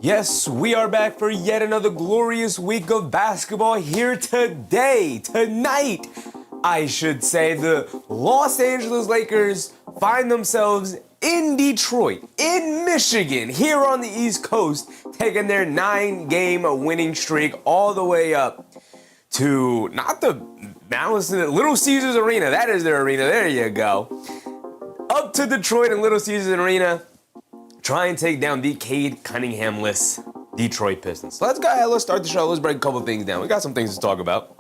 Yes, we are back for yet another glorious week of basketball here tonight, I should say. The Los Angeles Lakers find themselves in Detroit, in Michigan, here on the East Coast, taking their 9-game winning streak all the way up to, not the Little Caesars Arena, that is their arena, there you go. Up to Detroit and Little Caesars Arena, try and take down the Cade Cunningham-less Detroit Pistons. So let's go ahead, let's start the show, let's break a couple things down. We got some things to talk about.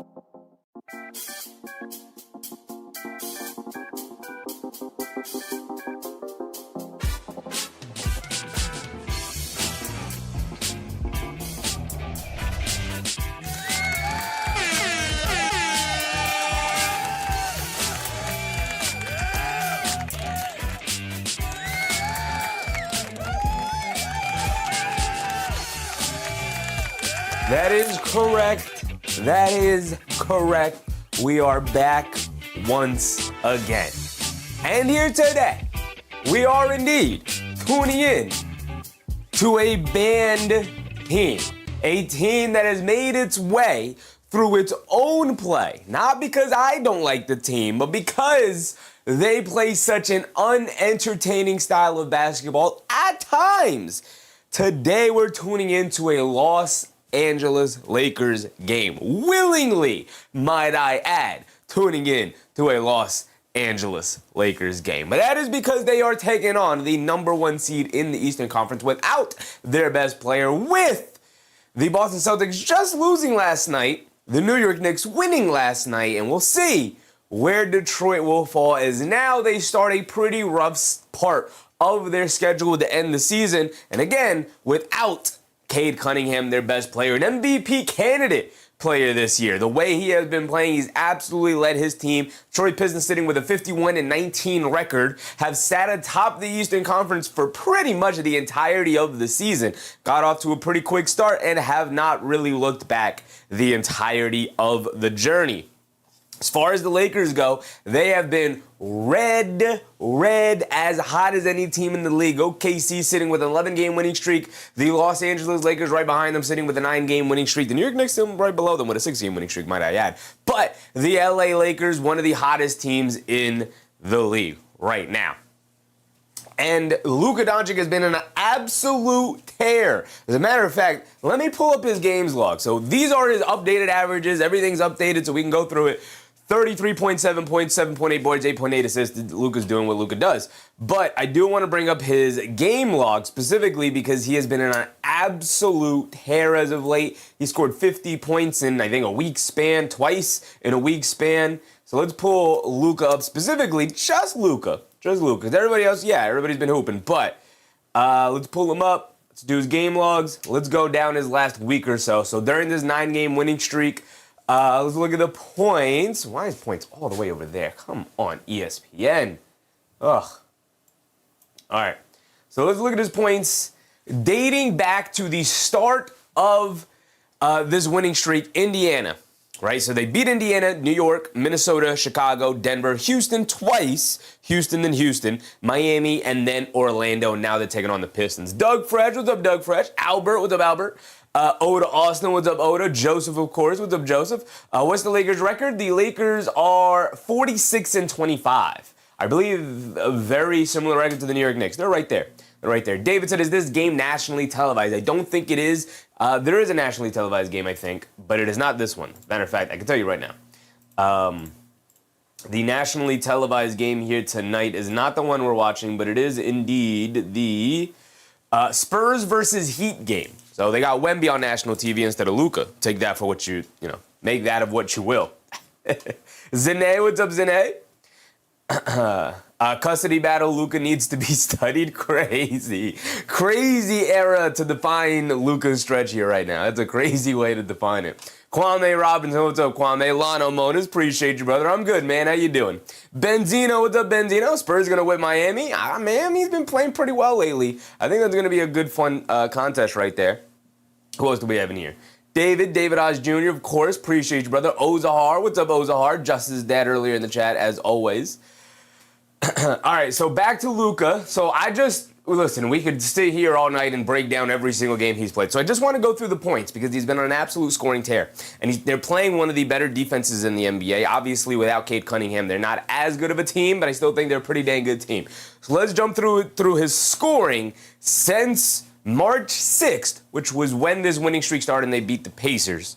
That is correct. We are back once again. And here today, we are indeed tuning in to a banned team. A team that has made its way through its own play. Not because I don't like the team, but because they play such an unentertaining style of basketball at times. Today, we're tuning into a Los Angeles Lakers game. Willingly, might I add, tuning in to a Los Angeles Lakers game. But that is because they are taking on the number 1 seed in the Eastern Conference without their best player, with the Boston Celtics just losing last night, the New York Knicks winning last night, and we'll see where Detroit will fall as now they start a pretty rough part of their schedule to end the season, and again, without Cade Cunningham, their best player, an MVP candidate player this year. The way he has been playing, he's absolutely led his team. Detroit Pistons, sitting with a 51-19 record, have sat atop the Eastern Conference for pretty much the entirety of the season. Got off to a pretty quick start and have not really looked back the entirety of the journey. As far as the Lakers go, they have been red, as hot as any team in the league. OKC sitting with an 11-game winning streak. The Los Angeles Lakers right behind them sitting with a 9-game winning streak. The New York Knicks still right below them with a 6-game winning streak, might I add. But the LA Lakers, one of the hottest teams in the league right now. And Luka Doncic has been an absolute tear. As a matter of fact, let me pull up his games log. So these are his updated averages. Everything's updated so we can go through it. 33.7 points, 7.8 boards, 8.8 assists. Luka's doing what Luka does. But I do want to bring up his game log specifically because he has been in an absolute tear as of late. He scored 50 points in, I think, a week span, twice in a week span. So let's pull Luka up specifically, just Luka. Because everybody else, yeah, everybody's been hooping. But let's pull him up. Let's do his game logs. Let's go down his last week or so. So during this 9-game winning streak, let's look at the points. Why is points all the way over there? Come on, ESPN. Ugh. All right. So let's look at his points dating back to the start of this winning streak. Indiana, right? So they beat Indiana, New York, Minnesota, Chicago, Denver, Houston twice. Houston, then Houston, Miami, and then Orlando. Now they're taking on the Pistons. Doug Fresh, what's up, Doug Fresh? Albert, what's up, Albert? Oda Austin, what's up, Oda? Joseph, of course, what's up, Joseph? What's the Lakers' record? The Lakers are 46-25. I believe a very similar record to the New York Knicks. They're right there. David said, is this game nationally televised? I don't think it is. There is a nationally televised game, I think, but it is not this one. Matter of fact, I can tell you right now. The nationally televised game here tonight is not the one we're watching, but it is indeed the Spurs versus Heat game. So they got Wemby on national TV instead of Luka. Take that for what you make that of what you will. Zane, what's up, Zane? Custody battle, Luka needs to be studied. Crazy era to define Luka's stretch here right now. That's a crazy way to define it. Kwame Robinson, what's up, Kwame? Lano Monas, appreciate you, brother. I'm good, man. How you doing? Benzino, what's up, Benzino? Spurs gonna whip Miami. Miami's been playing pretty well lately. I think that's gonna be a good, fun contest right there. Who else do we have in here? David Oz Jr., of course. Appreciate you, brother. Ozahar, what's up, Ozahar? Justice's dad earlier in the chat, as always. All right, so back to Luka. So I just listen, we could stay here all night and break down every single game he's played. So I just want to go through the points because he's been on an absolute scoring tear. And they're playing one of the better defenses in the NBA. Obviously, without Cade Cunningham, they're not as good of a team, but I still think they're a pretty dang good team. So let's jump through his scoring since March 6th, which was when this winning streak started and they beat the Pacers.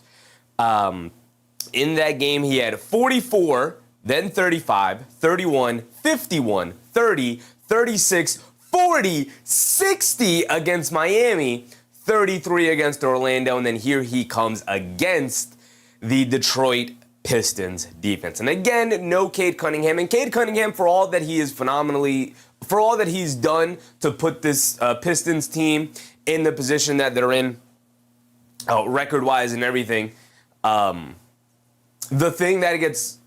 In that game, he had 44, then 35, 31, 51, 30, 36, 40, 60 against Miami, 33 against Orlando, and then here he comes against the Detroit Pistons defense. And again, no Cade Cunningham. And Cade Cunningham, for all that he is for all that he's done to put this Pistons team in the position that they're in, record-wise and everything, the thing that gets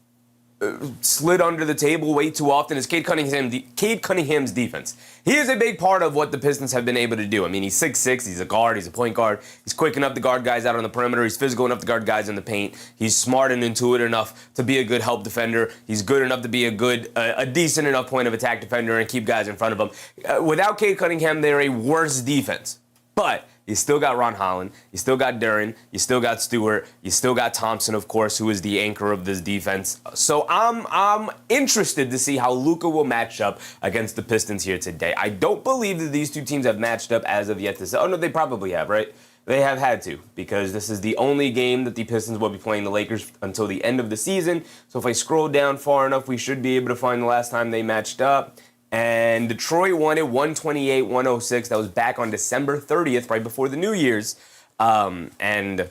slid under the table way too often is Cade Cunningham's defense. He is a big part of what the Pistons have been able to do. I mean, he's 6'6", he's a guard, he's a point guard. He's quick enough to guard guys out on the perimeter. He's physical enough to guard guys in the paint. He's smart and intuitive enough to be a good help defender. He's good enough to be a decent enough point of attack defender and keep guys in front of him. Without Cade Cunningham, they're a worse defense. But you still got Ron Holland, you still got Duren, you still got Stewart, you still got Thompson, of course, who is the anchor of this defense. So I'm interested to see how Luka will match up against the Pistons here today. I don't believe that these two teams have matched up as of yet. Oh, no, they probably have, right? They have had to, because this is the only game that the Pistons will be playing the Lakers until the end of the season. So if I scroll down far enough, we should be able to find the last time they matched up. And Detroit won it 128-106. That was back on December 30th, right before the New Year's. And,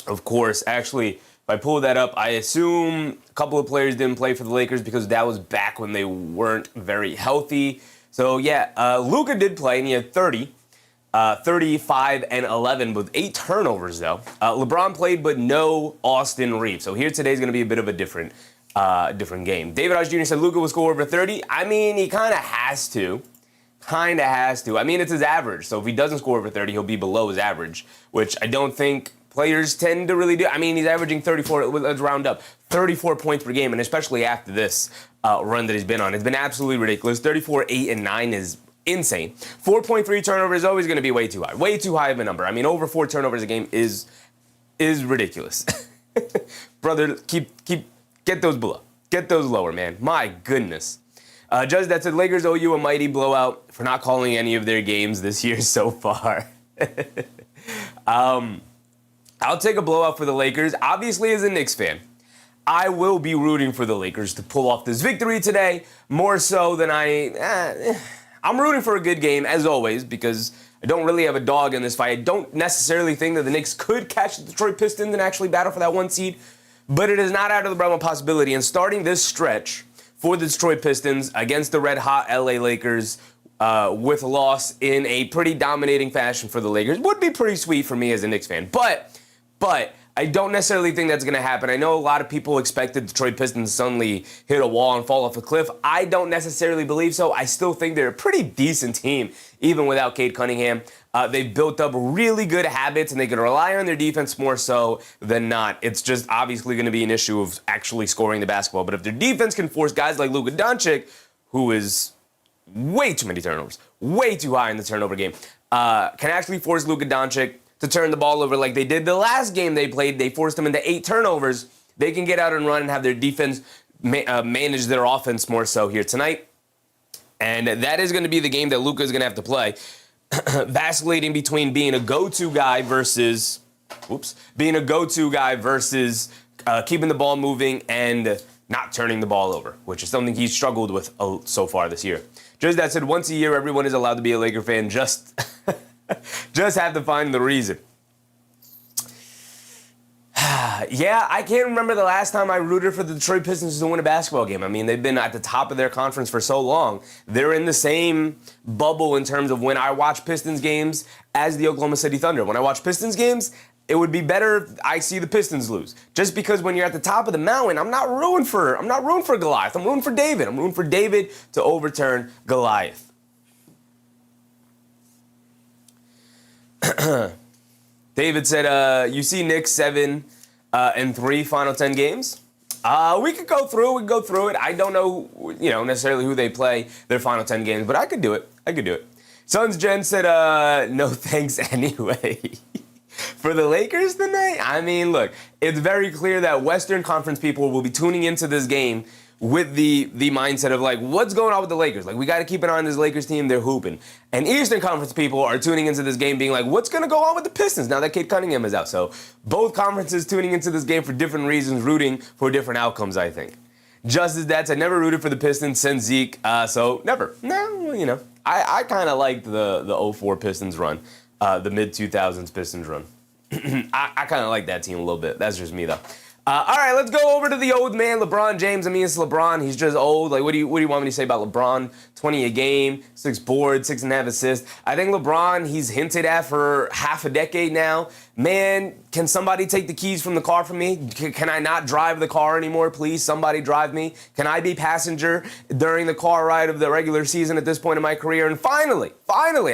of course, actually, if I pull that up, I assume a couple of players didn't play for the Lakers because that was back when they weren't very healthy. So, yeah, Luka did play, and he had 30, 35, and 11 with 8 turnovers, though. LeBron played, but no Austin Reeves. So here today's going to be a bit of a different game. David Hodge Jr. said Luka will score over 30. I mean, he kind of has to. I mean, it's his average. So if he doesn't score over 30, he'll be below his average, which I don't think players tend to really do. I mean, he's averaging 34, let's round up, 34 points per game, and especially after this run that he's been on. It's been absolutely ridiculous. 34, 8, and 9 is insane. 4.3 turnovers is always going to be way too high. Way too high of a number. I mean, over 4 turnovers a game is ridiculous. Brother, get those below. Get those lower, man. My goodness. Judge that said Lakers owe you a mighty blowout for not calling any of their games this year so far. I'll take a blowout for the Lakers. Obviously, as a Knicks fan, I will be rooting for the Lakers to pull off this victory today, more so than I'm rooting for a good game, as always, because I don't really have a dog in this fight. I don't necessarily think that the Knicks could catch the Detroit Pistons and actually battle for that 1 seed. But it is not out of the realm of possibility. And starting this stretch for the Detroit Pistons against the red-hot LA Lakers with a loss in a pretty dominating fashion for the Lakers would be pretty sweet for me as a Knicks fan. But I don't necessarily think that's going to happen. I know a lot of people expected the Detroit Pistons to suddenly hit a wall and fall off a cliff. I don't necessarily believe so. I still think they're a pretty decent team, even without Cade Cunningham. They've built up really good habits, and they can rely on their defense more so than not. It's just obviously going to be an issue of actually scoring the basketball. But if their defense can force guys like Luka Doncic, who is way too many turnovers, way too high in the turnover game, can actually force Luka Doncic to turn the ball over like they did the last game they played. They forced them into 8 turnovers. They can get out and run and have their defense manage their offense more so here tonight. And that is going to be the game that Luka is going to have to play. Vacillating between being a go-to guy versus keeping the ball moving and not turning the ball over, which is something he's struggled with so far this year. Just that said, once a year, everyone is allowed to be a Laker fan. Just have to find the reason. Yeah, I can't remember the last time I rooted for the Detroit Pistons to win a basketball game. I mean, they've been at the top of their conference for so long. They're in the same bubble in terms of when I watch Pistons games as the Oklahoma City Thunder. When I watch Pistons games, it would be better if I see the Pistons lose. Just because when you're at the top of the mountain, I'm not rooting for Goliath. I'm rooting for David. I'm rooting for David to overturn Goliath. David said, you see Knicks 7 and 3 final 10 games? We could go through it. I don't know, necessarily who they play their final 10 games, but I could do it. Suns Jen said, no thanks anyway. For the Lakers tonight? I mean, look, it's very clear that Western Conference people will be tuning into this game with the mindset of, like, what's going on with the Lakers? Like, we got to keep an eye on this Lakers team. They're hooping. And Eastern Conference people are tuning into this game being like, what's going to go on with the Pistons now that Cade Cunningham is out? So both conferences tuning into this game for different reasons, rooting for different outcomes, I think. Justice Dad said, never rooted for the Pistons since Zeke, so never. No, I kind of liked the 04 Pistons run, the mid-2000s Pistons run. I kind of like that team a little bit. That's just me, though. All right, let's go over to the old man, LeBron James. I mean, it's LeBron. He's just old. Like, what do you want me to say about LeBron? 20 a game, 6 boards, 6.5 assists. I think LeBron, he's hinted at for half a decade now. Man, can somebody take the keys from the car from me? Can I not drive the car anymore, please? Somebody drive me. Can I be passenger during the car ride of the regular season at this point in my career? And finally,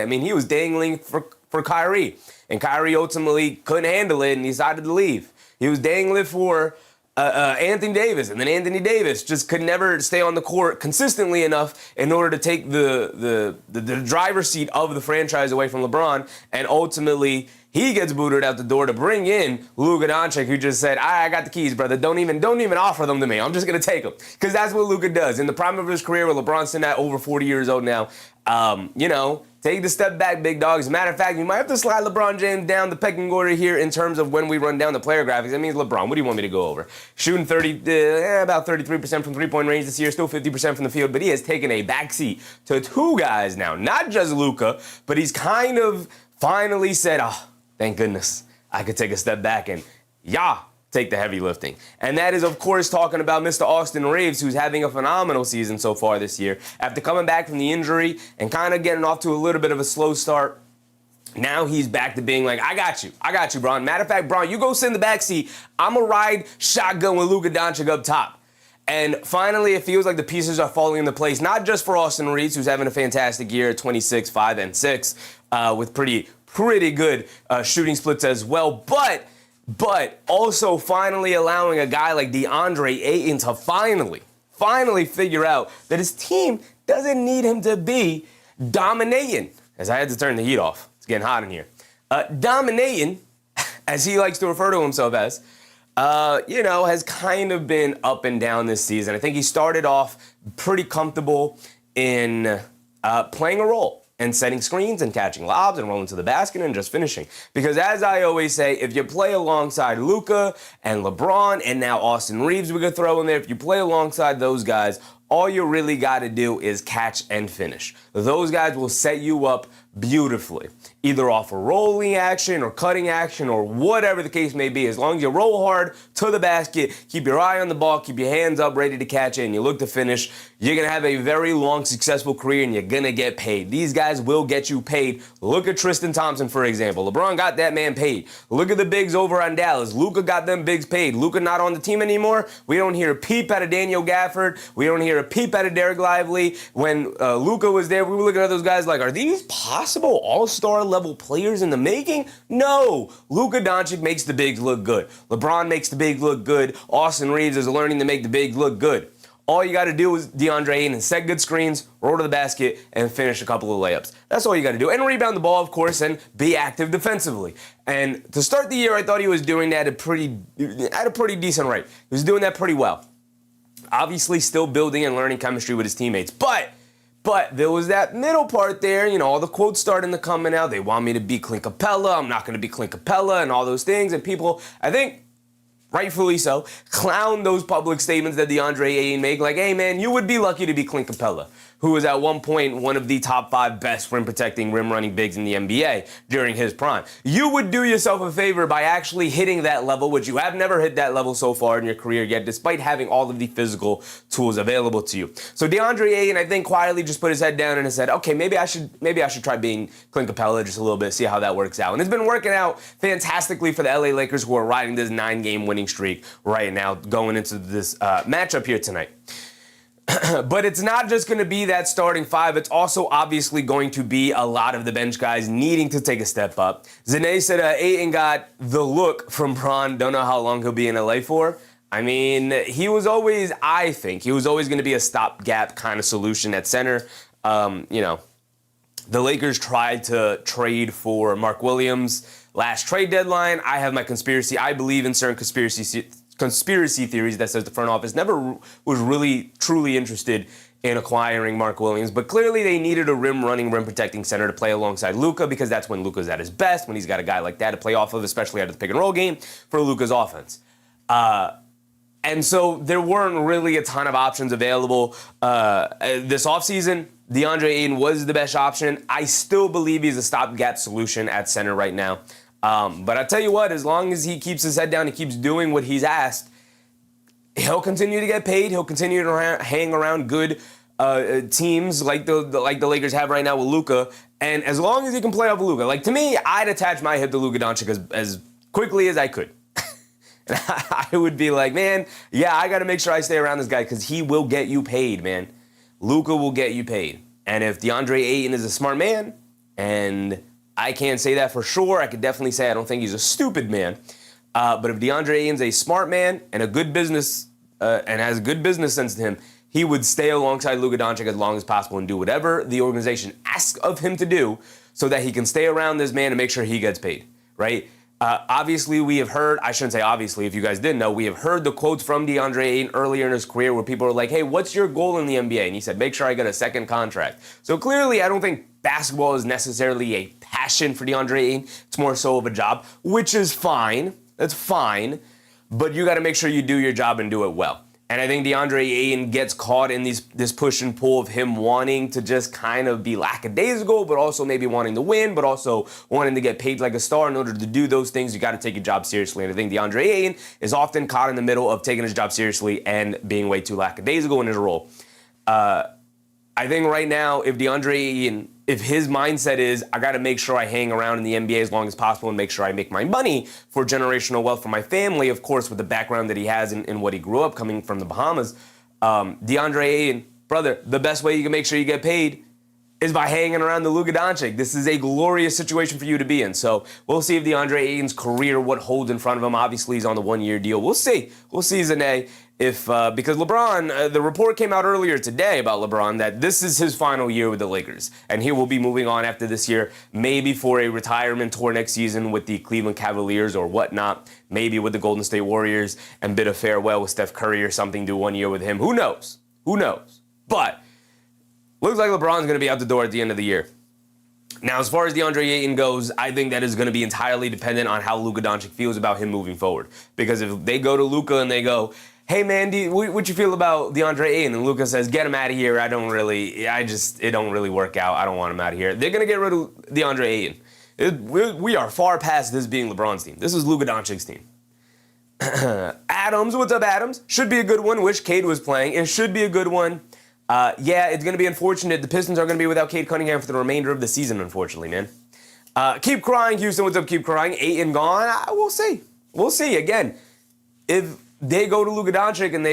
I mean, he was dangling for Kyrie. And Kyrie ultimately couldn't handle it and decided to leave. He was dangling for Anthony Davis, and then Anthony Davis just could never stay on the court consistently enough in order to take the driver's seat of the franchise away from LeBron, and ultimately he gets booted out the door to bring in Luka Doncic, who just said, I got the keys, brother. Don't even offer them to me. I'm just going to take them. Because that's what Luka does. In the prime of his career, where LeBron's sitting at over 40 years old now, take the step back, big dog. As a matter of fact, we might have to slide LeBron James down the pecking order here in terms of when we run down the player graphics. That means LeBron, what do you want me to go over? Shooting about 33% from three-point range this year, still 50% from the field, but he has taken a backseat to two guys now, not just Luka, but he's kind of finally said, thank goodness I could take a step back and, take the heavy lifting. And that is, of course, talking about Mr. Austin Reeves, who's having a phenomenal season so far this year. After coming back from the injury and kind of getting off to a little bit of a slow start, now he's back to being like, I got you, Bron. Matter of fact, Bron, you go sit in the backseat. I'm going to ride shotgun with Luka Doncic up top. And finally, it feels like the pieces are falling into place, not just for Austin Reeves, who's having a fantastic year at 26, 5, and 6, with pretty good shooting splits as well, but also finally allowing a guy like DeAndre Ayton to finally figure out that his team doesn't need him to be dominating. As I had to turn the heat off. It's getting hot in here. Dominating, as he likes to refer to himself as, has kind of been up and down this season. I think he started off pretty comfortable in playing a role and setting screens and catching lobs and rolling to the basket and just finishing. Because as I always say, if you play alongside Luka and LeBron and now Austin Reeves we could throw in there, if you play alongside those guys, all you really got to do is catch and finish. Those guys will set you up beautifully, either off a rolling action or cutting action or whatever the case may be. As long as you roll hard to the basket, keep your eye on the ball, keep your hands up ready to catch it, and you look to finish, you're going to have a very long, successful career, and you're going to get paid. These guys will get you paid. Look at Tristan Thompson, for example. LeBron got that man paid. Look at the bigs over on Dallas. Luka got them bigs paid. Luka not on the team anymore. We don't hear a peep out of Daniel Gafford. We don't hear a peep out of Derek Lively. When Luka was there, we were looking at those guys like, are these possible all-star level players in the making? No. Luka Doncic makes the bigs look good. LeBron makes the bigs look good. Austin Reeves is learning to make the bigs look good. All you got to do is DeAndre Ayton, set good screens, roll to the basket, and finish a couple of layups. That's all you got to do. And rebound the ball, of course, and be active defensively. And to start the year, I thought he was doing that at a pretty decent rate. He was doing that pretty well. Obviously, still building and learning chemistry with his teammates. But there was that middle part there, all the quotes starting to come out. They want me to be Clint Capella. I'm not going to be Clint Capella and all those things. And people, I think, rightfully so, clown those public statements that DeAndre Ayton make. Like, hey, man, you would be lucky to be Clint Capella, who was at one point one of the top 5 best rim-protecting, rim-running bigs in the NBA during his prime. You would do yourself a favor by actually hitting that level, which you have never hit that level so far in your career yet, despite having all of the physical tools available to you. So DeAndre Ayton, I think, quietly just put his head down and said, okay, maybe I should try being Clint Capella just a little bit, see how that works out. And it's been working out fantastically for the LA Lakers, who are riding this 9-game winning streak right now, going into this matchup here tonight. But it's not just going to be that starting 5. It's also obviously going to be a lot of the bench guys needing to take a step up. Zane said Ayton got the look from Bron. Don't know how long he'll be in LA for. I mean, I think he was always going to be a stopgap kind of solution at center. The Lakers tried to trade for Mark Williams last trade deadline. I have my conspiracy. I believe in certain conspiracy theories that says the front office never was really truly interested in acquiring Mark Williams, but clearly they needed a rim protecting center to play alongside Luka, because that's when Luka's at his best, when he's got a guy like that to play off of, especially out of the pick and roll game for Luka's offense. And so there weren't really a ton of options available this offseason. DeAndre Ayton was the best option. I still believe he's a stopgap solution at center right now. But I tell you what, as long as he keeps his head down and keeps doing what he's asked, he'll continue to get paid. He'll continue to hang around good teams like the Lakers have right now with Luka. And as long as he can play off Luka, like to me, I'd attach my hip to Luka Doncic as quickly as I could. And I would be like, man, yeah, I got to make sure I stay around this guy because he will get you paid, man. Luka will get you paid. And if DeAndre Ayton is a smart man, and I can't say that for sure, I could definitely say I don't think he's a stupid man. But if DeAndre Ayton's a smart man and a good business and has good business sense to him, he would stay alongside Luka Doncic as long as possible and do whatever the organization asks of him to do so that he can stay around this man and make sure he gets paid, right? Obviously, we have heard, I shouldn't say obviously, if you guys didn't know, we have heard the quotes from DeAndre Ayton earlier in his career where people were like, hey, what's your goal in the NBA? And he said, make sure I get a second contract. So clearly, I don't think basketball is necessarily a passion for DeAndre Ayton. It's more so of a job, which is fine. That's fine. But you got to make sure you do your job and do it well. And I think DeAndre Ayton gets caught in this push and pull of him wanting to just kind of be lackadaisical, but also maybe wanting to win, but also wanting to get paid like a star. In order to do those things, you got to take your job seriously. And I think DeAndre Ayton is often caught in the middle of taking his job seriously and being way too lackadaisical in his role. I think right now, if DeAndre Ayton, if his mindset is, I got to make sure I hang around in the NBA as long as possible and make sure I make my money for generational wealth for my family, of course, with the background that he has in what he grew up coming from the Bahamas, DeAndre Ayton, brother, the best way you can make sure you get paid is by hanging around the Luka Doncic. This is a glorious situation for you to be in. So we'll see if DeAndre Ayton's career, what holds in front of him. Obviously, he's on the one-year deal. We'll see. We'll see, Zane, if because LeBron, the report came out earlier today about LeBron that this is his final year with the Lakers, and he will be moving on after this year, maybe for a retirement tour next season with the Cleveland Cavaliers or whatnot, maybe with the Golden State Warriors, and bid a farewell with Steph Curry or something, do 1 year with him. Who knows? Who knows? But looks like LeBron's going to be out the door at the end of the year. Now, as far as DeAndre Ayton goes, I think that is going to be entirely dependent on how Luka Doncic feels about him moving forward. Because if they go to Luka and they go, hey, man, what you feel about DeAndre Ayton? And Luka says, get him out of here. It don't really work out. I don't want him out of here. They're going to get rid of DeAndre Ayton. We are far past this being LeBron's team. This is Luka Doncic's team. Adams, what's up, Adams? Should be a good one. Wish Cade was playing. It should be a good one. Yeah, it's going to be unfortunate. The Pistons are going to be without Cade Cunningham for the remainder of the season, unfortunately, man. Keep crying, Houston. What's up? Keep crying. Ayton gone. We'll see. We'll see. Again, if they go to Luka Doncic and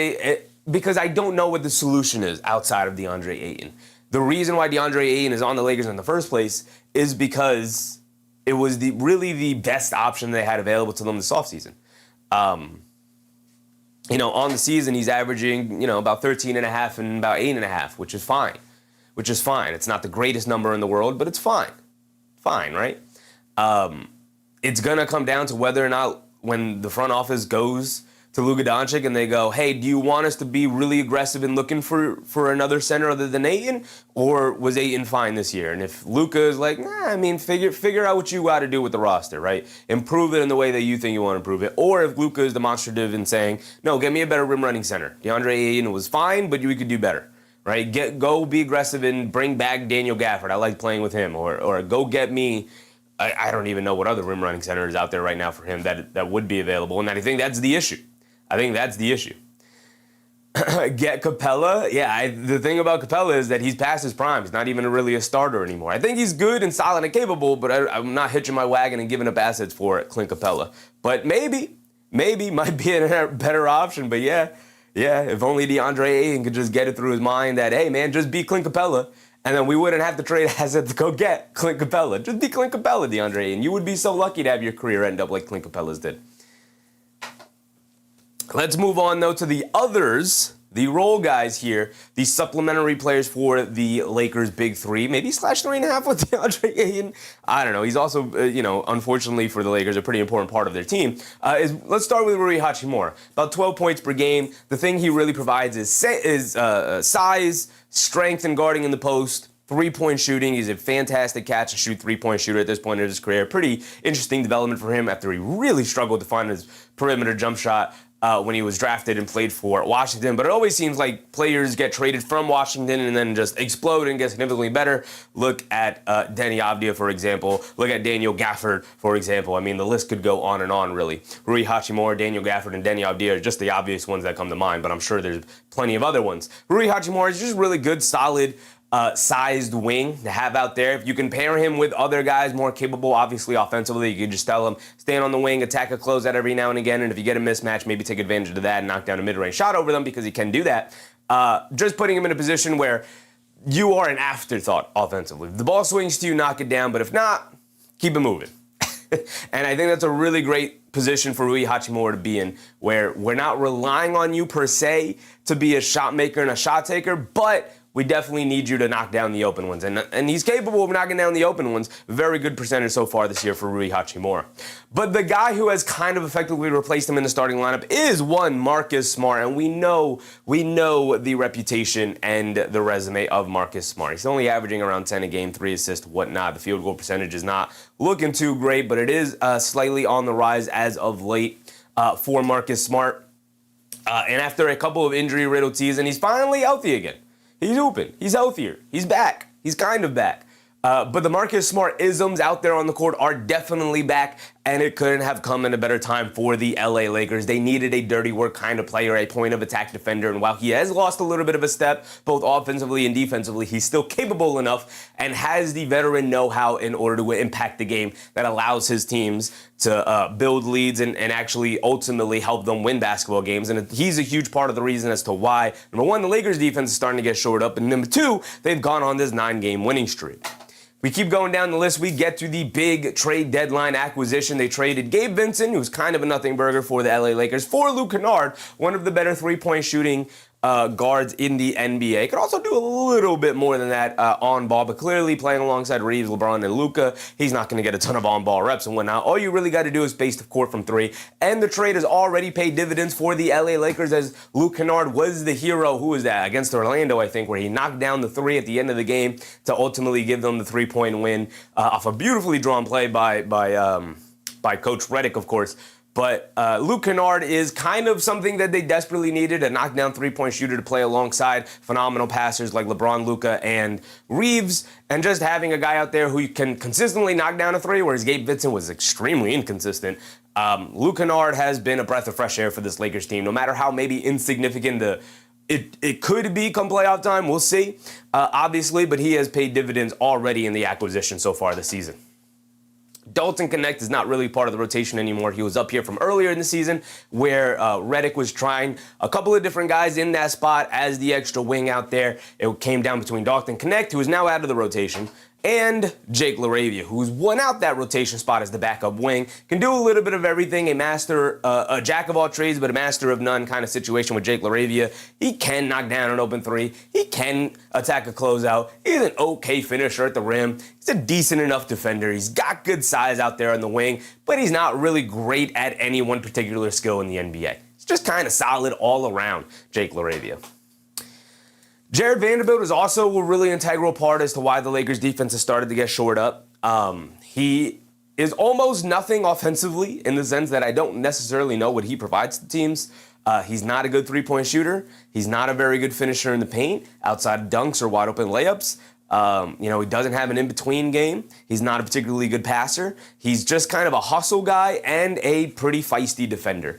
because I don't know what the solution is outside of DeAndre Ayton. The reason why DeAndre Ayton is on the Lakers in the first place is because it was really the best option they had available to them this offseason. On the season, he's averaging, about 13.5 and about 8.5, which is fine. It's not the greatest number in the world, but it's fine. Fine, right? It's going to come down to whether or not when the front office goes to Luka Doncic and they go, hey, do you want us to be really aggressive in looking for another center other than Ayton? Or was Ayton fine this year? And if Luka is like, figure out what you got to do with the roster, right? Improve it in the way that you think you want to improve it. Or if Luka is demonstrative in saying, no, get me a better rim running center. DeAndre Ayton was fine, but we could do better, right? Go be aggressive and bring back Daniel Gafford. I like playing with him. Or go get me, I don't even know what other rim running center is out there right now for him that would be available. And I think that's the issue. Get Capella. Yeah, the thing about Capella is that he's past his prime. He's not even really a starter anymore. I think he's good and solid and capable, but I'm not hitching my wagon and giving up assets for Clint Capella. But maybe might be a better option. But yeah, if only DeAndre Ayton could just get it through his mind that, hey, man, just be Clint Capella, and then we wouldn't have to trade assets to go get Clint Capella. Just be Clint Capella, DeAndre Ayton. You would be so lucky to have your career end up like Clint Capella's did. Let's move on, though, to the others, the role guys here, the supplementary players for the Lakers' big three, maybe slash 3.5 with DeAndre Ayton. I don't know. He's also, unfortunately for the Lakers, a pretty important part of their team. Let's start with Rui Hachimura. About 12 points per game. The thing he really provides is size, strength, and guarding in the post. Three-point shooting. He's a fantastic catch and shoot three-point shooter at this point in his career. Pretty interesting development for him after he really struggled to find his perimeter jump shot when he was drafted and played for Washington. But it always seems like players get traded from Washington and then just explode and get significantly better. Look at Deni Avdija, for example. Look at Daniel Gafford, for example. I mean, the list could go on and on, really. Rui Hachimura, Daniel Gafford, and Deni Avdija are just the obvious ones that come to mind, but I'm sure there's plenty of other ones. Rui Hachimura is just really good, solid, sized wing to have out there. If you can pair him with other guys more capable, obviously offensively, you can just tell him, stand on the wing, attack a closeout every now and again, and if you get a mismatch, maybe take advantage of that and knock down a mid-range shot over them because he can do that. Just putting him in a position where you are an afterthought offensively. If the ball swings to you, knock it down, but if not, keep it moving. And I think that's a really great position for Rui Hachimura to be in, where we're not relying on you per se to be a shot maker and a shot taker, but we definitely need you to knock down the open ones. And he's capable of knocking down the open ones. Very good percentage so far this year for Rui Hachimura. But the guy who has kind of effectively replaced him in the starting lineup is one Marcus Smart. And we know the reputation and the resume of Marcus Smart. He's only averaging around 10 a game, 3 assists, whatnot. The field goal percentage is not looking too great, but it is slightly on the rise as of late for Marcus Smart. And after a couple of injury-riddled seasons, he's finally healthy again. He's hooping. He's healthier. He's back. He's kind of back. But the Marcus Smart isms out there on the court are definitely back, and it couldn't have come in a better time for the LA Lakers. They needed a dirty work kind of player, a point of attack defender, and while he has lost a little bit of a step, both offensively and defensively, he's still capable enough and has the veteran know-how in order to impact the game that allows his teams to build leads and actually ultimately help them win basketball games. And he's a huge part of the reason as to why, number one, the Lakers defense is starting to get shored up, and number two, they've gone on this 9-game winning streak. We keep going down the list. We get to the big trade deadline acquisition. They traded Gabe Vincent, who's kind of a nothing burger for the LA Lakers, for Luka Kennard, one of the better three-point shooting guards in the NBA. Could also do a little bit more than that on ball, but clearly playing alongside Reeves, LeBron, and Luka, he's not going to get a ton of on-ball reps and whatnot. All you really got to do is space the court from three, and the trade has already paid dividends for the LA Lakers as Luka Kennard was the hero. Who was that? Against Orlando, I think, where he knocked down the three at the end of the game to ultimately give them the three-point win off a beautifully drawn play by Coach Redick, of course. But Luka Kennard is kind of something that they desperately needed, a knockdown three-point shooter to play alongside phenomenal passers like LeBron, Luka, and Reeves, and just having a guy out there who can consistently knock down a three, whereas Gabe Vincent was extremely inconsistent. Luka Kennard has been a breath of fresh air for this Lakers team, no matter how maybe insignificant it could be come playoff time. We'll see, obviously, but he has paid dividends already in the acquisition so far this season. Dalton Connect is not really part of the rotation anymore. He was up here from earlier in the season where Redick was trying a couple of different guys in that spot as the extra wing out there. It came down between Dalton Connect, who is now out of the rotation, and Jake LaRavia, who's won out that rotation spot as the backup wing. Can do a little bit of everything, a jack of all trades, but a master of none kind of situation with Jake LaRavia. He can knock down an open three. He can attack a closeout. He's an okay finisher at the rim. He's a decent enough defender. He's got good size out there on the wing, but he's not really great at any one particular skill in the NBA. He's just kind of solid all around, Jake LaRavia. Jared Vanderbilt is also a really integral part as to why the Lakers defense has started to get shored up. He is almost nothing offensively in the sense that I don't necessarily know what he provides to teams. He's not a good three-point shooter. He's not a very good finisher in the paint outside of dunks or wide open layups. He doesn't have an in-between game. He's not a particularly good passer. He's just kind of a hustle guy and a pretty feisty defender.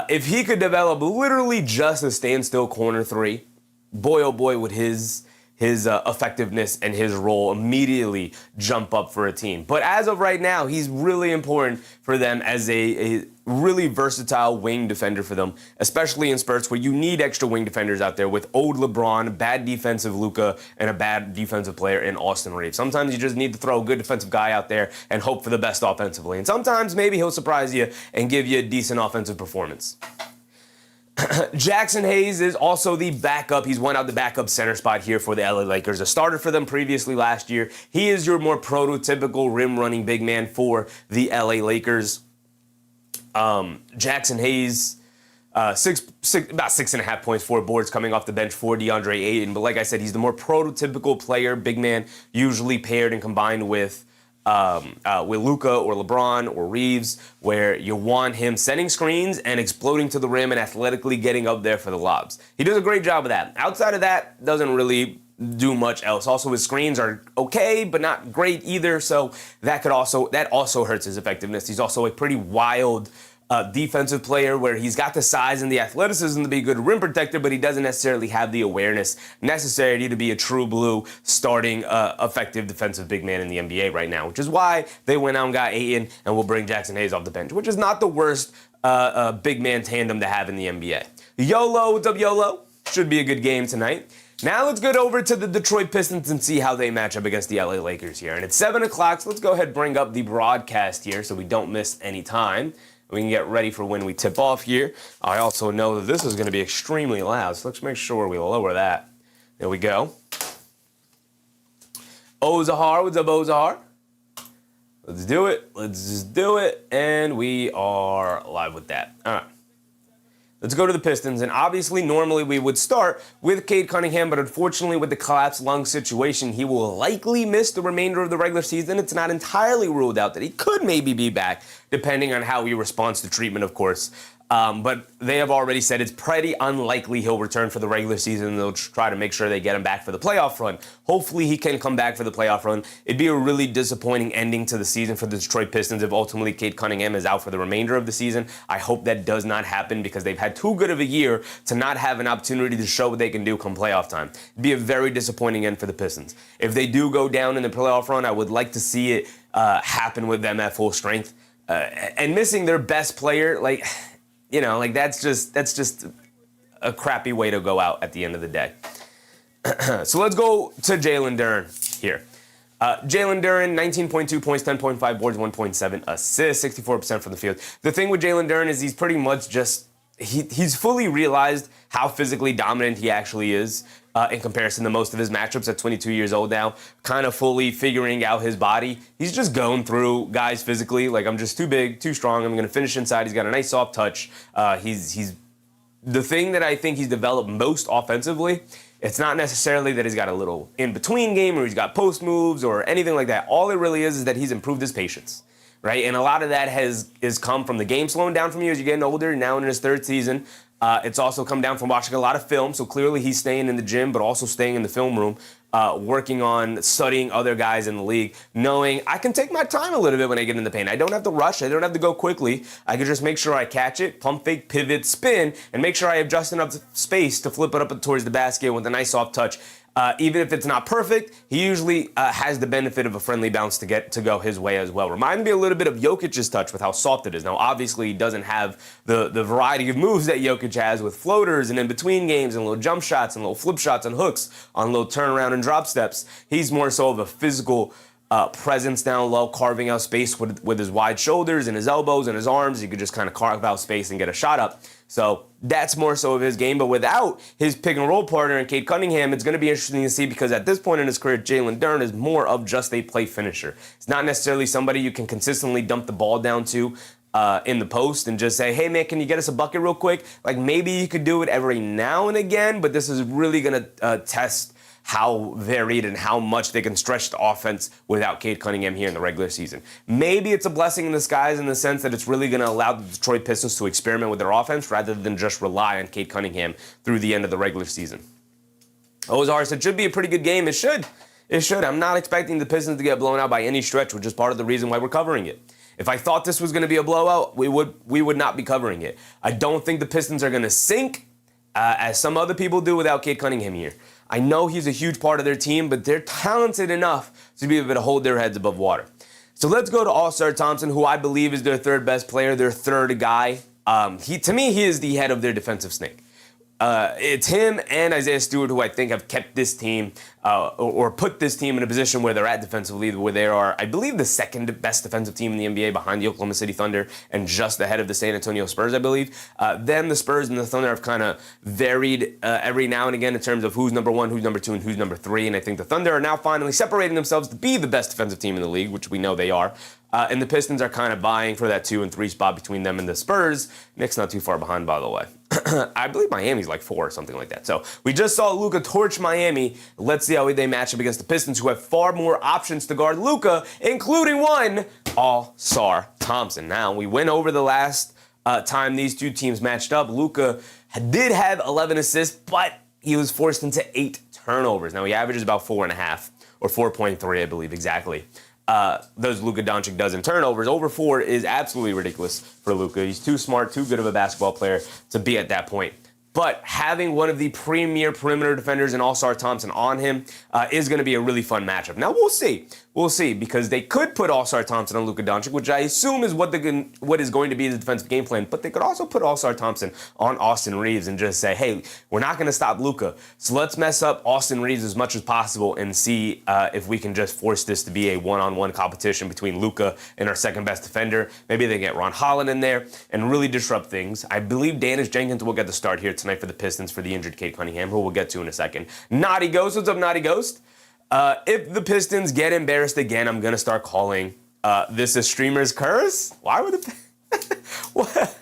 If he could develop literally just a standstill corner three, boy, oh boy, would his effectiveness and his role immediately jump up for a team. But as of right now, he's really important for them as a really versatile wing defender for them, especially in spurts where you need extra wing defenders out there with old LeBron, bad defensive Luka, and a bad defensive player in Austin Reeves. Sometimes you just need to throw a good defensive guy out there and hope for the best offensively. And sometimes maybe he'll surprise you and give you a decent offensive performance. Jackson Hayes is also the backup. He's won out the backup center spot here for the LA Lakers. A starter for them previously last year. He is your more prototypical rim-running big man for the LA Lakers. Jackson Hayes, about 6.5 points, 4 boards coming off the bench for DeAndre Ayton. But like I said, he's the more prototypical player, big man, usually paired and combined with Luka or LeBron or Reeves, where you want him setting screens and exploding to the rim and athletically getting up there for the lobs. He does a great job of that. Outside of that, doesn't really do much else. Also, his screens are okay, but not great either, so that also hurts his effectiveness. He's also a pretty wild defensive player where he's got the size and the athleticism to be a good rim protector, but he doesn't necessarily have the awareness necessary to be a true blue starting effective defensive big man in the NBA right now, which is why they went out and got Ayton and will bring Jackson Hayes off the bench, which is not the worst big man tandem to have in the NBA. YOLO, what's up, YOLO? Should be a good game tonight. Now let's get over to the Detroit Pistons and see how they match up against the LA Lakers here. And it's 7 o'clock, so let's go ahead and bring up the broadcast here so we don't miss any time. We can get ready for when we tip off here. I also know that this is going to be extremely loud, so let's make sure we lower that. There we go. Ozahar, what's up, Ozahar? Let's do it. Let's just do it. And we are live with that. All right. Let's go to the Pistons, and obviously normally we would start with Cade Cunningham, but unfortunately with the collapsed lung situation, he will likely miss the remainder of the regular season. It's not entirely ruled out that he could maybe be back, depending on how he responds to treatment, of course. But they have already said it's pretty unlikely he'll return for the regular season. They'll try to make sure they get him back for the playoff run. Hopefully he can come back for the playoff run. It'd be a really disappointing ending to the season for the Detroit Pistons if ultimately Cade Cunningham is out for the remainder of the season. I hope that does not happen because they've had too good of a year to not have an opportunity to show what they can do come playoff time. It'd be a very disappointing end for the Pistons. If they do go down in the playoff run, I would like to see it happen with them at full strength. And missing their best player, that's just a crappy way to go out at the end of the day. So let's go to Jalen Duren here. Jalen Duren, 19.2 points, 10.5 boards, 1.7 assists, 64% from the field. The thing with Jalen Duren is he's pretty much just, he's fully realized how physically dominant he actually is in comparison to most of his matchups at 22 years old now, kind of fully figuring out his body. He's just going through guys physically, like, I'm just too big, too strong, I'm going to finish inside. He's got a nice soft touch. He's the thing that I think he's developed most offensively. It's not necessarily that he's got a little in-between game or he's got post moves or anything like that. All it really is that he's improved his patience, right? And a lot of that has come from the game slowing down from you as you're getting older, now in his third season. It's also come down from watching a lot of film, so clearly he's staying in the gym, but also staying in the film room, working on studying other guys in the league, knowing I can take my time a little bit when I get in the paint. I don't have to rush. I don't have to go quickly. I can just make sure I catch it, pump fake, pivot, spin, and make sure I have just enough space to flip it up towards the basket with a nice soft touch. Even if it's not perfect, he usually has the benefit of a friendly bounce to go his way as well. Reminds me a little bit of Jokic's touch with how soft it is. Now, obviously, he doesn't have the variety of moves that Jokic has with floaters and in-between games and little jump shots and little flip shots and hooks on little turnaround and drop steps. He's more so of a physical presence down low, carving out space with his wide shoulders and his elbows and his arms. He could just kind of carve out space and get a shot up. So that's more so of his game. But without his pick and roll partner in Cade Cunningham, it's going to be interesting to see because at this point in his career, Jalen Duren is more of just a play finisher. It's not necessarily somebody you can consistently dump the ball down to in the post and just say, hey, man, can you get us a bucket real quick? Like maybe you could do it every now and again, but this is really going to test how varied and how much they can stretch the offense without Cade Cunningham here in the regular season. Maybe it's a blessing in disguise in the sense that it's really going to allow the Detroit Pistons to experiment with their offense rather than just rely on Cade Cunningham through the end of the regular season. Ozar said, it should be a pretty good game. It should. It should. I'm not expecting the Pistons to get blown out by any stretch, which is part of the reason why we're covering it. If I thought this was going to be a blowout, we would not be covering it. I don't think the Pistons are going to sink as some other people do without Cade Cunningham here. I know he's a huge part of their team, but they're talented enough to be able to hold their heads above water. So let's go to All-Star Thompson, who I believe is their third best player, their third guy. To me, he is the head of their defensive snake. It's him and Isaiah Stewart who I think have kept this team or put this team in a position where they're at defensively, where they are, I believe, the second best defensive team in the NBA behind the Oklahoma City Thunder and just ahead of the San Antonio Spurs, I believe. Then the Spurs and the Thunder have kind of varied every now and again in terms of who's number one, who's number two, and who's number three. And I think the Thunder are now finally separating themselves to be the best defensive team in the league, which we know they are. And the Pistons are kind of vying for that 2 and 3 spot between them and the Spurs. Nick's not too far behind, by the way. I believe Miami's like 4 or something like that. So we just saw Luka torch Miami. Let's see how they match up against the Pistons, who have far more options to guard Luka, including one All-Star Thompson. Now, we went over the last time these two teams matched up. Luka did have 11 assists, but he was forced into 8 turnovers. Now, he averages about 4.5 or 4.3, I believe, exactly. Those Luka Doncic does in turnovers. Over 4 is absolutely ridiculous for Luka. He's too smart, too good of a basketball player to be at that point. But having one of the premier perimeter defenders in All-Star Thompson on him is going to be a really fun matchup. Now, we'll see. We'll see, because they could put All-Star Thompson on Luka Doncic, which I assume is what is going to be the defensive game plan. But they could also put All-Star Thompson on Austin Reeves and just say, hey, we're not going to stop Luka, so let's mess up Austin Reeves as much as possible and see if we can just force this to be a one-on-one competition between Luka and our second-best defender. Maybe they get Ron Holland in there and really disrupt things. I believe Danis Jenkins will get the start here tonight for the Pistons for the injured Cade Cunningham, who we'll get to in a second. Naughty Ghost, what's up, Naughty Ghost? If the Pistons get embarrassed again, I'm gonna start calling this a streamer's curse. Why would the what?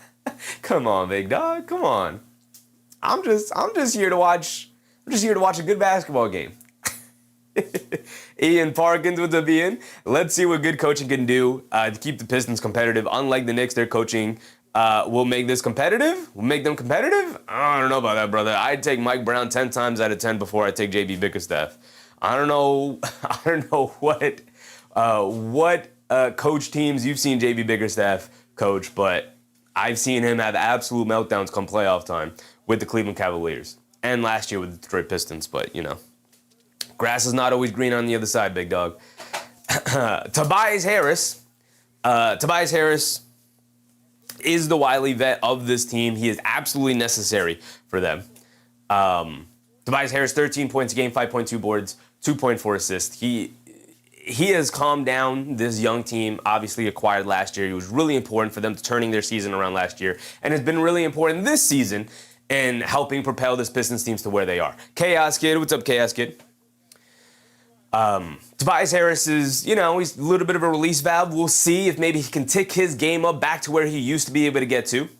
Come on, big dog. Come on. I'm just here to watch. I'm just here to watch a good basketball game. Ian Parkins, what's up, Ian? Let's see what good coaching can do to keep the Pistons competitive. Unlike the Knicks, their coaching will make this competitive. Will make them competitive. I don't know about that, brother. I'd take Mike Brown 10 times out of 10 before I take JB Bickerstaff. I don't know what coach teams you've seen JB Bickerstaff coach, but I've seen him have absolute meltdowns come playoff time with the Cleveland Cavaliers and last year with the Detroit Pistons. But, you know, grass is not always green on the other side, big dog. Tobias Harris is the wily vet of this team. He is absolutely necessary for them. Tobias Harris, 13 points a game, 5.2 boards, 2.4 assists. He has calmed down this young team, obviously acquired last year. He was really important for them to turning their season around last year and has been really important this season in helping propel this Pistons teams to where they are. Chaos Kid, what's up, Chaos Kid? Tobias Harris is, you know, he's a little bit of a release valve. We'll see if maybe he can tick his game up back to where he used to be able to get to.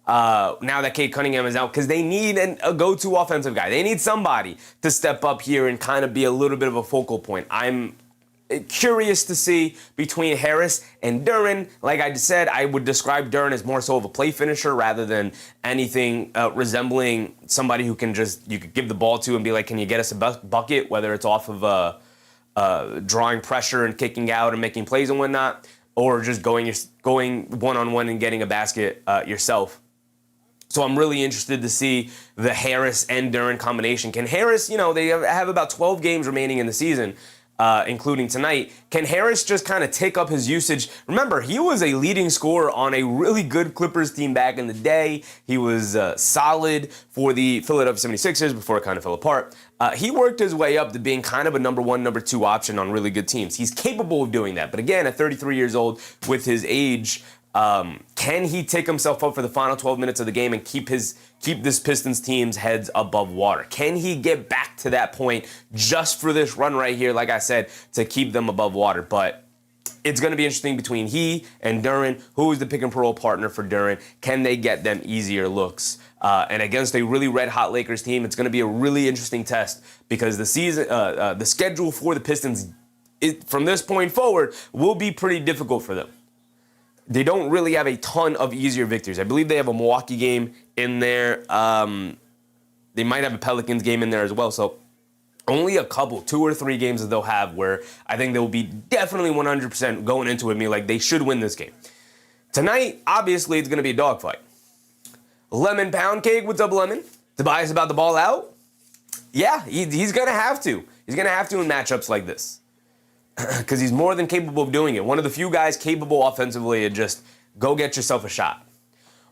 Now that Cade Cunningham is out, because they need a go-to offensive guy. They need somebody to step up here and kind of be a little bit of a focal point. I'm curious to see between Harris and Duren. Like I said, I would describe Duren as more so of a play finisher rather than anything resembling somebody who can just, you could give the ball to and be like, can you get us a bucket, whether it's off of drawing pressure and kicking out and making plays and whatnot, or just going one-on-one and getting a basket yourself. So I'm really interested to see the Harris and Duren combination. Can Harris, you know, they have about 12 games remaining in the season, including tonight. Can Harris just kind of take up his usage? Remember, he was a leading scorer on a really good Clippers team back in the day. He was solid for the Philadelphia 76ers before it kind of fell apart. He worked his way up to being kind of a number 1, number 2 option on really good teams. He's capable of doing that. But again, at 33 years old, with his age, can he take himself up for the final 12 minutes of the game and keep this Pistons team's heads above water? Can he get back to that point just for this run right here, like I said, to keep them above water? But it's going to be interesting between he and Duren. Who is the pick and roll partner for Duren? Can they get them easier looks? And against a really red-hot Lakers team, it's going to be a really interesting test because the schedule for the Pistons from this point forward will be pretty difficult for them. They don't really have a ton of easier victories. I believe they have a Milwaukee game in there. They might have a Pelicans game in there as well. So only a couple, 2 or 3 games that they'll have where I think they'll be definitely 100% going into it, like they should win this game. Tonight, obviously, it's going to be a dogfight. Lemon Pound Cake, what's up, Lemon? Tobias about the ball out? Yeah, he's going to have to. He's going to have to in matchups like this. Because he's more than capable of doing it. One of the few guys capable offensively of just go get yourself a shot.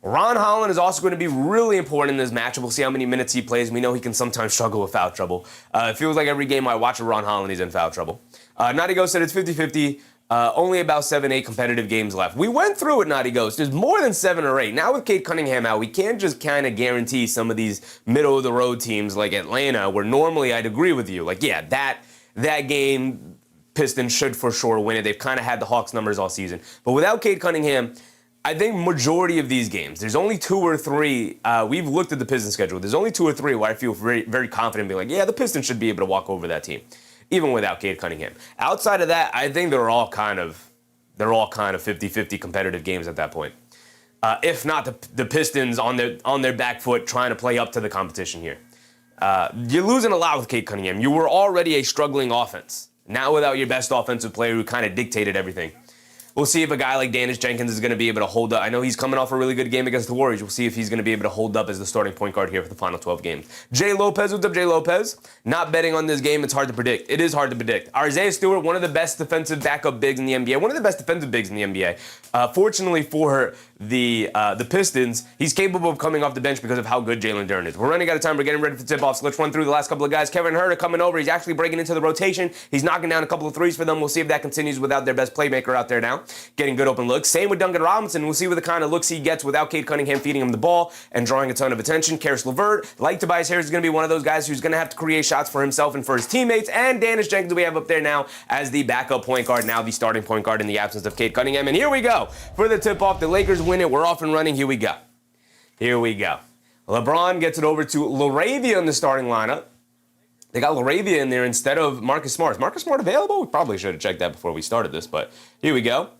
Ron Holland is also going to be really important in this matchup. We'll see how many minutes he plays. We know he can sometimes struggle with foul trouble. It feels like every game I watch with Ron Holland, he's in foul trouble. Naughty Ghost said it's 50-50. Only about 7-8 competitive games left. We went through it, Naughty Ghost. There's more than 7 or 8. Now with Cade Cunningham out, we can't just kind of guarantee some of these middle-of-the-road teams like Atlanta, where normally I'd agree with you. Like, yeah, that game, Pistons should for sure win it. They've kind of had the Hawks numbers all season. But without Cade Cunningham, I think majority of these games, there's only 2 or 3. We've looked at the Pistons schedule. There's only 2 or 3 where I feel very, very confident being like, yeah, the Pistons should be able to walk over that team, even without Cade Cunningham. Outside of that, I think they're all kind of 50-50 competitive games at that point. If not the Pistons on their back foot trying to play up to the competition here. You're losing a lot with Cade Cunningham. You were already a struggling offense. Now without your best offensive player who kind of dictated everything. We'll see if a guy like Dennis Jenkins is going to be able to hold up. I know he's coming off a really good game against the Warriors. We'll see if he's going to be able to hold up as the starting point guard here for the final 12 games. Jay Lopez, what's up, Jay Lopez? Not betting on this game. It's hard to predict. It is hard to predict. Isaiah Stewart, one of the best defensive backup bigs in the NBA. One of the best defensive bigs in the NBA. Fortunately for the Pistons, he's capable of coming off the bench because of how good Jalen Duren is. We're running out of time. We're getting ready for tip-offs. Let's run through the last couple of guys. Kevin Huerter coming over. He's actually breaking into the rotation. He's knocking down a couple of threes for them. We'll see if that continues without their best playmaker out there now. Getting good open looks. Same with Duncan Robinson. We'll see what the kind of looks he gets without Cade Cunningham feeding him the ball and drawing a ton of attention. Karis LeVert, like Tobias Harris, is going to be one of those guys who's going to have to create shots for himself and for his teammates. And Dennis Jenkins we have up there now as the backup point guard, now the starting point guard in the absence of Cade Cunningham. And here we go for the tip-off. The Lakers win it. We're off and running. Here we go. Here we go. LeBron gets it over to LaRavia in the starting lineup. They got LaRavia in there instead of Marcus Smart. Is Marcus Smart available? We probably should have checked that before we started this, but here we go.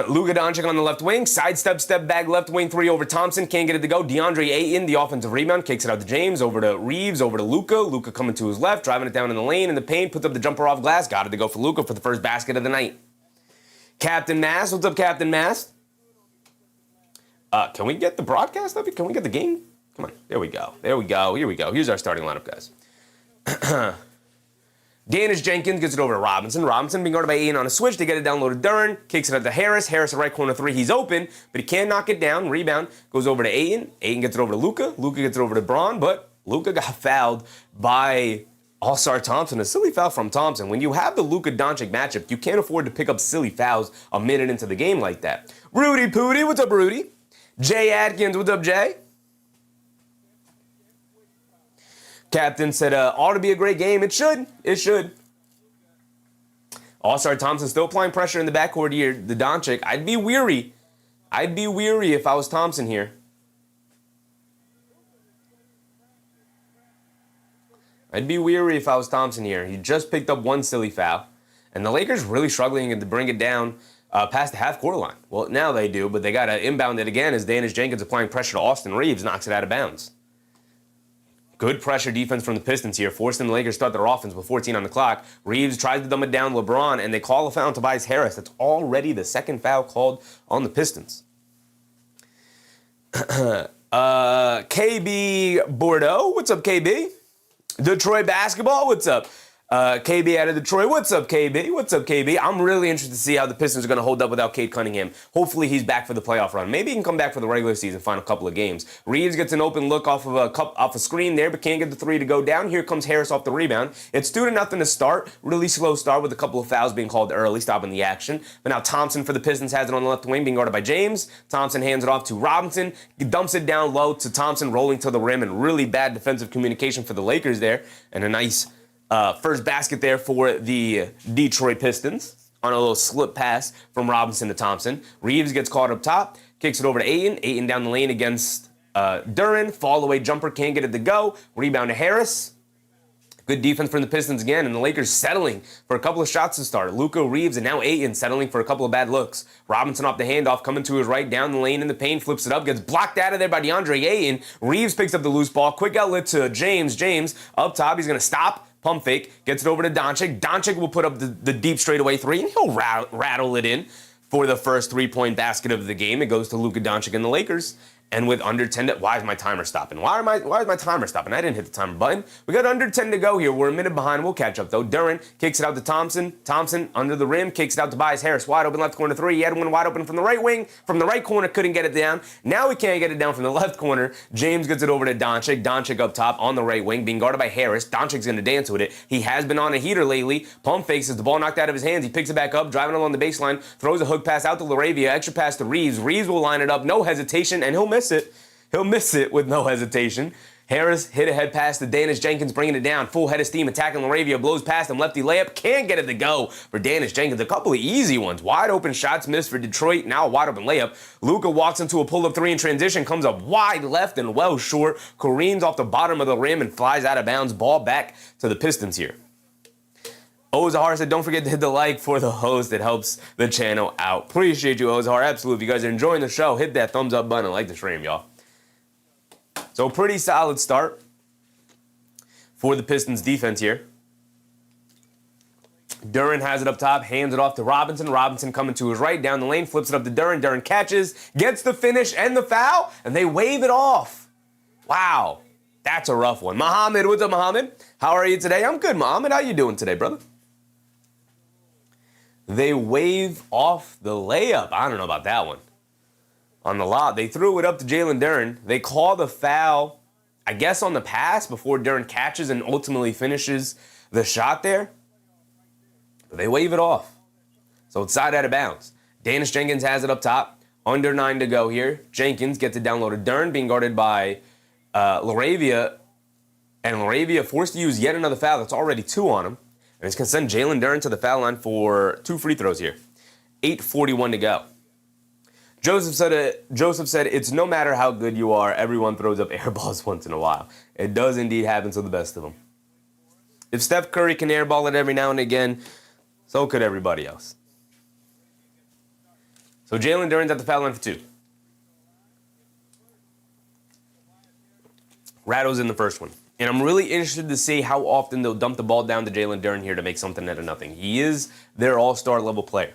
Luka Doncic on the left wing, sidestep, step back, left wing, 3 over Thompson, can't get it to go. DeAndre Ayton, the offensive rebound, kicks it out to James, over to Reeves, over to Luka. Luka coming to his left, driving it down in the lane, in the paint, puts up the jumper off glass, got it to go for Luka for the first basket of the night. Captain Mass, what's up, Captain Mass? Can we get the broadcast of it? Can we get the game? Come on, there we go, there we go, here we go. Here's our starting lineup, guys. Dennis Jenkins gets it over to Robinson. Robinson being guarded by Ayton on a switch. They get it down low to Duren. Kicks it out to Harris. Harris at right corner 3. He's open, but he can't knock it down. Rebound goes over to Ayton. Ayton gets it over to Luka. Luka gets it over to Braun, but Luka got fouled by All-Star Thompson. A silly foul from Thompson. When you have the Luka Doncic matchup, you can't afford to pick up silly fouls a minute into the game like that. Rudy Pooty, what's up, Rudy? Jay Atkins, what's up, Jay? Captain said, ought to be a great game. It should. It should. All-Star Thompson still applying pressure in the backcourt here. The Doncic. I'd be weary. I'd be weary if I was Thompson here. I'd be weary if I was Thompson here. He just picked up one silly foul. And the Lakers really struggling to bring it down past the half-court line. Well, now they do, but they got to inbound it again as Dennis Jenkins applying pressure to Austin Reeves, knocks it out of bounds. Good pressure defense from the Pistons here, forcing the Lakers to start their offense with 14 on the clock. Reeves tries to dumb it down LeBron, and they call a foul on Tobias Harris. That's already the second foul called on the Pistons. KB Bordeaux, what's up, KB? Detroit basketball, what's up? KB out of Detroit. What's up, KB? What's up, KB? I'm really interested to see how the Pistons are going to hold up without Cade Cunningham. Hopefully he's back for the playoff run. Maybe he can come back for the regular season, final couple of games. Reeves gets an open look off a screen there, but can't get the 3 to go down. Here comes Harris off the rebound. It's 2-0 to start. Really slow start with a couple of fouls being called early, stopping the action. But now Thompson for the Pistons has it on the left wing, being guarded by James. Thompson hands it off to Robinson. He dumps it down low to Thompson, rolling to the rim, and really bad defensive communication for the Lakers there. And a nice first basket there for the Detroit Pistons on a little slip pass from Robinson to Thompson. Reeves gets caught up top, kicks it over to Ayton. Ayton down the lane against Duren. Fall away jumper, can't get it to go. Rebound to Harris. Good defense from the Pistons again, and the Lakers settling for a couple of shots to start. Luka, Reeves, and now Ayton settling for a couple of bad looks. Robinson off the handoff, coming to his right, down the lane in the paint, flips it up, gets blocked out of there by DeAndre Ayton. Reeves picks up the loose ball, quick outlet to James. James up top, he's going to stop, pump fake, gets it over to Doncic. Doncic will put up the deep straightaway 3, and he'll rattle it in for the first 3-point basket of the game. It goes to Luka Doncic and the Lakers. And with under 10 to, why is my timer stopping? Why is my timer stopping? I didn't hit the timer button. We got under 10 to go here. We're a minute behind. We'll catch up though. Duren kicks it out to Thompson. Thompson under the rim, kicks it out to Tobias Harris. Wide open left corner three. He had one wide open from the right wing. From the right corner, couldn't get it down. Now he can't get it down from the left corner. James gets it over to Doncic. Doncic up top on the right wing, being guarded by Harris. Doncic's going to dance with it. He has been on a heater lately. Pump fakes as the ball knocked out of his hands. He picks it back up, driving along the baseline, throws a hook pass out to LaRavia. Extra pass to Reeves. Reeves will line it up, no hesitation, and he'll miss it. He'll miss it with no hesitation. Harris hit a head pass to Danish Jenkins, bringing it down. Full head of steam, attacking LaRavia, blows past him. Lefty layup, can't get it to go for Danish Jenkins. A couple of easy ones. Wide open shots missed for Detroit. Now a wide open layup. Luka walks into a pull-up three in transition, comes up wide left and well short. Careens off the bottom of the rim and flies out of bounds. Ball back to the Pistons here. Ozahar said, don't forget to hit the like for the host. It helps the channel out. Appreciate you, Ozahar. Absolutely. If you guys are enjoying the show, hit that thumbs up button and like the stream, y'all. So pretty solid start for the Pistons defense here. Duren has it up top, hands it off to Robinson. Robinson coming to his right, down the lane, flips it up to Duren. Duren catches, gets the finish and the foul, and they wave it off. Wow, that's a rough one. Muhammad, what's up, Muhammad? How are you today? I'm good, Muhammad. How you doing today, brother? They wave off the layup. I don't know about that one. On the lob, they threw it up to Jalen Duren. They call the foul, I guess, on the pass before Duren catches and ultimately finishes the shot there. But they wave it off. So it's side out of bounds. Danish Jenkins has it up top. Under 9 to go here. Jenkins gets it down low to Duren, being guarded by LaRavia. And LaRavia forced to use yet another foul. That's already 2 on him. And he's going to send Jalen Duren to the foul line for 2 free throws here. 8:41 to go. Joseph said, it's no matter how good you are, everyone throws up air balls once in a while. It does indeed happen to the best of them. If Steph Curry can airball it every now and again, so could everybody else. So Jalen Duren's at the foul line for 2. Rattles in the first one. And I'm really interested to see how often they'll dump the ball down to Jalen Duren here to make something out of nothing. He is their all-star level player.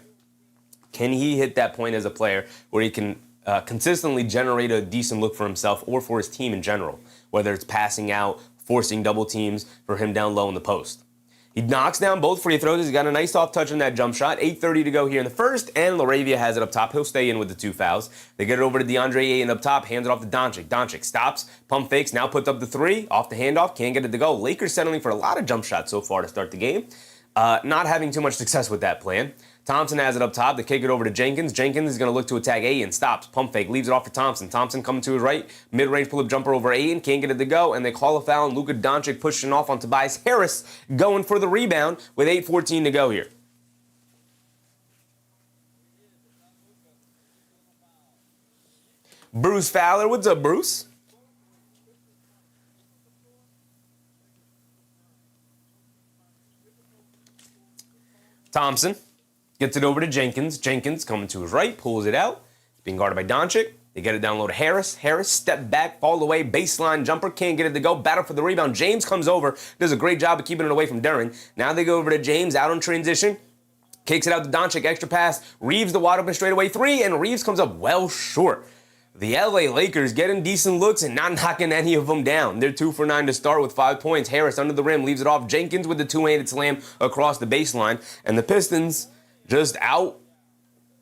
Can he hit that point as a player where he can consistently generate a decent look for himself or for his team in general, whether it's passing out, forcing double teams for him down low in the post? He knocks down both free throws. He's got a nice soft touch on that jump shot. 8:30 to go here in the first, and LaRavia has it up top. He'll stay in with the 2 fouls. They get it over to DeAndre Ayton up top, hands it off to Doncic. Doncic stops, pump fakes, now puts up the 3, off the handoff, can't get it to go. Lakers settling for a lot of jump shots so far to start the game. Not having too much success with that plan. Thompson has it up top. They kick it over to Jenkins. Jenkins is going to look to attack Ayton. Stops. Pump fake. Leaves it off for Thompson. Thompson coming to his right. Mid-range pull-up jumper over Ayton. Can't get it to go. And they call a foul. And Luka Doncic pushing off on Tobias Harris, going for the rebound with 8:14 to go here. Bruce Fowler. What's up, Bruce? Thompson gets it over to Jenkins. Jenkins coming to his right, pulls it out. Being guarded by Doncic. They get it down low to Harris. Harris step back, fall away, baseline jumper, can't get it to go. Battle for the rebound. James comes over, does a great job of keeping it away from Duren. Now they go over to James, out on transition. Kicks it out to Doncic, extra pass. Reeves the wide open straightaway 3, and Reeves comes up well short. The LA Lakers getting decent looks and not knocking any of them down. They're 2 for 9 to start with 5 points. Harris under the rim, leaves it off. Jenkins with the 2-handed slam across the baseline. And the Pistons just out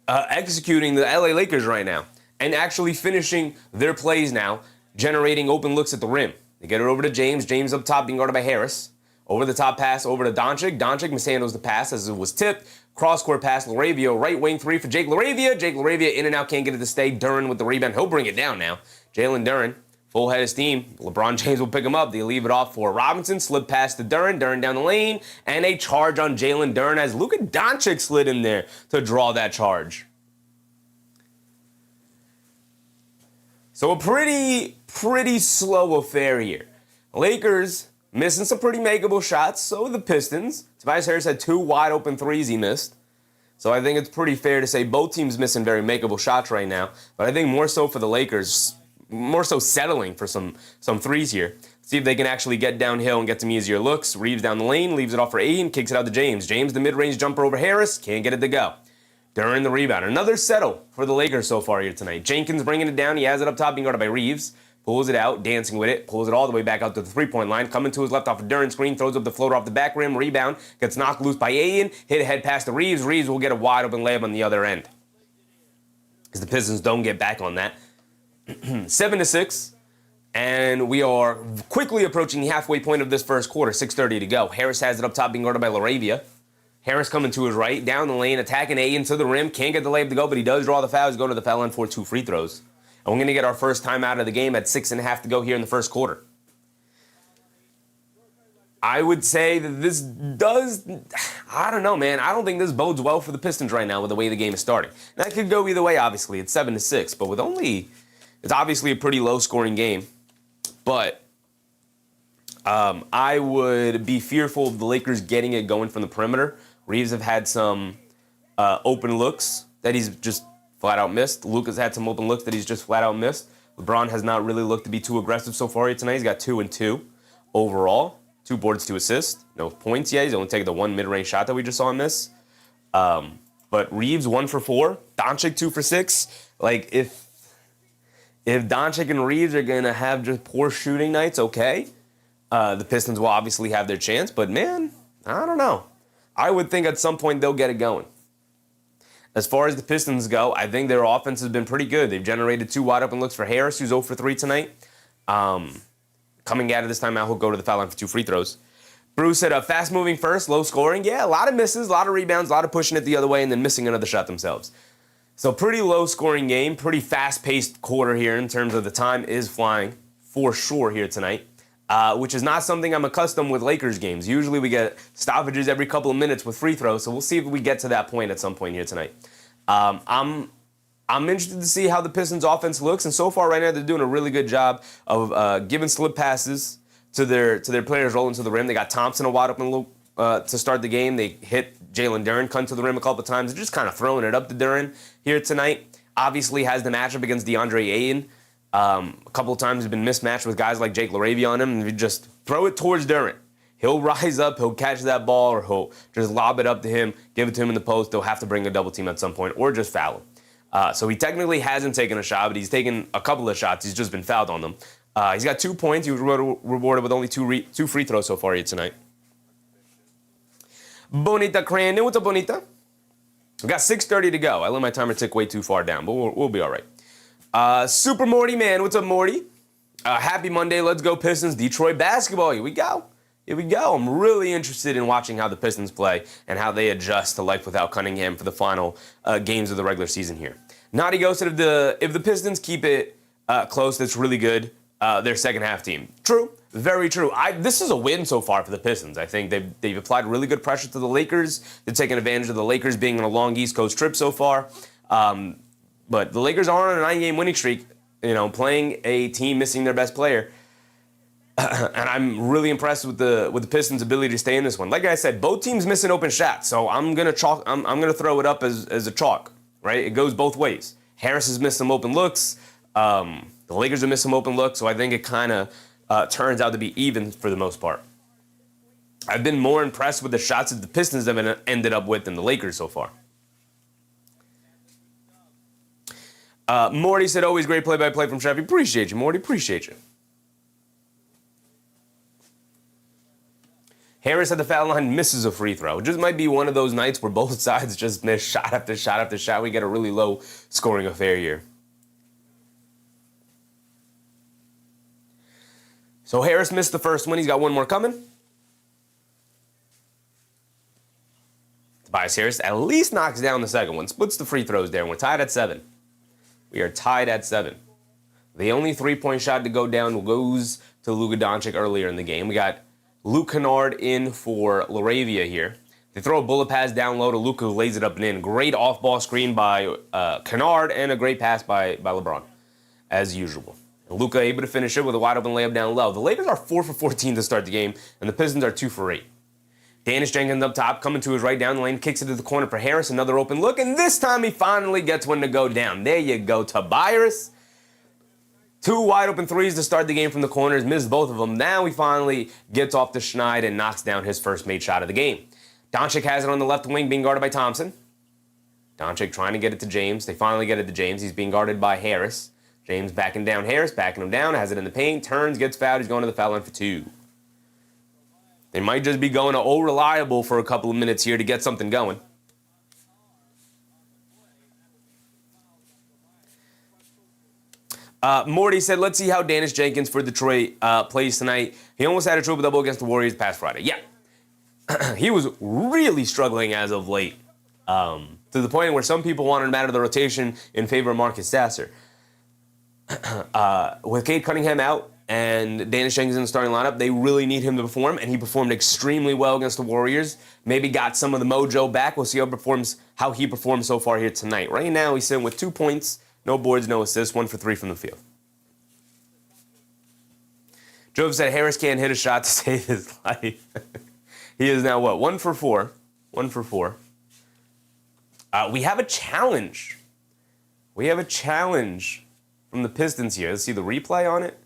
executing the LA Lakers right now and actually finishing their plays now, generating open looks at the rim. They get it over to James. James up top being guarded by Harris. Over the top pass over to Doncic. Doncic mishandles the pass as it was tipped. Cross-court pass, LaRavia, right wing 3 for Jake LaRavia. Jake LaRavia in and out, can't get it to stay. Duren with the rebound. He'll bring it down now. Jalen Duren, full head of steam. LeBron James will pick him up. They leave it off for Robinson. Slip pass to Duren. Duren down the lane. And a charge on Jalen Duren as Luka Doncic slid in there to draw that charge. So a pretty slow affair here. Lakers missing some pretty makeable shots. So the Pistons. Tobias Harris had 2 wide open 3s he missed. So I think it's pretty fair to say both teams missing very makeable shots right now. But I think more so for the Lakers, more so settling for some 3s here. See if they can actually get downhill and get some easier looks. Reeves down the lane, leaves it off for Ayton, kicks it out to James. James, the mid-range jumper over Harris, can't get it to go. Duren the rebound. Another settle for the Lakers so far here tonight. Jenkins bringing it down. He has it up top, being guarded by Reeves. Pulls it out, dancing with it. Pulls it all the way back out to the three-point line. Coming to his left off a Duren screen. Throws up the floater off the back rim. Rebound. Gets knocked loose by Aiden. Hit ahead pass to Reeves. Reeves will get a wide open layup on the other end. Because the Pistons don't get back on that. 7-6. And we are quickly approaching the halfway point of this first quarter. 6:30 to go. Harris has it up top, being guarded by Laravia. Harris coming to his right, down the lane, attacking Aiden to the rim. Can't get the layup to go, but he does draw the foul. He's going to the foul line for 2 free throws. And we're going to get our first time out of the game at 6.5 to go here in the first quarter. I would say that this does, I don't know, man. I don't think this bodes well for the Pistons right now with the way the game is starting. That could go either way, obviously. It's 7-6, but with it's obviously a pretty low-scoring game. But I would be fearful of the Lakers getting it going from the perimeter. Reeves have had some open looks that he's just flat out missed. Luka's had some open looks that he's just flat out missed. Lebron has not really looked to be too aggressive so far here tonight. He's got 2 and 2 overall. 2 boards, 2 assists. No points yet. He's only taken the 1 mid-range shot that we just saw him miss. But Reeves 1 for 4. Doncic 2 for 6. Like, if Doncic and Reeves are going to have just poor shooting nights, okay. The Pistons will obviously have their chance. But, man, I don't know. I would think at some point they'll get it going. As far as the Pistons go, I think their offense has been pretty good. They've generated 2 wide open looks for Harris, who's 0 for 3 tonight. Coming out of this timeout, he'll go to the foul line for 2 free throws. Bruce said, fast-moving first, low scoring. Yeah, a lot of misses, a lot of rebounds, a lot of pushing it the other way, and then missing another shot themselves. So pretty low-scoring game, pretty fast-paced quarter here in terms of the time is flying for sure here tonight, which is not something I'm accustomed with Lakers games. Usually we get stoppages every couple of minutes with free throws, so we'll see if we get to that point at some point here tonight. I'm interested to see how the Pistons offense looks, and so far right now they're doing a really good job of giving slip passes to their players rolling to the rim. They got Thompson a wide open look to start the game. They hit Jalen Duren, come to the rim a couple times. They're just kind of throwing it up to Duren here tonight. Obviously has the matchup against DeAndre Ayton. A couple of times he's been mismatched with guys like Jake Laravia on him, and you just throw it towards Duren. He'll rise up, he'll catch that ball, or he'll just lob it up to him, give it to him in the post. They'll have to bring a double team at some point, or just foul him. So he technically hasn't taken a shot, but he's taken a couple of shots. He's just been fouled on them. He's got 2 points. He was rewarded with only two free throws so far here tonight. Bonita Crandon. What's up, Bonita? We got 6:30 to go. I let my timer tick way too far down, but we'll be all right. Super Morty Man. What's up, Morty? Happy Monday. Let's go Pistons. Detroit basketball. Here we go. Here we go. I'm really interested in watching how the Pistons play and how they adjust to life without Cunningham for the final games of the regular season here. Naughty Ghost said if the Pistons keep it close, that's really good. Their second half team. True. Very true. This is a win so far for the Pistons. I think they've applied really good pressure to the Lakers. They're taking advantage of the Lakers being on a long East Coast trip so far. But the Lakers are on a 9-game winning streak, playing a team missing their best player. And I'm really impressed with the Pistons' ability to stay in this one. Like I said, both teams missing open shots, so I'm gonna throw it up as a chalk. Right? It goes both ways. Harris has missed some open looks. The Lakers have missed some open looks, so I think it kind of turns out to be even for the most part. I've been more impressed with the shots that the Pistons have ended up with than the Lakers so far. Morty said, always great play-by-play from Chevy. Appreciate you, Morty. Appreciate you. Harris at the foul line misses a free throw. It just might be one of those nights where both sides just miss shot after shot after shot. We get a really low scoring affair here. So Harris missed the first one. He's got one more coming. Tobias Harris at least knocks down the second one. Splits the free throws there. And we're tied at 7. We are tied at 7. The only three-point shot to go down goes to Luka Doncic earlier in the game. We got Luke Kennard in for Laravia here. They throw a bullet pass down low to Luka, who lays it up and in. Great off-ball screen by Kennard and a great pass by Lebron, as usual. Luka able to finish it with a wide-open layup down low. The Lakers are 4 for 14 to start the game, and the Pistons are 2 for 8. Dennis Jenkins up top, coming to his right down the lane, kicks it to the corner for Harris, another open look, and this time he finally gets one to go down. There you go, Tobias. 2 wide-open threes to start the game from the corners, missed both of them. Now he finally gets off the schneid and knocks down his first made shot of the game. Doncic has it on the left wing, being guarded by Thompson. Doncic trying to get it to James. They finally get it to James. He's being guarded by Harris. James backing down Harris, backing him down, has it in the paint, turns, gets fouled. He's going to the foul line for 2. They might just be going to reliable for a couple of minutes here to get something going. Morty said, let's see how Dennis Jenkins for Detroit plays tonight. He almost had a triple-double against the Warriors past Friday. Yeah. He was really struggling as of late, to the point where some people wanted him out of the rotation in favor of Marcus Sasser. With Cade Cunningham out and Dennis Jenkins in the starting lineup, they really need him to perform, and he performed extremely well against the Warriors. Maybe got some of the mojo back. We'll see how he performs so far here tonight. Right now, he's sitting with 2 points, no boards, no assists, 1 for 3 from the field. Jove said Harris can't hit a shot to save his life. He is now, 1 for 4. 1 for 4. We have a challenge. From the Pistons here. Let's see the replay on it.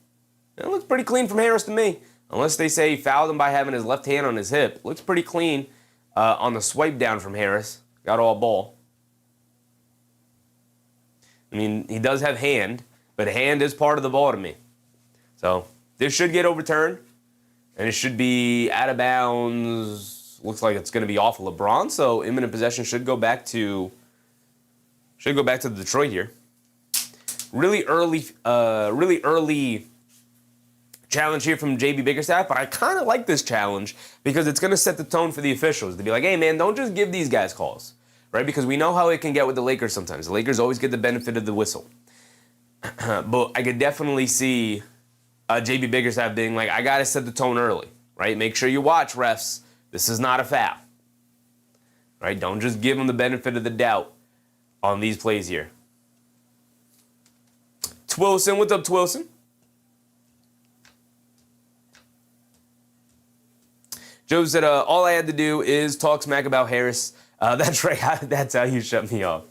It looks pretty clean from Harris to me. Unless they say he fouled him by having his left hand on his hip. Looks pretty clean on the swipe down from Harris. Got all ball. I mean, he does have hand, but hand is part of the ball to me. So this should get overturned, and it should be out of bounds. Looks like it's going to be off of LeBron, so imminent possession should go back to Detroit here. Really early challenge here from JB Bickerstaff, but I kind of like this challenge because it's going to set the tone for the officials to be like, hey, man, don't just give these guys calls, right? Because we know how it can get with the Lakers sometimes. The Lakers always get the benefit of the whistle. But I could definitely see JB Bickerstaff being like, I got to set the tone early, right? Make sure you watch, refs. This is not a foul, right? Don't just give them the benefit of the doubt on these plays here. Twilson, what's up, Twilson? Joe said, all I had to do is talk smack about Harris. That's right. That's how you shut me off.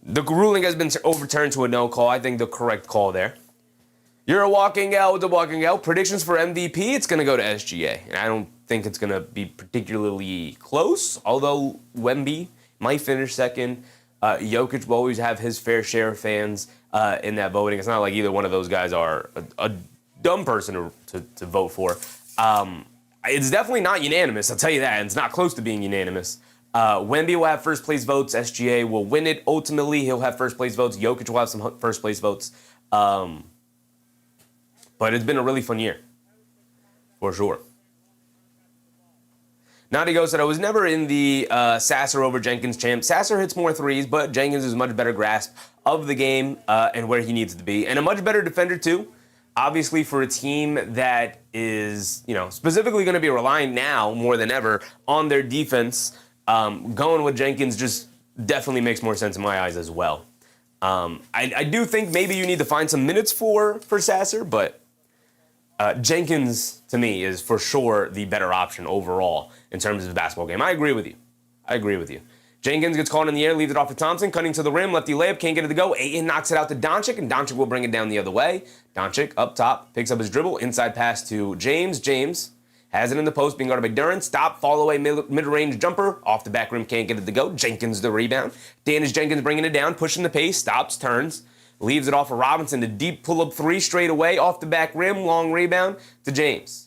The ruling has been overturned to a no call. I think the correct call there. You're walking out with the walking out. Predictions for MVP, it's going to go to SGA. And I don't think it's going to be particularly close, although Wemby might finish second. Jokic will always have his fair share of fans in that voting. It's not like either one of those guys are a dumb person to vote for. It's definitely not unanimous, I'll tell you that. It's not close to being unanimous. Wemby will have first place votes. SGA will win it. Ultimately, he'll have first place votes. Jokic will have some first place votes. But it's been a really fun year, for sure. Nadigo said, I was never in the Sasser over Jenkins champ. Sasser hits more threes, but Jenkins has a much better grasp of the game and where he needs to be. And a much better defender, too. Obviously, for a team that is, specifically going to be relying now more than ever on their defense, going with Jenkins just definitely makes more sense in my eyes as well. I do think maybe you need to find some minutes for Sasser, but Jenkins, to me, is for sure the better option overall in terms of the basketball game. I agree with you. Jenkins gets caught in the air, leaves it off to Thompson, cutting to the rim, lefty layup, can't get it to go. Ayton knocks it out to Doncic, and Doncic will bring it down the other way. Doncic, up top, picks up his dribble, inside pass to James. James has it in the post, being guarded by Duren. Stop, fall away, mid-range jumper, off the back rim, can't get it to go. Jenkins the rebound. Dennis Jenkins bringing it down, pushing the pace, stops, turns. Leaves it off of Robinson. The deep pull-up three straight away off the back rim. Long rebound to James.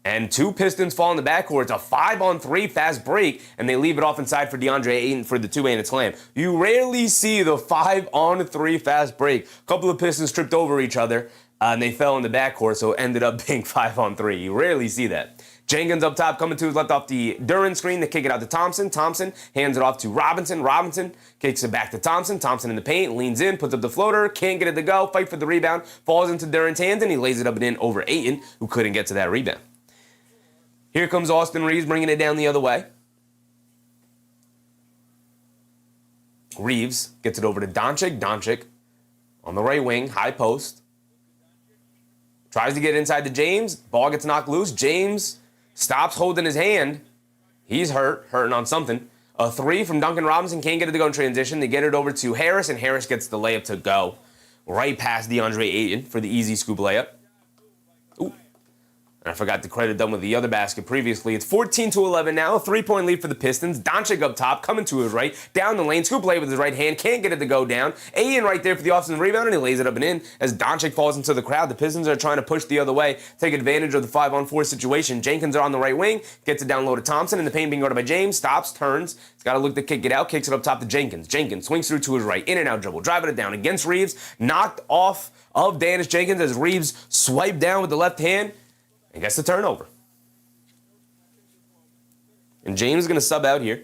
And 2 Pistons fall in the backcourt. It's a 5-on-3 fast break, and they leave it off inside for DeAndre Ayton for the two-handed slam. You rarely see the 5-on-3 fast break. A couple of Pistons tripped over each other, and they fell in the backcourt, so it ended up being 5-on-3. You rarely see that. Jenkins up top, coming to his left off the Duren screen. They kick it out to Thompson. Thompson hands it off to Robinson. Robinson kicks it back to Thompson. Thompson in the paint, leans in, puts up the floater, can't get it to go, fight for the rebound, falls into Duren's hands, and he lays it up and in over Ayton, who couldn't get to that rebound. Here comes Austin Reeves bringing it down the other way. Reeves gets it over to Doncic. Doncic on the right wing, high post. Tries to get inside to James. Ball gets knocked loose. James stops holding his hand. He's hurting on something. A 3 from Duncan Robinson. Can't get it to go in transition. They get it over to Harris, and Harris gets the layup to go. Right past DeAndre Ayton for the easy scoop layup. And I forgot to credit them with the other basket previously. It's 14-11 now, a 3-point lead for the Pistons. Doncic up top, coming to his right, down the lane, scoop play with his right hand, can't get it to go down. Ayin right there for the offensive rebound, and he lays it up and in. As Doncic falls into the crowd, the Pistons are trying to push the other way, take advantage of the 5-on-4 situation. Jenkins are on the right wing, gets it down low to Thompson, in the paint being guarded by James, stops, turns. He's got to look to kick it out, kicks it up top to Jenkins. Jenkins swings through to his right, in and out dribble, driving it down against Reeves, knocked off of Dennis Jenkins as Reeves swiped down with the left hand and gets the turnover. And James is going to sub out here.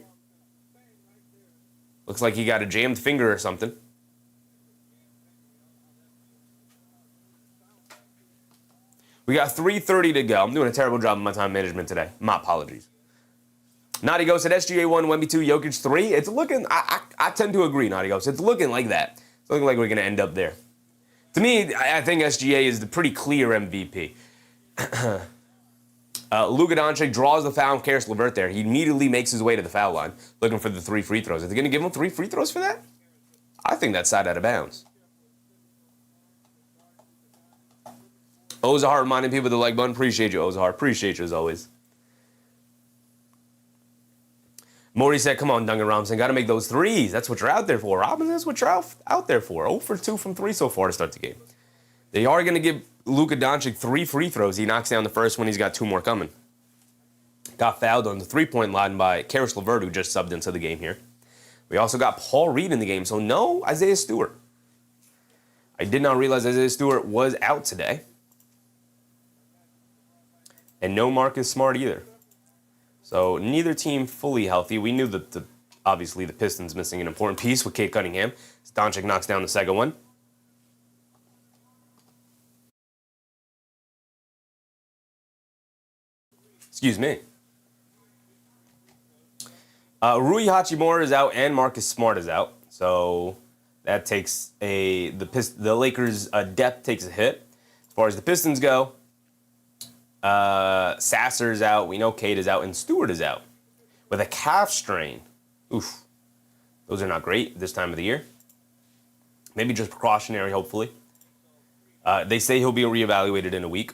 Looks like he got a jammed finger or something. We got 3:30 to go. I'm doing a terrible job of my time management today. My apologies. Naughty Ghost at SGA 1, Wemby 2, Jokic 3. It's looking, I tend to agree, Naughty Ghost. It's looking like that. It's looking like we're going to end up there. To me, I think SGA is the pretty clear MVP. Luka Doncic draws the foul on Karis LeVert there. He immediately makes his way to the foul line, looking for the 3 free throws. Are they going to give him 3 free throws for that? I think that's side out of bounds. Ozahar reminding people of the like button. Appreciate you, Ozahar. Appreciate you as always. Morty said, come on, Duncan Robinson. Got to make those threes. That's what you're out there for. Robinson, that's what you're out there for. 0 for 2 from 3 so far to start the game. They are going to give Luka Doncic 3 free throws. He knocks down the first one. He's got 2 more coming. Got fouled on the 3-point line by Karis LeVert, who just subbed into the game here. We also got Paul Reed in the game, so no Isaiah Stewart. I did not realize Isaiah Stewart was out today. And no Marcus Smart either. So neither team fully healthy. We knew that obviously the Pistons missing an important piece with Cade Cunningham. Doncic knocks down the second one. Excuse me. Rui Hachimura is out and Marcus Smart is out. So that takes the Lakers' depth takes a hit. As far as the Pistons go, Sasser's out. We know Cade is out and Stewart is out with a calf strain. Oof. Those are not great this time of the year. Maybe just precautionary, hopefully. They say he'll be reevaluated in a week.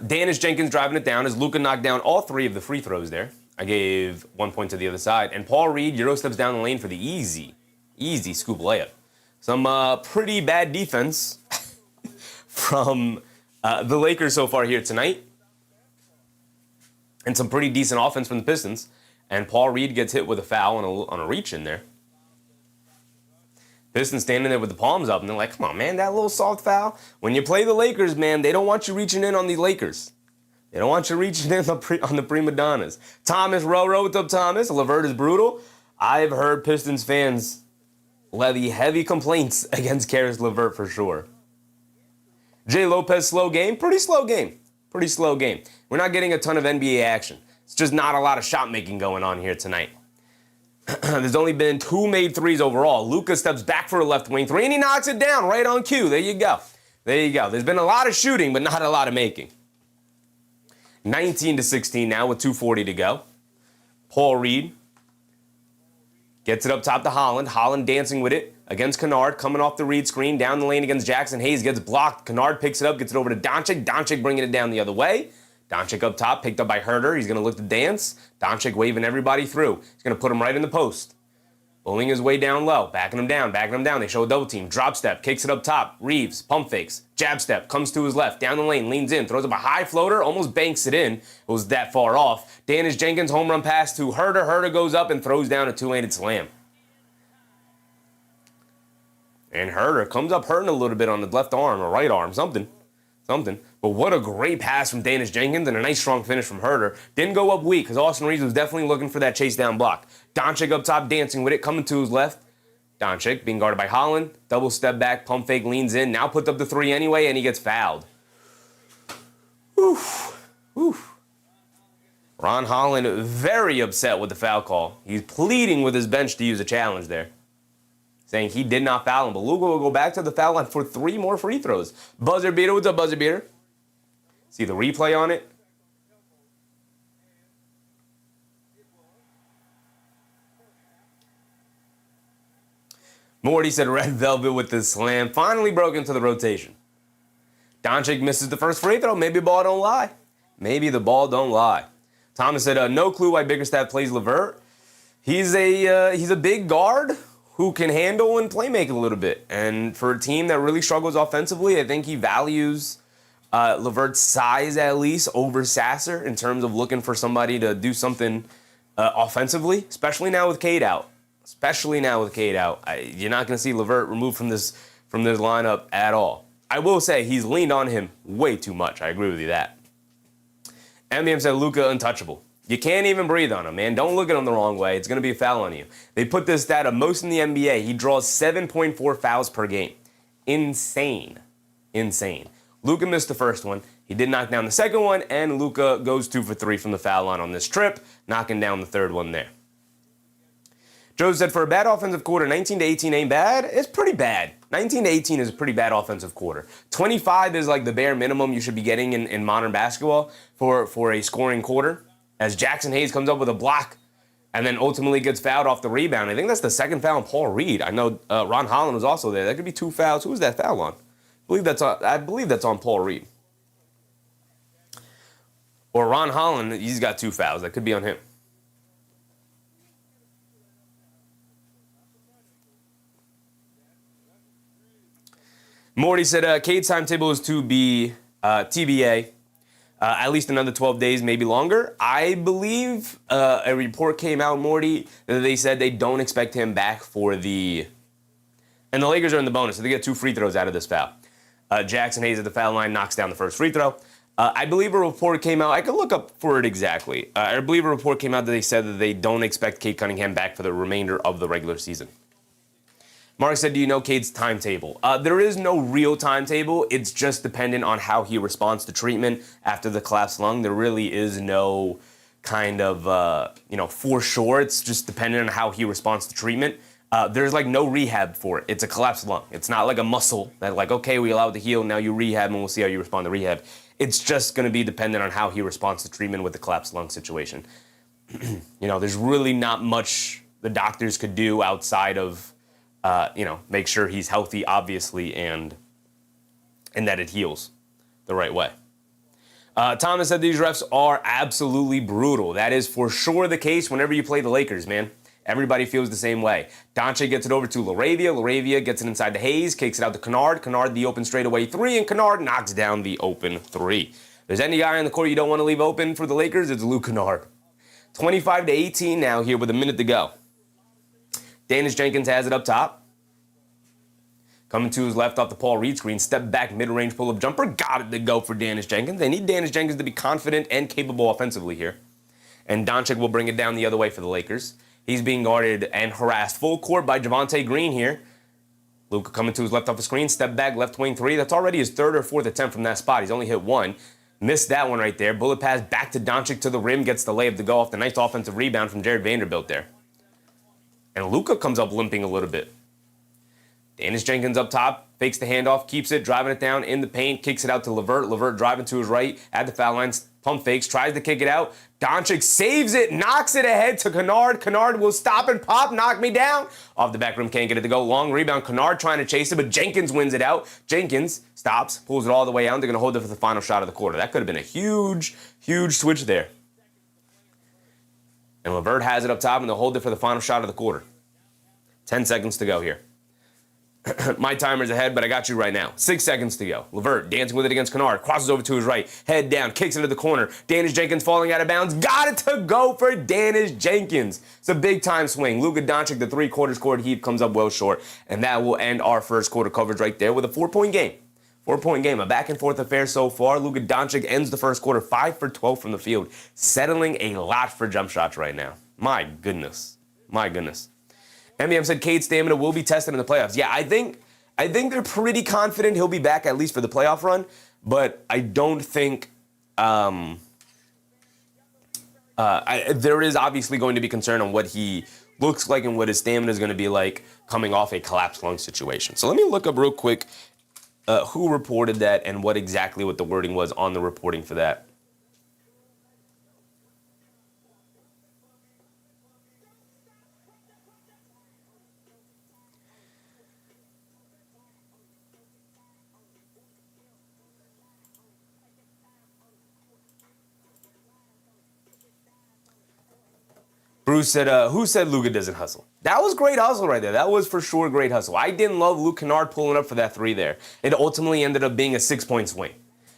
Dennis Jenkins driving it down as Luka knocked down all 3 of the free throws there. I gave 1 point to the other side. And Paul Reed Euro steps down the lane for the easy scoop layup. Some pretty bad defense from the Lakers so far here tonight. And some pretty decent offense from the Pistons. And Paul Reed gets hit with a foul on a reach in there. Pistons standing there with the palms up, and they're like, come on, man, that little soft foul. When you play the Lakers, man, they don't want you reaching in on the Lakers. They don't want you reaching in on the prima donnas. Thomas Roro, what's up, Thomas? LeVert is brutal. I've heard Pistons fans levy heavy complaints against Karis LeVert for sure. Jay Lopez, slow game. Pretty slow game. Pretty slow game. We're not getting a ton of NBA action. It's just not a lot of shot making going on here tonight. There's only been 2 made threes overall. Luka steps back for a left wing 3, and he knocks it down right on cue. There you go. There you go. There's been a lot of shooting, but not a lot of making. 19-16 now with 2:40 to go. Paul Reed gets it up top to Holland. Holland dancing with it against Kennard, coming off the Reed screen, down the lane against Jackson Hayes, gets blocked. Kennard picks it up, gets it over to Doncic. Doncic bringing it down the other way. Doncic up top, picked up by Herter. He's going to look to dance. Doncic waving everybody through. He's going to put him right in the post. Bowling his way down low, backing him down. They show a double team. Drop step, kicks it up top. Reeves, pump fakes. Jab step, comes to his left. Down the lane, leans in, throws up a high floater, almost banks it in. It was that far off. Dennis Jenkins, home run pass to Herter. Herter goes up and throws down a 2-handed slam. And Herter comes up hurting a little bit on the left arm or right arm, something. But what a great pass from Dennis Jenkins and a nice strong finish from Herter. Didn't go up weak because Austin Reeves was definitely looking for that chase down block. Doncic up top dancing with it, coming to his left. Doncic being guarded by Holland. Double step back, pump fake, leans in. Now puts up the 3 anyway, and he gets fouled. Oof. Ron Holland very upset with the foul call. He's pleading with his bench to use a challenge there, saying he did not foul him. But Luka will go back to the foul line for 3 more free throws. Buzzer beater, what's up, buzzer beater? See the replay on it? Morty said Red Velvet with the slam. Finally broke into the rotation. Doncic misses the first free throw. Maybe the ball don't lie. Maybe the ball don't lie. Thomas said, no clue why Bickerstaff plays LeVert. He's a big guard who can handle and playmake a little bit. And for a team that really struggles offensively, I think he values LeVert's size at least over Sasser in terms of looking for somebody to do something offensively, especially now with Cade out. You're not going to see LeVert removed from this lineup at all. I will say he's leaned on him way too much. I agree with you that. MBM said Luka untouchable. You can't even breathe on him, man. Don't look at him the wrong way. It's going to be a foul on you. They put this stat of most in the NBA. He draws 7.4 fouls per game. Insane. Luka missed the first one. He did knock down the second one, and Luka goes 2 for 3 from the foul line on this trip, knocking down the third one there. Joe said, for a bad offensive quarter, 19 to 18 ain't bad. It's pretty bad. 19 to 18 is a pretty bad offensive quarter. 25 is like the bare minimum you should be getting in modern basketball for a scoring quarter. As Jackson Hayes comes up with a block and then ultimately gets fouled off the rebound. I think that's the second foul on Paul Reed. I know Ron Holland was also there. That could be 2 fouls. Who was that foul on? I believe that's on Paul Reed. Or Ron Holland, he's got 2 fouls. That could be on him. Morty said, Cade's timetable is to be TBA, at least another 12 days, maybe longer. I believe a report came out, Morty, that they said they don't expect him back for the... And the Lakers are in the bonus, so they get 2 free throws out of this foul. Jackson Hayes at the foul line knocks down the first free throw. I believe a report came out. I could look up for it exactly. I believe a report came out that they said that they don't expect Cade Cunningham back for the remainder of the regular season. Mark said, do you know Cade's timetable? There is no real timetable. It's just dependent on how he responds to treatment after the collapsed lung. There really is no kind of, for sure. It's just dependent on how he responds to treatment. There's like no rehab for it. It's a collapsed lung. It's not like a muscle that like, okay, we allow it to heal. Now you rehab and we'll see how you respond to rehab. It's just going to be dependent on how he responds to treatment with the collapsed lung situation. There's really not much the doctors could do outside of, make sure he's healthy, obviously, and that it heals the right way. Thomas said these refs are absolutely brutal. That is for sure the case whenever you play the Lakers, man. Everybody feels the same way. Doncic gets it over to Laravia. Laravia gets it inside to Hayes, kicks it out to Kennard. Kennard, the open straightaway 3, and Kennard knocks down the open 3. If there's any guy on the court you don't want to leave open for the Lakers, it's Luke Kennard. 25 to 18 now here with a minute to go. Dennis Jenkins has it up top. Coming to his left off the Paul Reed screen. Step back, mid-range pull-up jumper. Got it to go for Dennis Jenkins. They need Dennis Jenkins to be confident and capable offensively here. And Doncic will bring it down the other way for the Lakers. He's being guarded and harassed full court by Javonte Green here. Luka coming to his left off the screen. Step back, left wing 3. That's already his 3rd or 4th attempt from that spot. He's only hit 1. Missed that one right there. Bullet pass back to Doncic to the rim. Gets the layup to go off the nice offensive rebound from Jared Vanderbilt there. And Luka comes up limping a little bit. Dennis Jenkins up top, fakes the handoff, keeps it, driving it down in the paint, kicks it out to LeVert. LeVert driving to his right at the foul line, pump fakes, tries to kick it out. Doncic saves it, knocks it ahead to Kennard. Kennard will stop and pop, knock me down. Off the back rim, can't get it to go. Long rebound, Kennard trying to chase it, but Jenkins wins it out. Jenkins stops, pulls it all the way out. They're going to hold it for the final shot of the quarter. That could have been a huge, huge switch there. And LeVert has it up top, and they'll hold it for the final shot of the quarter. 10 seconds to go here. My timer's ahead, but I got you right now. 6 seconds to go. LeVert dancing with it against Kennard. Crosses over to his right. Head down. Kicks into the corner. Dennis Jenkins falling out of bounds. Got it to go for Dennis Jenkins. It's a big-time swing. Luka Doncic, the three-quarters court heave, comes up well short. And that will end our first quarter coverage right there with a 4-point game. 4-point game. A back-and-forth affair so far. Luka Doncic ends the first quarter 5 for 12 from the field. Settling a lot for jump shots right now. My goodness. My goodness. MBM said Cade's stamina will be tested in the playoffs. Yeah, I think they're pretty confident he'll be back at least for the playoff run, but I don't think there is obviously going to be concern on what he looks like and what his stamina is going to be like coming off a collapsed lung situation. So let me look up real quick who reported that and what the wording was on the reporting for that. Bruce said, who said Luka doesn't hustle? That was great hustle right there. That was for sure great hustle. I didn't love Luke Kennard pulling up for that three there. It ultimately ended up being a 6-point swing.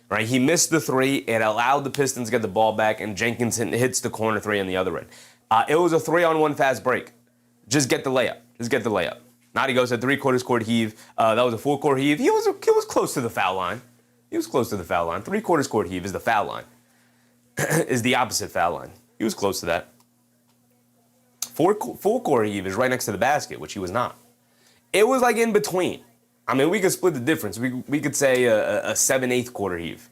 Right? He missed the three. It allowed the Pistons to get the ball back, and Jenkins hits the corner three on the other end. It was a 3-on-1 fast break. Just get the layup. Just get the layup. Nadi goes at 3/4 court heave. That was a full court heave. He was close to the foul line. He was close to the foul line. 3/4 court heave is the foul line. Is the opposite foul line. He was close to that. Full court heave is right next to the basket, which he was not. It was like in between. I mean, we could split the difference. We could say a 7/8 quarter heave.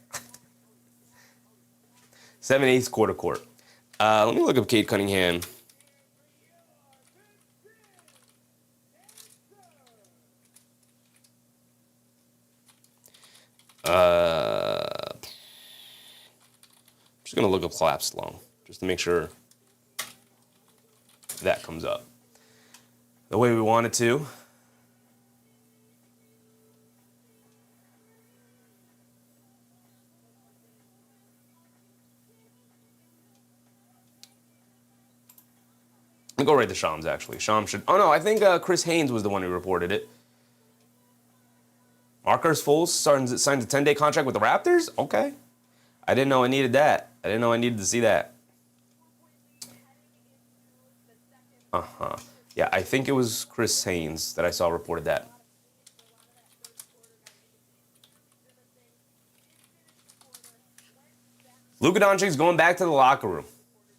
7/8 quarter court. Let me look up Cade Cunningham. I'm just going to look up collapsed long, just to make sure that comes up the way we want it to. I'll go right to Shams, actually. Shams should... Oh, no, I think Chris Haynes was the one who reported it. Marcus Fultz signs a 10-day contract with the Raptors? Okay. I didn't know I needed that. I didn't know I needed to see that. Uh-huh. Yeah, I think it was Chris Haynes that I saw reported that. Luka Doncic's going back to the locker room.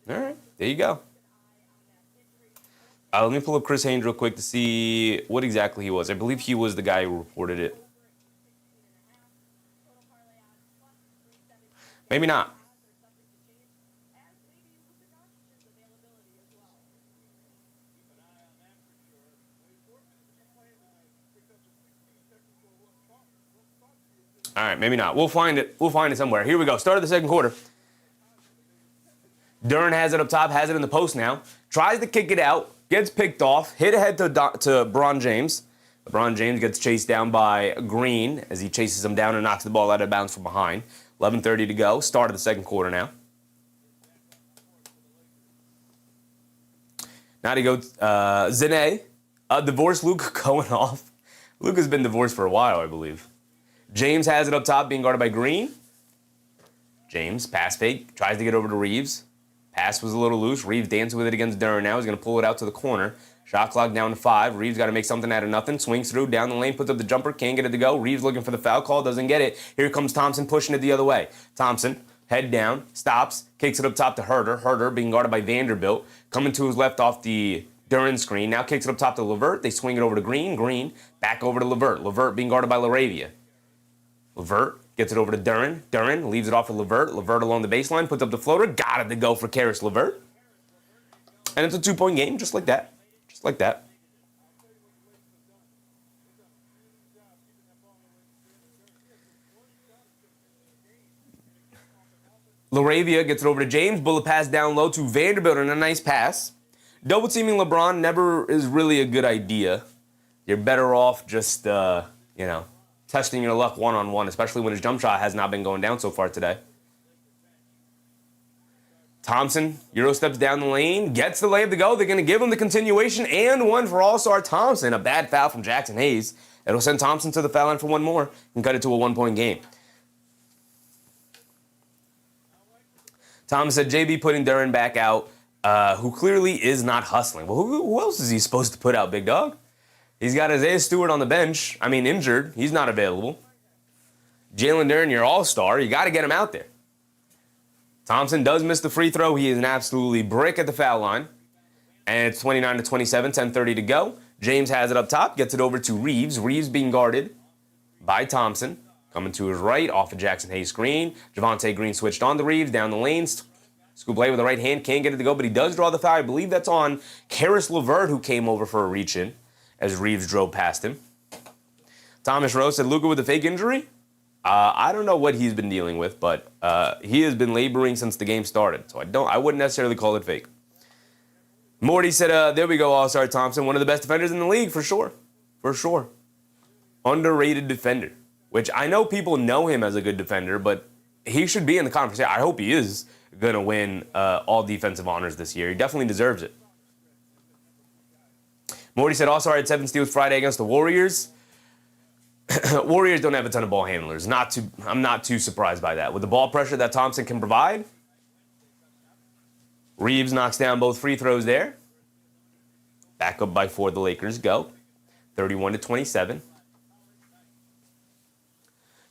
All right, there you go. Let me pull up Chris Haynes real quick to see what exactly he was. I believe he was the guy who reported it. Maybe not. All right, maybe not. We'll find it. We'll find it somewhere. Here we go. Start of the second quarter. Duren has it up top, has it in the post now. Tries to kick it out, gets picked off, hit ahead to LeBron James. LeBron James gets chased down by Green as he chases him down and knocks the ball out of bounds from behind. 11:30 to go. Start of the second quarter now. Now to go, Zene. Divorced Luka going off. Luka's been divorced for a while, I believe. James has it up top, being guarded by Green. James, pass fake, tries to get over to Reeves. Pass was a little loose. Reeves dancing with it against Duren now. He's going to pull it out to the corner. Shot clock down to 5. Reeves got to make something out of nothing. Swings through, down the lane, puts up the jumper. Can't get it to go. Reeves looking for the foul call. Doesn't get it. Here comes Thompson pushing it the other way. Thompson, head down, stops, kicks it up top to Herter. Herter being guarded by Vanderbilt. Coming to his left off the Duren screen. Now kicks it up top to Levert. They swing it over to Green. Green back over to Levert. Levert being guarded by Laravia. Levert gets it over to Duren. Duren leaves it off to Levert. Levert along the baseline, puts up the floater. Got it to go for Karis Levert. And it's a 2-point game, just like that. Just like that. Laravia gets it over to James. Bullet pass down low to Vanderbilt and a nice pass. Double teaming LeBron never is really a good idea. You're better off just, testing your luck one-on-one, especially when his jump shot has not been going down so far today. Thompson, Euro steps down the lane, gets the layup to go. They're going to give him the continuation and one for All-Star Thompson. A bad foul from Jackson Hayes. It'll send Thompson to the foul line for one more and cut it to a 1-point game. Thomas said JB putting Duren back out, who clearly is not hustling. Well, who else is he supposed to put out, big dog? He's got Isaiah Stewart on the bench. Injured. He's not available. Jalen Duren, your all-star. You got to get him out there. Thompson does miss the free throw. He is an absolutely brick at the foul line. And it's 29-27, 10:30 to go. James has it up top, gets it over to Reeves. Reeves being guarded by Thompson. Coming to his right, off of Jackson Hayes' screen. Javonte Green switched on to Reeves, down the lane. Scoop play with the right hand, can't get it to go, but he does draw the foul. I believe that's on Karis Levert, who came over for a reach-in as Reeves drove past him. Thomas Rose said, Luka with a fake injury? I don't know what he's been dealing with, but he has been laboring since the game started, so I wouldn't necessarily call it fake. Morty said, there we go, All-Star Thompson, one of the best defenders in the league, for sure. For sure. Underrated defender, which I know people know him as a good defender, but he should be in the conversation. I hope he is going to win all defensive honors this year. He definitely deserves it. Morty said also had 7 steals Friday against the Warriors. Warriors don't have a ton of ball handlers. I'm not too surprised by that. With the ball pressure that Thompson can provide, Reeves knocks down both free throws there. Back up by 4, the Lakers go. 31-27.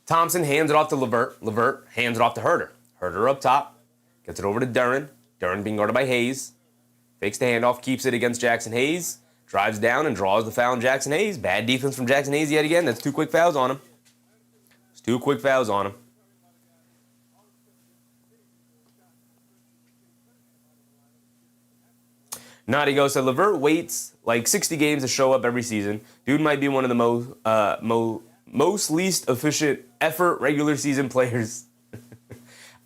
Thompson hands it off to Levert. Levert hands it off to Herter. Herter up top. Gets it over to Duren. Duren being guarded by Hayes. Fakes the handoff, keeps it against Jackson Hayes. Drives down and draws the foul on Jackson Hayes. Bad defense from Jackson Hayes yet again. That's 2 quick fouls on him. It's 2 quick fouls on him. Naughty Ghost said, Levert waits like 60 games to show up every season. Dude might be one of the most least efficient effort regular season players.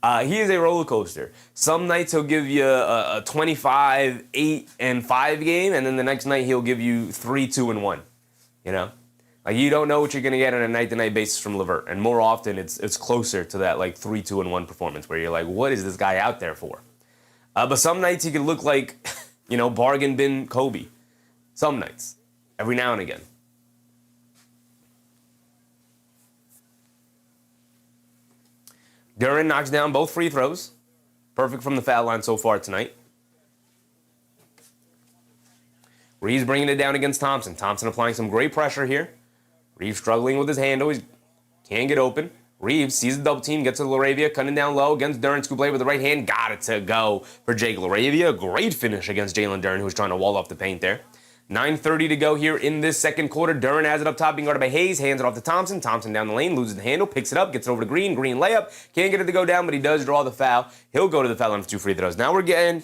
He is a roller coaster. Some nights he'll give you a 25, 8, and 5 game, and then the next night he'll give you 3, 2, and 1. You know? Like, you don't know what you're going to get on a night-to-night basis from Levert. And more often, it's closer to that, like, 3, 2, and 1 performance where you're like, what is this guy out there for? But some nights he could look like, you know, bargain bin Kobe. Some nights. Every now and again. Duren knocks down both free throws. Perfect from the foul line so far tonight. Reeves bringing it down against Thompson. Thompson applying some great pressure here. Reeves struggling with his handle. He can't get open. Reeves sees the double team, gets to Laravia, cutting down low against Duren. Scoop play with the right hand. Got it to go for Jake Laravia. Great finish against Jalen Duren, who was trying to wall off the paint there. 9:30 to go here in this second quarter. Duren has it up top, being guarded by Hayes. Hands it off to Thompson. Thompson down the lane, loses the handle, picks it up, gets it over to Green. Green layup. Can't get it to go down, but he does draw the foul. He'll go to the foul line for 2 free throws. Now we're getting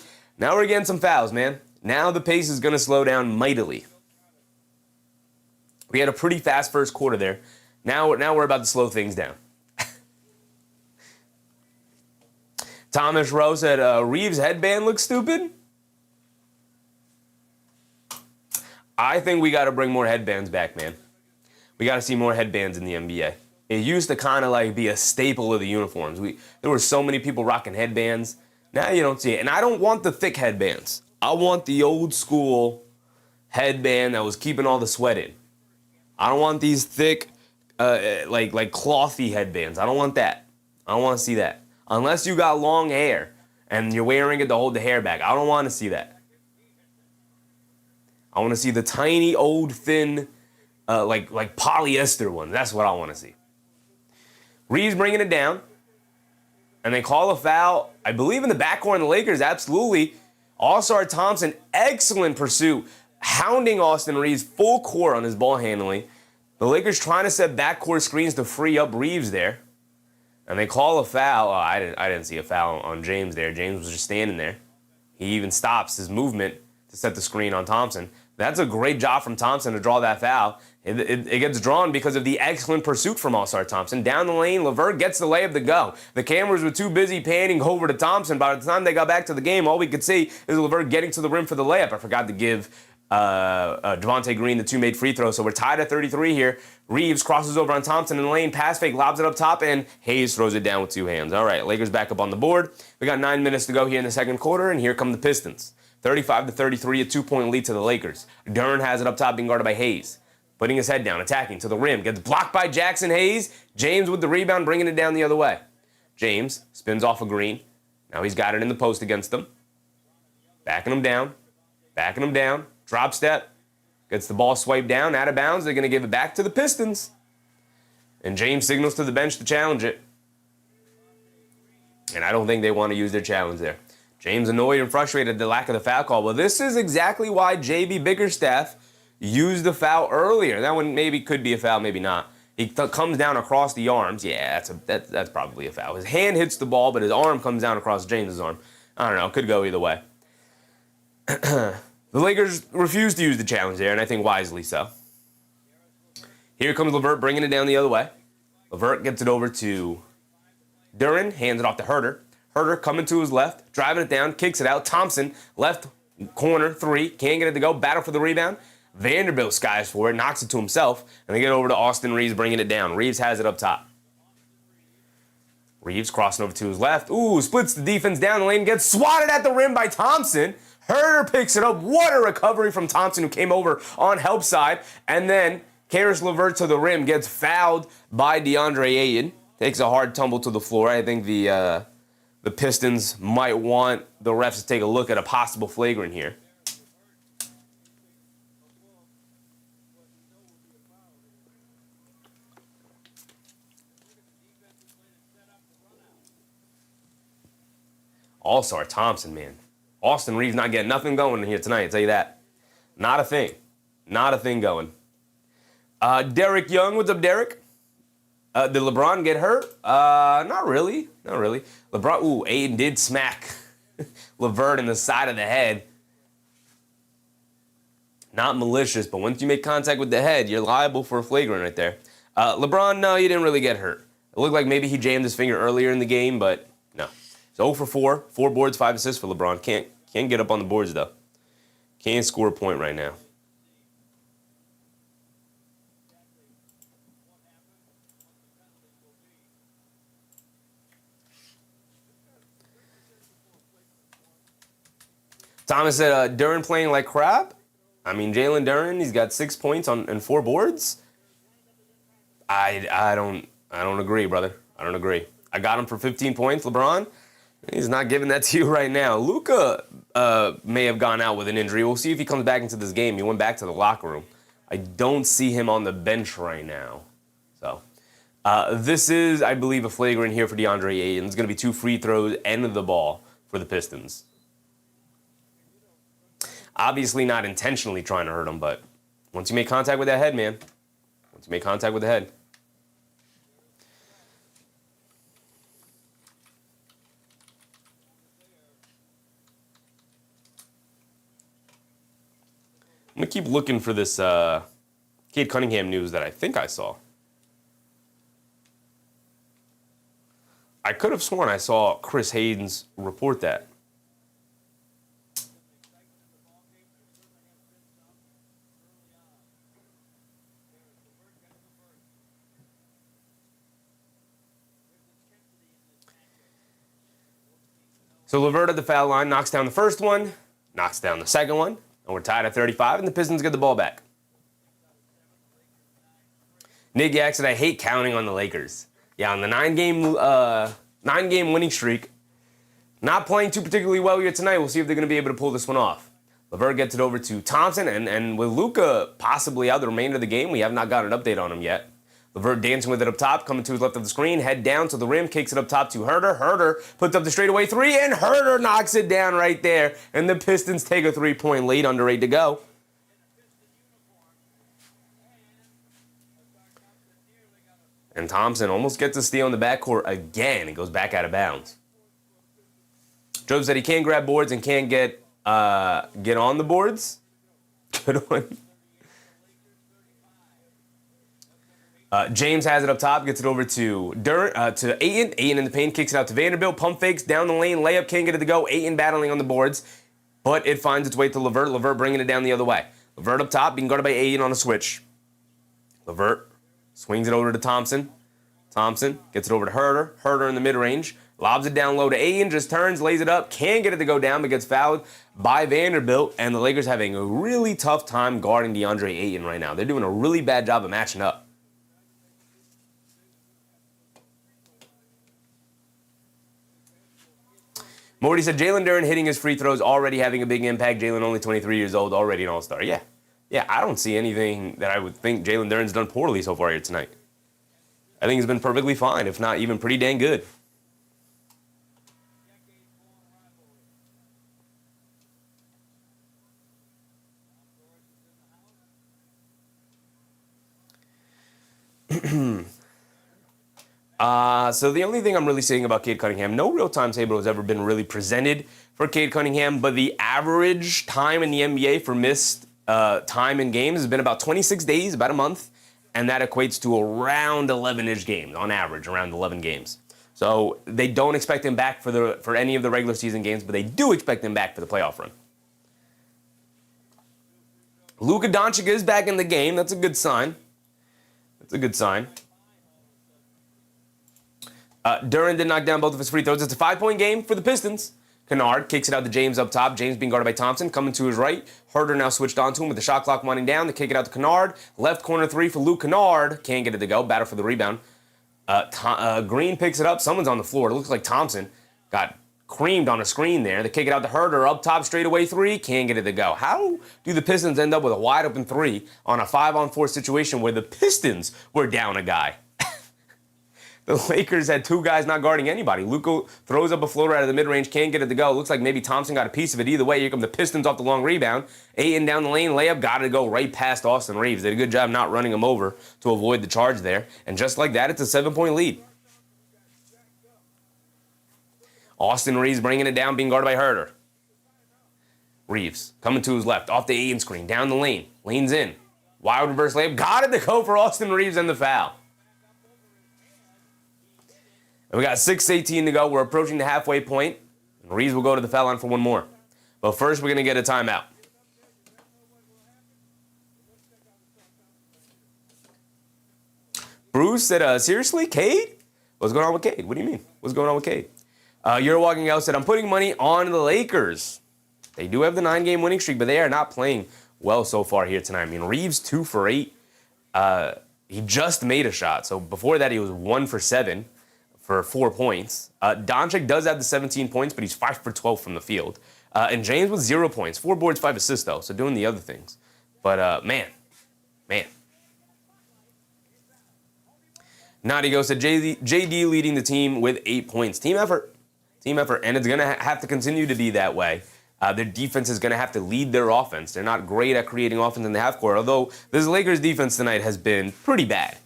some fouls, man. Now the pace is going to slow down mightily. We had a pretty fast first quarter there. Now we're about to slow things down. Thomas Rowe said, Reeves' headband looks stupid. I think we got to bring more headbands back, man. We got to see more headbands in the NBA. It used to kind of like be a staple of the uniforms. There were so many people rocking headbands. Now you don't see it. And I don't want the thick headbands. I want the old school headband that was keeping all the sweat in. I don't want these thick, like clothy headbands. I don't want that. I don't want to see that. Unless you got long hair and you're wearing it to hold the hair back. I don't want to see that. I want to see the tiny, old, thin, like polyester one. That's what I want to see. Reeves bringing it down. And they call a foul, I believe, in the backcourt in the Lakers. Absolutely. All-Star Thompson, excellent pursuit. Hounding Austin Reeves full court on his ball handling. The Lakers trying to set backcourt screens to free up Reeves there. And they call a foul. Oh, I didn't see a foul on James there. James was just standing there. He even stops his movement to set the screen on Thompson. That's a great job from Thompson to draw that foul. It gets drawn because of the excellent pursuit from All-Star Thompson. Down the lane, Levert gets the layup to go. The cameras were too busy panning over to Thompson. By the time they got back to the game, all we could see is Levert getting to the rim for the layup. I forgot to give Devontae Green the 2 made free throws. So we're tied at 33 here. Reeves crosses over on Thompson in the lane. Pass fake, lobs it up top, and Hayes throws it down with 2 hands. All right, Lakers back up on the board. We got 9 minutes to go here in the second quarter, and here come the Pistons. 35-33, a 2-point lead to the Lakers. Duren has it up top, being guarded by Hayes. Putting his head down, attacking to the rim. Gets blocked by Jackson Hayes. James with the rebound, bringing it down the other way. James spins off of Green. Now he's got it in the post against them. Backing him down. Backing him down. Drop step. Gets the ball swiped down, out of bounds. They're going to give it back to the Pistons. And James signals to the bench to challenge it. And I don't think they want to use their challenge there. James annoyed and frustrated at the lack of the foul call. Well, this is exactly why J.B. Bickerstaff used the foul earlier. That one maybe could be a foul, maybe not. He comes down across the arms. Yeah, that's probably a foul. His hand hits the ball, but his arm comes down across James's arm. I don't know. Could go either way. The Lakers refused to use the challenge there, and I think wisely so. Here comes Levert bringing it down the other way. Levert gets it over to Duren, hands it off to Herter. Herter coming to his left, driving it down, kicks it out. Thompson, left corner, 3, can't get it to go, battle for the rebound. Vanderbilt skies for it, knocks it to himself, and they get over to Austin Reeves bringing it down. Reeves has it up top. Reeves crossing over to his left. Ooh, splits the defense down the lane, gets swatted at the rim by Thompson. Herder picks it up. What a recovery from Thompson, who came over on help side. And then Caris LeVert to the rim, gets fouled by DeAndre Ayton. Takes a hard tumble to the floor. I think the Pistons might want the refs to take a look at a possible flagrant here. All-star Thompson, man. Austin Reeves not getting nothing going in here tonight, I'll tell you that. Not a thing. Not a thing going. Derek Young, what's up, Derek? Did LeBron get hurt? Not really. Not really. LeBron, Aiden did smack LeVert in the side of the head. Not malicious, but once you make contact with the head, you're liable for a flagrant right there. LeBron, no, he didn't really get hurt. It looked like maybe he jammed his finger earlier in the game, but no. So 0 for 4. 4 boards, 5 assists for LeBron. Can't get up on the boards, though. Can't score a point right now. Thomas said, Duren playing like crap. I mean, Jalen Duren, he's got 6 points and 4 boards. I don't agree, brother. I don't agree. I got him for 15 points, LeBron. He's not giving that to you right now. Luka may have gone out with an injury. We'll see if he comes back into this game. He went back to the locker room. I don't see him on the bench right now. So this is, I believe, a flagrant here for DeAndre Ayton. It's going to be 2 free throws, end of the ball for the Pistons. Obviously not intentionally trying to hurt him, but once you make contact with that head, man. Once you make contact with the head. I'm going to keep looking for this Cade Cunningham news that I think I saw. I could have sworn I saw Chris Haynes report that. So LeVert at the foul line knocks down the first one, knocks down the second one, and we're tied at 35, and the Pistons get the ball back. Nick Yak said, I hate counting on the Lakers. Yeah, on the 9-game winning streak, not playing too particularly well here tonight. We'll see if they're going to be able to pull this one off. LeVert gets it over to Thompson, and with Luka possibly out the remainder of the game, we have not got an update on him yet. LeVert dancing with it up top, coming to his left of the screen, head down to the rim, kicks it up top to Herder. Herder puts up the straightaway 3, and Herder knocks it down right there. And the Pistons take a 3-point lead, under 8 to go. And Thompson almost gets a steal in the backcourt again. It goes back out of bounds. Job said he can't grab boards and can't get on the boards. Good one. James has it up top, gets it over to Duren, to Ayton. Ayton in the paint, kicks it out to Vanderbilt. Pump fakes down the lane, layup, can't get it to go. Ayton battling on the boards, but it finds its way to LeVert. LeVert bringing it down the other way. LeVert up top, being guarded by Ayton on a switch. LeVert swings it over to Thompson. Thompson gets it over to Herder. Herder in the mid-range, lobs it down low to Ayton, just turns, lays it up, can't get it to go down, but gets fouled by Vanderbilt. And the Lakers having a really tough time guarding DeAndre Ayton right now. They're doing a really bad job of matching up. Morty said, Jalen Duren hitting his free throws, already having a big impact. Jalen only 23 years old, already an all-star. Yeah, I don't see anything that I would think Jalen Duren's done poorly so far here tonight. I think he's been perfectly fine, if not even pretty dang good. So the only thing I'm really saying about Cade Cunningham, no real timetable has ever been really presented for Cade Cunningham, but the average time in the NBA for missed time in games has been about 26 days, about a month, and that equates to around 11-ish games, on average, around 11 games. So they don't expect him back for any of the regular season games, but they do expect him back for the playoff run. Luka Doncic is back in the game. That's a good sign. That's a good sign. Duren did knock down both of his free throws. It's a 5-point game for the Pistons. Kennard kicks it out to James up top. James being guarded by Thompson. Coming to his right. Herder now switched on to him with the shot clock winding down. They kick it out to Kennard. Left corner three for Luke Kennard. Can't get it to go. Battle for the rebound. Green picks it up. Someone's on the floor. It looks like Thompson got creamed on a screen there. They kick it out to Herder. Up top, straightaway three. Can't get it to go. How do the Pistons end up with a wide open three on a 5-on-4 situation where the Pistons were down a guy? The Lakers had two guys not guarding anybody. Luka throws up a floater out of the mid-range, can't get it to go. Looks like maybe Thompson got a piece of it. Either way, here come the Pistons off the long rebound. Ayton down the lane, layup, got to go right past Austin Reeves. Did a good job not running him over to avoid the charge there. And just like that, it's a 7-point lead. Austin Reeves bringing it down, being guarded by Herder. Reeves coming to his left, off the Ayton screen, down the lane, leans in. Wild reverse layup, got it to go for Austin Reeves and the foul. And we got 6:18 to go. We're approaching the halfway point. And Reeves will go to the foul line for one more. But first, we're going to get a timeout. Bruce said, seriously, Cade? What's going on with Cade? What do you mean? What's going on with Cade? You're walking out said, I'm putting money on the Lakers. They do have the 9-game winning streak, but they are not playing well so far here tonight. I mean, Reeves 2 for 8. He just made a shot. So before that, he was 1 for 7. For 4 points. Doncic does have the 17 points, but he's 5 for 12 from the field. And James with 0 points. 4 boards, 5 assists, though, so doing the other things. But, man. Nadigo said, JD leading the team with 8 points. Team effort. And it's going to have to continue to be that way. Their defense is going to have to lead their offense. They're not great at creating offense in the half court, although this Lakers defense tonight has been pretty bad.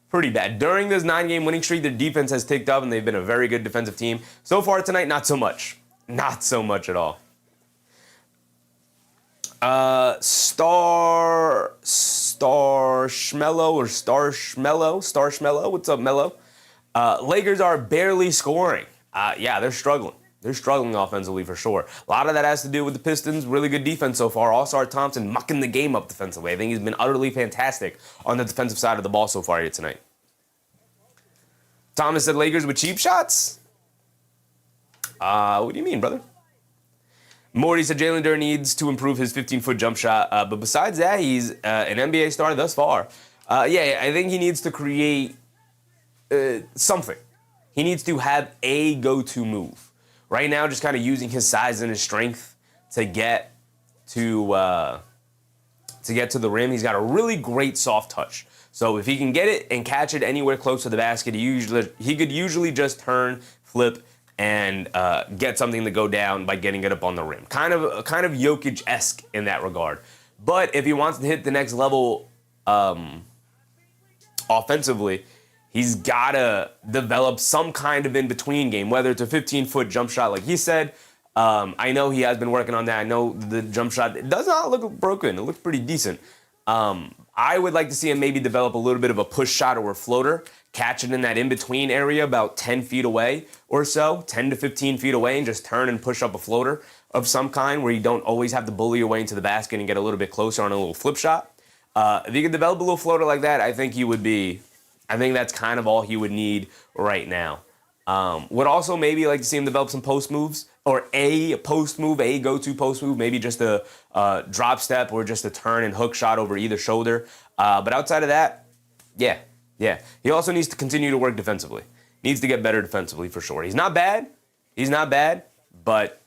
During this 9-game winning streak, their defense has ticked up, and they've been a very good defensive team. So far tonight, not so much. Not so much at all. Star Schmello. What's up, Mello? Lakers are barely scoring. Yeah, they're struggling. They're struggling offensively for sure. A lot of that has to do with the Pistons' really good defense so far. All-Star Thompson mucking the game up defensively. I think he's been utterly fantastic on the defensive side of the ball so far here tonight. Thomas said Lakers with cheap shots? What do you mean, brother? Morty said Jalen Duren needs to improve his 15-foot jump shot. But besides that, he's an NBA star thus far. Yeah, I think he needs to create something. He needs to have a go-to move. Right now, just kind of using his size and his strength to get to the rim. He's got a really great soft touch. So if he can get it and catch it anywhere close to the basket, he could usually just turn, flip, and get something to go down by getting it up on the rim. Kind of Jokic-esque in that regard. But if he wants to hit the next level offensively, he's got to develop some kind of in-between game, whether it's a 15-foot jump shot like he said. I know he has been working on that. I know the jump shot, it does not look broken. It looks pretty decent. I would like to see him maybe develop a little bit of a push shot or a floater, catch it in that in-between area about 10 feet away or so, 10 to 15 feet away, and just turn and push up a floater of some kind where you don't always have to bully your way into the basket and get a little bit closer on a little flip shot. If you could develop a little floater like that, I think that's kind of all he would need right now. Would also maybe like to see him develop some post moves or a post move, a go-to post move, maybe just a drop step or just a turn and hook shot over either shoulder. But outside of that, yeah. He also needs to continue to work defensively. Needs to get better defensively for sure. He's not bad, but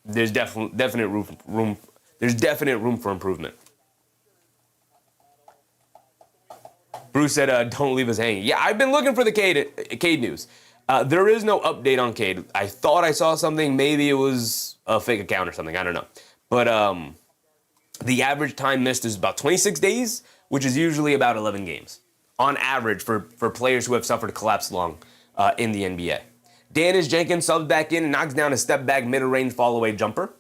there's definite room for improvement. Bruce said, don't leave us hanging. Yeah, I've been looking for the Cade news. There is no update on Cade. I thought I saw something. Maybe it was a fake account or something. I don't know. But the average time missed is about 26 days, which is usually about 11 games on average for players who have suffered a collapse lung in the NBA. Danis Jenkins subs back in and knocks down a step-back mid-range fall-away jumper.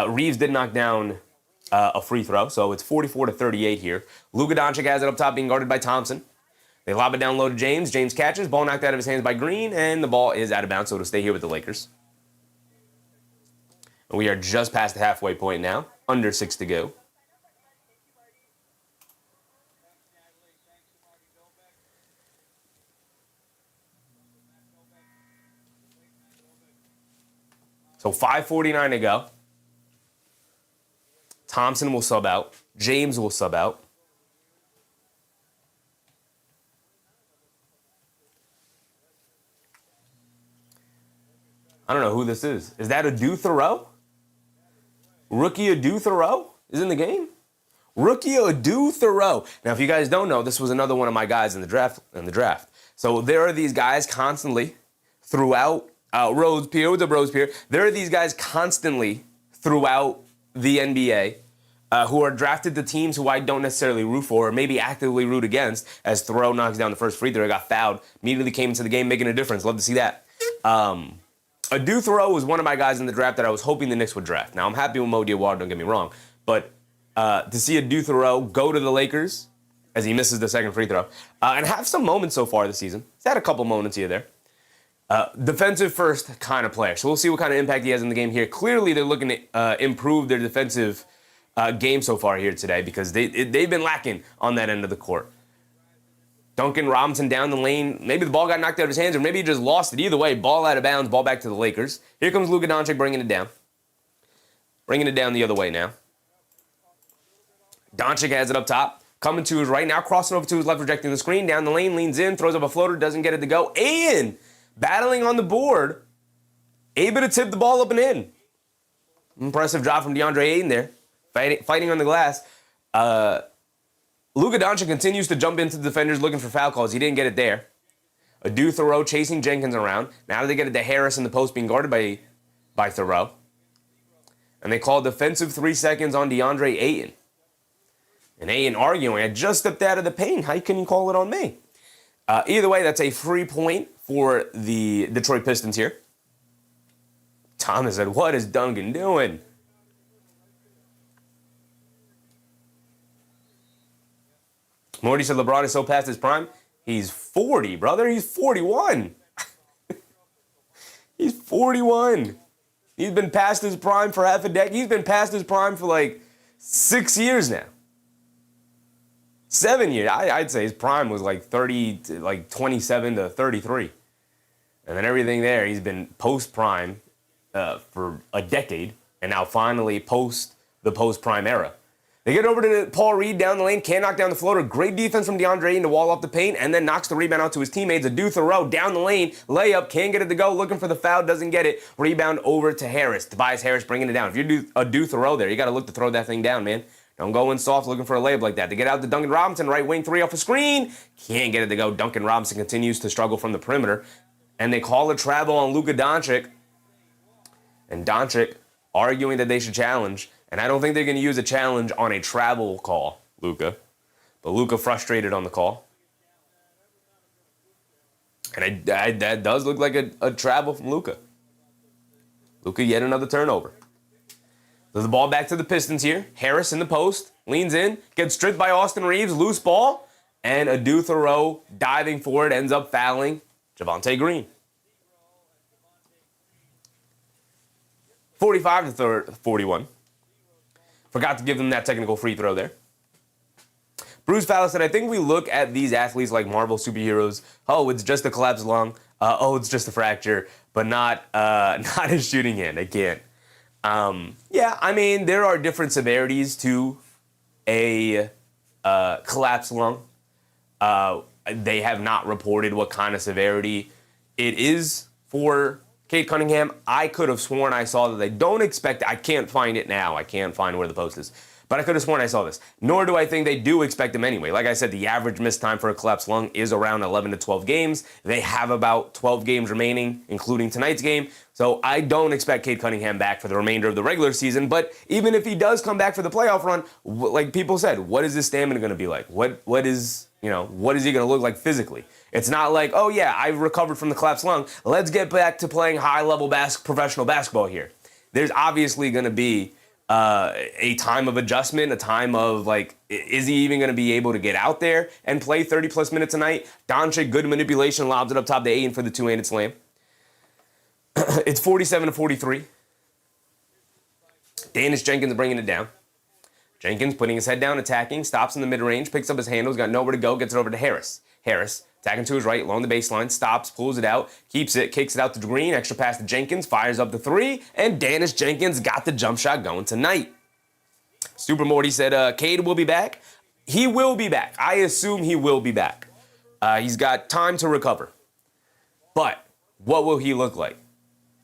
Reeves did knock down a free throw, so it's 44-38 here. Luka Doncic has it up top being guarded by Thompson. They lob it down low to James. James catches. Ball knocked out of his hands by Green, and the ball is out of bounds, so it'll stay here with the Lakers. And we are just past the halfway point now. Under 6 to go. So 5:49 to go. Thompson will sub out. James will sub out. I don't know who this is. Is that Adu Thoreau? Rookie Adu Thoreau is in the game? Rookie Adu Thoreau. Now, if you guys don't know, this was another one of my guys in the draft. So there are these guys constantly throughout Rose Pier. What's up, Rose Pier? There are these guys constantly throughout the NBA who are drafted to teams who I don't necessarily root for or maybe actively root against. As Thoreau knocks down the first free throw, got fouled, immediately came into the game making a difference. Love to see that. Adu Thoreau was one of my guys in the draft that I was hoping the Knicks would draft. Now, I'm happy with Mo Diawara, don't get me wrong, but to see Adu Thoreau go to the Lakers as he misses the second free throw and have some moments so far this season. He's had a couple moments here there. Defensive first kind of player. So we'll see what kind of impact he has in the game here. Clearly, they're looking to improve their defensive game so far here today because they've been lacking on that end of the court. Duncan Robinson down the lane. Maybe the ball got knocked out of his hands, or maybe he just lost it. Either way, ball out of bounds, ball back to the Lakers. Here comes Luka Doncic bringing it down. Bringing it down the other way now. Doncic has it up top. Coming to his right now, crossing over to his left, rejecting the screen. Down the lane, leans in, throws up a floater, doesn't get it to go. And battling on the board, able to tip the ball up and in. Impressive job from DeAndre Ayton there. Fighting on the glass. Luka Doncic continues to jump into the defenders looking for foul calls. He didn't get it there. Adu Thoreau chasing Jenkins around. Now they get it to Harris in the post being guarded by Thoreau. And they call defensive 3 seconds on DeAndre Ayton. And Ayton arguing, I just stepped out of the paint. How can you call it on me? Either way, that's a free point for the Detroit Pistons here. Thomas said, what is Duncan doing? Morty said LeBron is so past his prime. He's 40, brother. He's 41. He's 41. He's been past his prime for half a decade. He's been past his prime for like 6 years now. 7 years. I'd say his prime was like 27 to 33. And then everything there, he's been post-prime for a decade. And now finally the post-prime era. They get over to Paul Reed down the lane, can't knock down the floater. Great defense from DeAndre Ayton to wall off the paint, and then knocks the rebound out to his teammates. Adu Thoreau down the lane, layup, can't get it to go, looking for the foul, doesn't get it. Rebound over to Harris. Tobias Harris bringing it down. If you're Adu Thoreau there, you got to look to throw that thing down, man. Don't go in soft looking for a layup like that. They get out to Duncan Robinson, right wing three off a screen. Can't get it to go. Duncan Robinson continues to struggle from the perimeter. And they call a travel on Luka Doncic. And Doncic arguing that they should challenge. And I don't think they're going to use a challenge on a travel call, Luka. But Luka frustrated on the call. And that does look like a travel from Luka. Luka yet another turnover. So the ball back to the Pistons here. Harris in the post, leans in, gets stripped by Austin Reeves, loose ball. And Adu Thoreau diving for it, ends up fouling Javonte Green. 45 to 41. Forgot to give them that technical free throw there. Bruce Fowler said, I think we look at these athletes like Marvel superheroes. Oh, it's just a collapsed lung. Oh, it's just a fracture, but not a shooting hand. I can't. Yeah, I mean, there are different severities to a collapsed lung. They have not reported what kind of severity it is for Cade Cunningham. I could have sworn I saw that they don't expect it. I can't find it now. I can't find where the post is. But I could have sworn I saw this. Nor do I think they do expect him anyway. Like I said, the average missed time for a collapsed lung is around 11 to 12 games. They have about 12 games remaining, including tonight's game. So I don't expect Cade Cunningham back for the remainder of the regular season. But even if he does come back for the playoff run, like people said, what is his stamina going to be like? What is he going to look like physically? It's not like, oh yeah, I've recovered from the collapsed lung. Let's get back to playing high-level professional basketball here. There's obviously going to be a time of adjustment, a time of like, is he even going to be able to get out there and play 30-plus minutes a night? Doncic, good manipulation, lobs it up top to Ayton for the two-handed slam. It's 47 to 43. Dennis Jenkins bringing it down. Jenkins putting his head down, attacking, stops in the mid-range, picks up his handles, got nowhere to go, gets it over to Harris. Harris Attacking to his right, along the baseline, stops, pulls it out, keeps it, kicks it out to Duren, extra pass to Jenkins, fires up the three, and Dennis Jenkins got the jump shot going tonight. Super Morty said Cade will be back. He will be back. I assume he will be back. He's got time to recover. But what will he look like?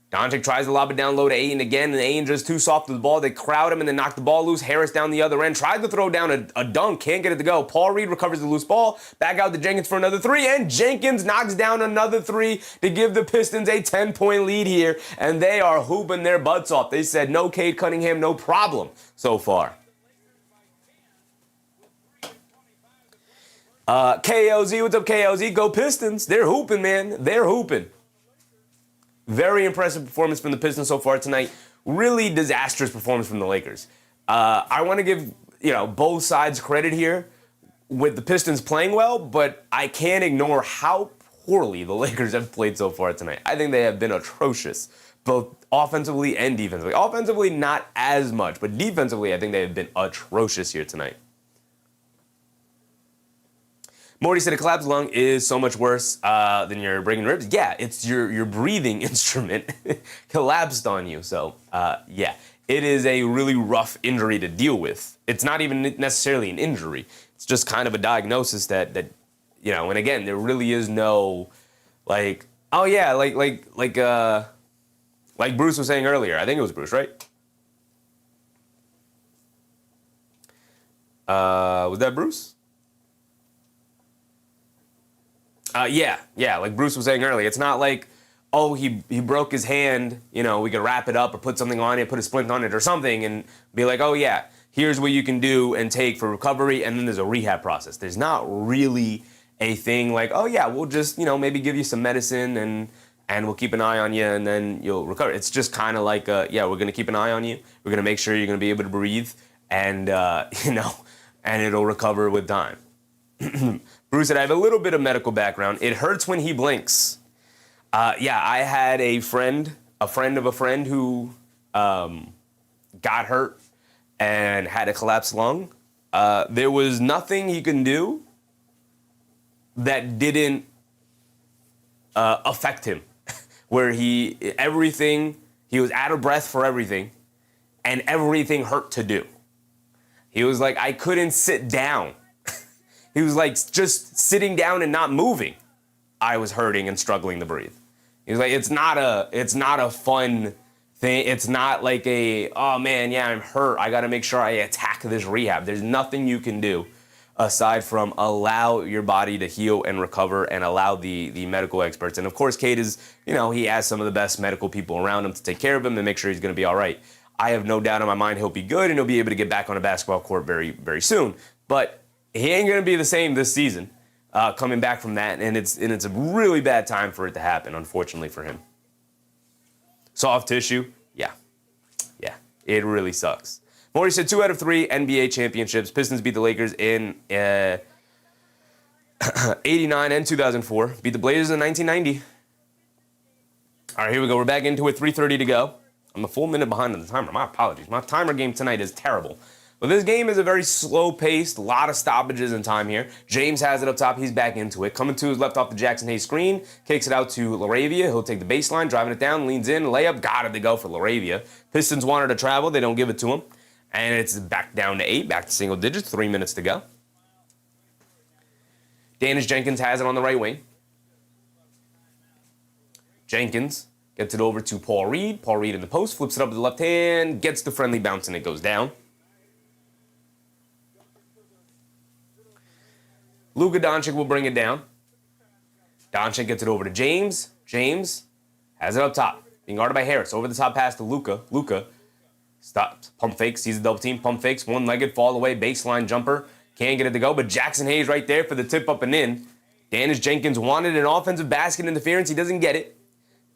Doncic tries to lob it down low to Ayton again, and Ayton just too soft with the ball. They crowd him and then knock the ball loose. Harris down the other end, tried to throw down a dunk, can't get it to go. Paul Reed recovers the loose ball, back out to Jenkins for another three, and Jenkins knocks down another three to give the Pistons a 10-point lead here, and they are hooping their butts off. They said no Cade Cunningham, no problem so far. KLZ, what's up, KLZ? Go Pistons. They're hooping, man. They're hooping. Very impressive performance from the Pistons so far tonight. Really disastrous performance from the Lakers. I want to give both sides credit here with the Pistons playing well, but I can't ignore how poorly the Lakers have played so far tonight. I think they have been atrocious, both offensively and defensively. Offensively, not as much, but defensively, I think they have been atrocious here tonight. Morty said a collapsed lung is so much worse than your breaking ribs. Yeah, it's your breathing instrument collapsed on you. So, yeah, it is a really rough injury to deal with. It's not even necessarily an injury. It's just kind of a diagnosis that and again, there really is no, like Bruce was saying earlier. I think it was Bruce, right? Was that Bruce? Yeah, like Bruce was saying earlier, it's not like, oh, he broke his hand, we could wrap it up or put something on it, put a splint on it or something and be like, oh yeah, here's what you can do and take for recovery, and then there's a rehab process. There's not really a thing like, oh yeah, we'll just, maybe give you some medicine and we'll keep an eye on you and then you'll recover. It's just kind of like, we're going to keep an eye on you. We're going to make sure you're going to be able to breathe and, and it'll recover with time. Bruce said, I have a little bit of medical background. It hurts when he blinks. I had a friend of a friend who got hurt and had a collapsed lung. There was nothing he can do that didn't affect him, where he was out of breath for everything, and everything hurt to do. He was like, I couldn't sit down. He was like, just sitting down and not moving, I was hurting and struggling to breathe. He was like, it's not a fun thing. It's not like oh man, yeah, I'm hurt. I got to make sure I attack this rehab. There's nothing you can do aside from allow your body to heal and recover and allow the medical experts. And of course, Cade is, he has some of the best medical people around him to take care of him and make sure he's going to be all right. I have no doubt in my mind he'll be good and he'll be able to get back on a basketball court very, very soon. But he ain't going to be the same this season coming back from that, and it's a really bad time for it to happen, unfortunately for him. Soft tissue, yeah, it really sucks. Morty said 2 out of 3 NBA championships. Pistons beat the Lakers in 89 and 2004. Beat the Blazers in 1990. All right, here we go. We're back into it, 3:30 to go. I'm a full minute behind on the timer. My apologies. My timer game tonight is terrible. But this game is a very slow-paced, a lot of stoppages in time here. James has it up top. He's back into it. Coming to his left off the Jackson Hayes screen. Kicks it out to Laravia. He'll take the baseline, driving it down, leans in, layup. Got it to go for Laravia. Pistons wanted to travel. They don't give it to him. And it's back down to 8, back to single digits. 3 minutes to go. Dennis Jenkins has it on the right wing. Jenkins gets it over to Paul Reed. Paul Reed in the post. Flips it up to the left hand. Gets the friendly bounce, and it goes down. Luka Doncic will bring it down. Doncic gets it over to James. James has it up top. Being guarded by Harris. Over the top pass to Luka. Luka stops. Pump fakes. Sees the double team. Pump fakes. One-legged. Fall away. Baseline jumper. Can't get it to go. But Jackson Hayes right there for the tip up and in. Dennis Jenkins wanted an offensive basket interference. He doesn't get it.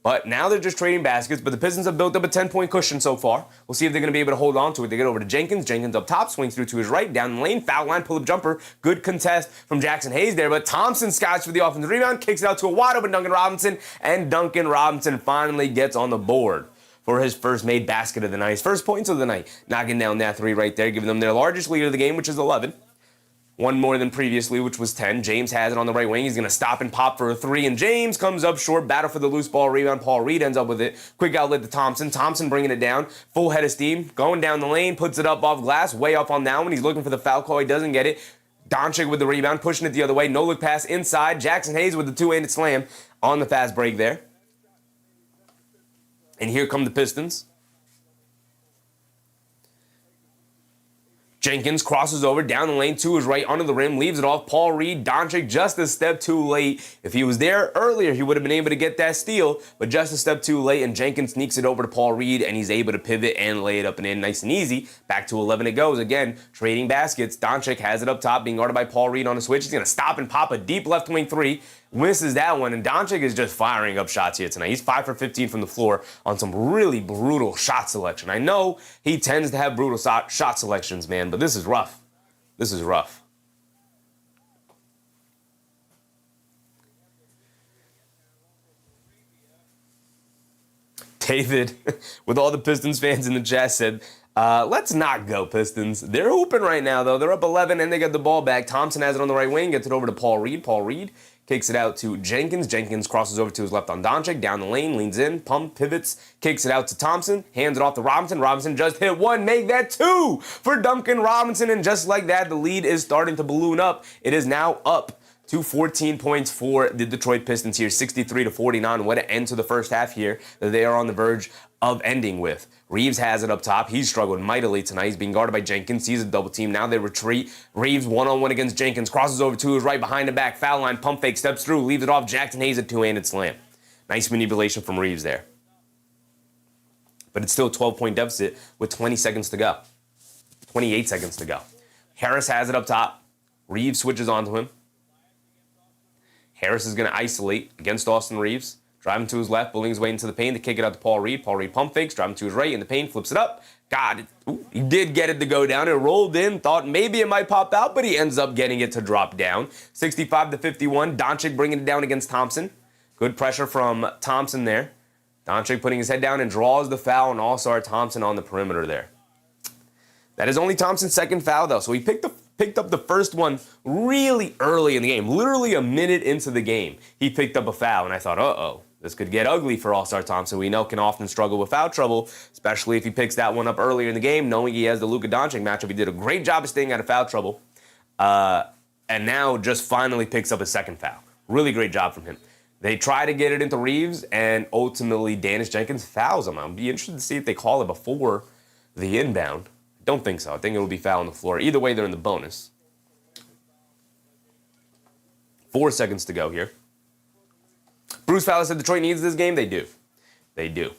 But now they're just trading baskets. But the Pistons have built up a 10-point cushion so far. We'll see if they're going to be able to hold on to it. They get over to Jenkins. Jenkins up top, swings through to his right, down the lane, foul line, pull-up jumper. Good contest from Jackson Hayes there. But Thompson scouts for the offensive rebound, kicks it out to a wide open Duncan Robinson. And Duncan Robinson finally gets on the board for his first made basket of the night. His first points of the night. Knocking down that 3 right there, giving them their largest lead of the game, which is 11. one more than previously, which was 10. James has it on the right wing. He's going to stop and pop for a 3, and James comes up short. Battle for the loose ball rebound. Paul Reed ends up with it. Quick outlet to Thompson. Thompson bringing it down. Full head of steam. Going down the lane. Puts it up off glass. Way up on that one. He's looking for the foul call. He doesn't get it. Doncic with the rebound. Pushing it the other way. No look pass inside. Jackson Hayes with the two-handed slam on the fast break there. And here come the Pistons. Jenkins crosses over, down the lane, to his right, under the rim, leaves it off. Paul Reed, Doncic just a step too late. If he was there earlier, he would have been able to get that steal, but just a step too late, and Jenkins sneaks it over to Paul Reed, and he's able to pivot and lay it up and in nice and easy. Back to 11 it goes. Again, trading baskets. Doncic has it up top, being guarded by Paul Reed on a switch. He's going to stop and pop a deep left wing 3. Misses that one, and Doncic is just firing up shots here tonight. He's 5 for 15 from the floor on some really brutal shot selection. I know he tends to have brutal shot selections, man, but this is rough. This is rough. David, with all the Pistons fans in the chat, said, let's not go, Pistons. They're hooping right now, though. They're up 11, and they get the ball back. Thompson has it on the right wing, gets it over to Paul Reed. Paul Reed kicks it out to Jenkins. Jenkins crosses over to his left on Doncic. Down the lane, leans in, pump, pivots, kicks it out to Thompson. Hands it off to Robinson. Robinson just hit 1, make that 2 for Duncan Robinson. And just like that, the lead is starting to balloon up. It is now up to 14 points for the Detroit Pistons here, 63-49. What an end to the first half here that they are on the verge of ending with. Reeves has it up top. He's struggled mightily tonight. He's being guarded by Jenkins. Sees a double team. Now they retreat. Reeves one-on-one against Jenkins. Crosses over to his right behind the back. Foul line. Pump fake. Steps through. Leaves it off. Jackson Hayes a two-handed slam. Nice manipulation from Reeves there. But it's still a 12-point deficit with 20 seconds to go. 28 seconds to go. Harris has it up top. Reeves switches onto him. Harris is going to isolate against Austin Reeves. Driving to his left, bullying his way into the paint to kick it out to Paul Reed. Paul Reed pump fakes, driving to his right in the paint, flips it up. God, he did get it to go down. It rolled in, thought maybe it might pop out, but he ends up getting it to drop down. 65-51, Doncic bringing it down against Thompson. Good pressure from Thompson there. Doncic putting his head down and draws the foul, and all-star Thompson on the perimeter there. That is only Thompson's second foul, though, so he picked up the first one really early in the game, literally a minute into the game. He picked up a foul, and I thought, uh-oh, this could get ugly for All-Star Thompson. We know can often struggle with foul trouble, especially if he picks that one up earlier in the game, knowing he has the Luka Doncic matchup. He did a great job of staying out of foul trouble, and now just finally picks up a second foul. Really great job from him. They try to get it into Reeves, and ultimately Dennis Jenkins fouls him. I'll be interested to see if they call it before the inbound. Don't think so. I think it will be foul on the floor. Either way, they're in the bonus. 4 seconds to go here. Bruce Fowler said Detroit needs this game. They do. They do.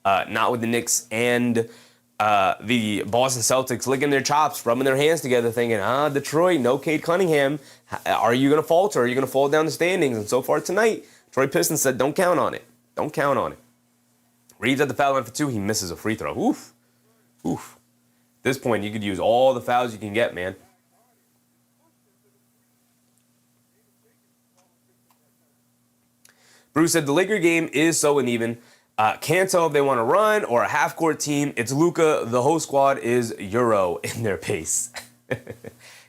Not with the Knicks and the Boston Celtics licking their chops, rubbing their hands together, thinking, Detroit, no Cade Cunningham. Are you going to falter? Are you going to fall down the standings? And so far tonight, Detroit Pistons said, don't count on it. Don't count on it. Reeves at the foul line for 2. He misses a free throw. Oof. Oof. At this point, you could use all the fouls you can get, man. Bruce said the Laker game is so uneven. Can't tell if they want to run or a half-court team. It's Luka. The whole squad is Euro in their pace.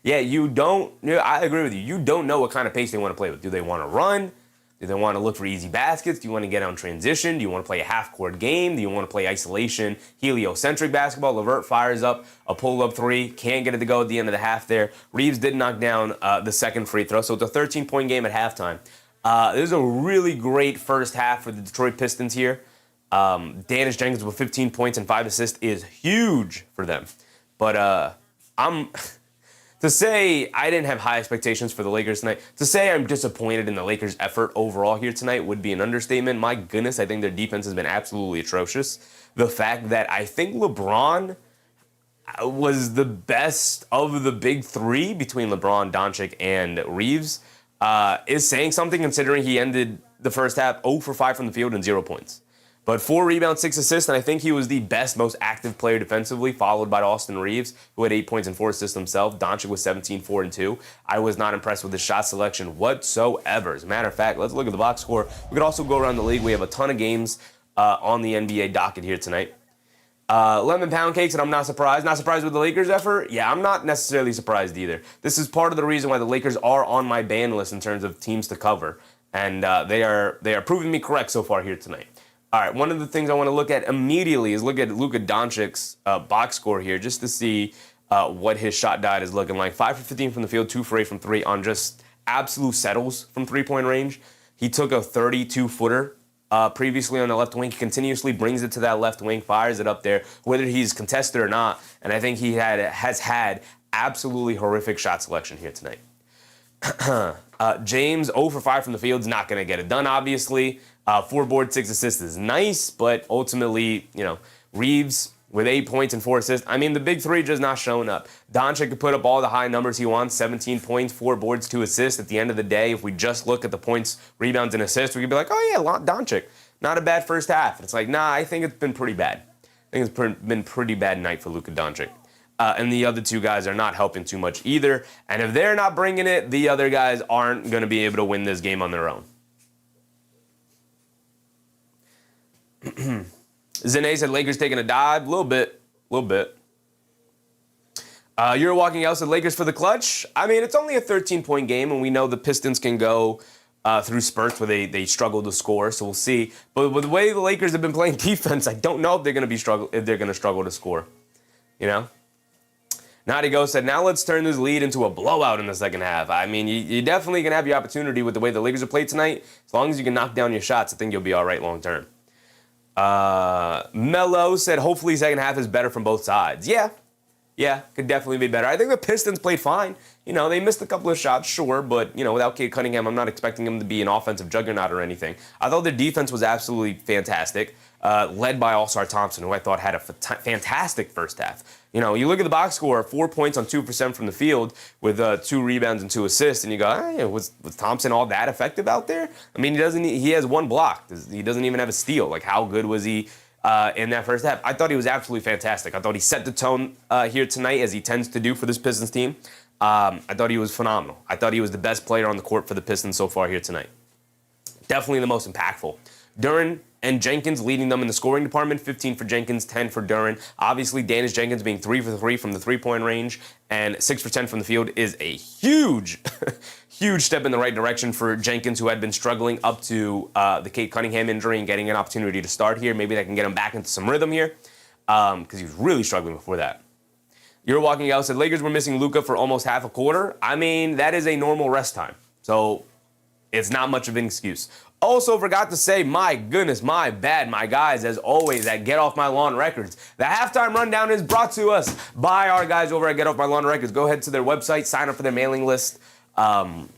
Yeah, I agree with you. You don't know what kind of pace they want to play with. Do they want to run? Do they want to look for easy baskets? Do you want to get on transition? Do you want to play a half-court game? Do you want to play isolation, heliocentric basketball? LeVert fires up a pull-up 3. Can't get it to go at the end of the half there. Reeves did knock down the second free throw, so it's a 13-point game at halftime. This is a really great first half for the Detroit Pistons here. Dennis Jenkins with 15 points and 5 assists is huge for them. But to say I didn't have high expectations for the Lakers tonight, to say I'm disappointed in the Lakers' effort overall here tonight would be an understatement. My goodness, I think their defense has been absolutely atrocious. The fact that I think LeBron was the best of the big three between LeBron, Doncic, and Reeves is saying something, considering he ended the first half 0 for 5 from the field and 0 points. But 4 rebounds, 6 assists, and I think he was the best, most active player defensively, followed by Austin Reeves, who had 8 points and 4 assists himself. Doncic was 17, 4, and 2. I was not impressed with his shot selection whatsoever. As a matter of fact, let's look at the box score. We could also go around the league. We have a ton of games on the NBA docket here tonight. Lemon pound cakes, and I'm not surprised. Not surprised with the Lakers' effort? Yeah, I'm not necessarily surprised either. This is part of the reason why the Lakers are on my ban list in terms of teams to cover, and they are proving me correct so far here tonight. All right, one of the things I want to look at immediately is look at Luka Doncic's box score here, just to see what his shot diet is looking like. 5 for 15 from the field, 2 for 8 from 3 on just absolute settles from three-point range. He took a 32-footer previously on the left wing. He continuously brings it to that left wing, fires it up there, whether he's contested or not. And I think he has had absolutely horrific shot selection here tonight. James, 0 for 5 from the field, is not going to get it done, obviously. 4 boards, 6 assists is nice, but ultimately, Reeves with 8 points and 4 assists. I mean, the big three just not showing up. Doncic could put up all the high numbers he wants, 17 points, 4 boards, 2 assists. At the end of the day, if we just look at the points, rebounds, and assists, we could be like, oh yeah, Doncic, not a bad first half. And it's like, nah, I think it's been pretty bad. I think it's been pretty bad night for Luka Doncic. And the other 2 guys are not helping too much either. And if they're not bringing it, the other guys aren't going to be able to win this game on their own. Zane said Lakers taking a dive. A little bit. You're walking out said Lakers for the clutch. I mean, it's only a 13-point game, and we know the Pistons can go through spurts where they struggle to score, so we'll see. But with the way the Lakers have been playing defense, I don't know if they're going to struggle to score. Nadigo said, now let's turn this lead into a blowout in the second half. I mean, you definitely can have your opportunity with the way the Lakers have played tonight. As long as you can knock down your shots, I think you'll be all right long term. Mello said, hopefully second half is better from both sides. Yeah, could definitely be better. I think the Pistons played fine. They missed a couple of shots, sure, but, without Cade Cunningham, I'm not expecting him to be an offensive juggernaut or anything. I thought their defense was absolutely fantastic, led by All-Star Thompson, who I thought had a fantastic first half. You look at the box score, 4 points on 2% from the field with 2 rebounds and 2 assists, and you go, was Thompson all that effective out there? I mean, he has 1 block. He doesn't even have a steal. Like, how good was he in that first half? I thought he was absolutely fantastic. I thought he set the tone here tonight, as he tends to do for this Pistons team. I thought he was phenomenal. I thought he was the best player on the court for the Pistons so far here tonight. Definitely the most impactful. Duren and Jenkins leading them in the scoring department, 15 for Jenkins, 10 for Duren. Obviously, Danish Jenkins being 3 for 3 from the three-point range and 6 for 10 from the field is a huge, huge step in the right direction for Jenkins, who had been struggling up to the Cade Cunningham injury and getting an opportunity to start here. Maybe that can get him back into some rhythm here because he was really struggling before that. You're walking out said Lakers were missing Luka for almost half a quarter. I mean, that is a normal rest time. So it's not much of an excuse. Also forgot to say, my goodness, my bad, my guys, as always, at Get Off My Lawn Records. The halftime rundown is brought to us by our guys over at Get Off My Lawn Records. Go ahead to their website, sign up for their mailing list, and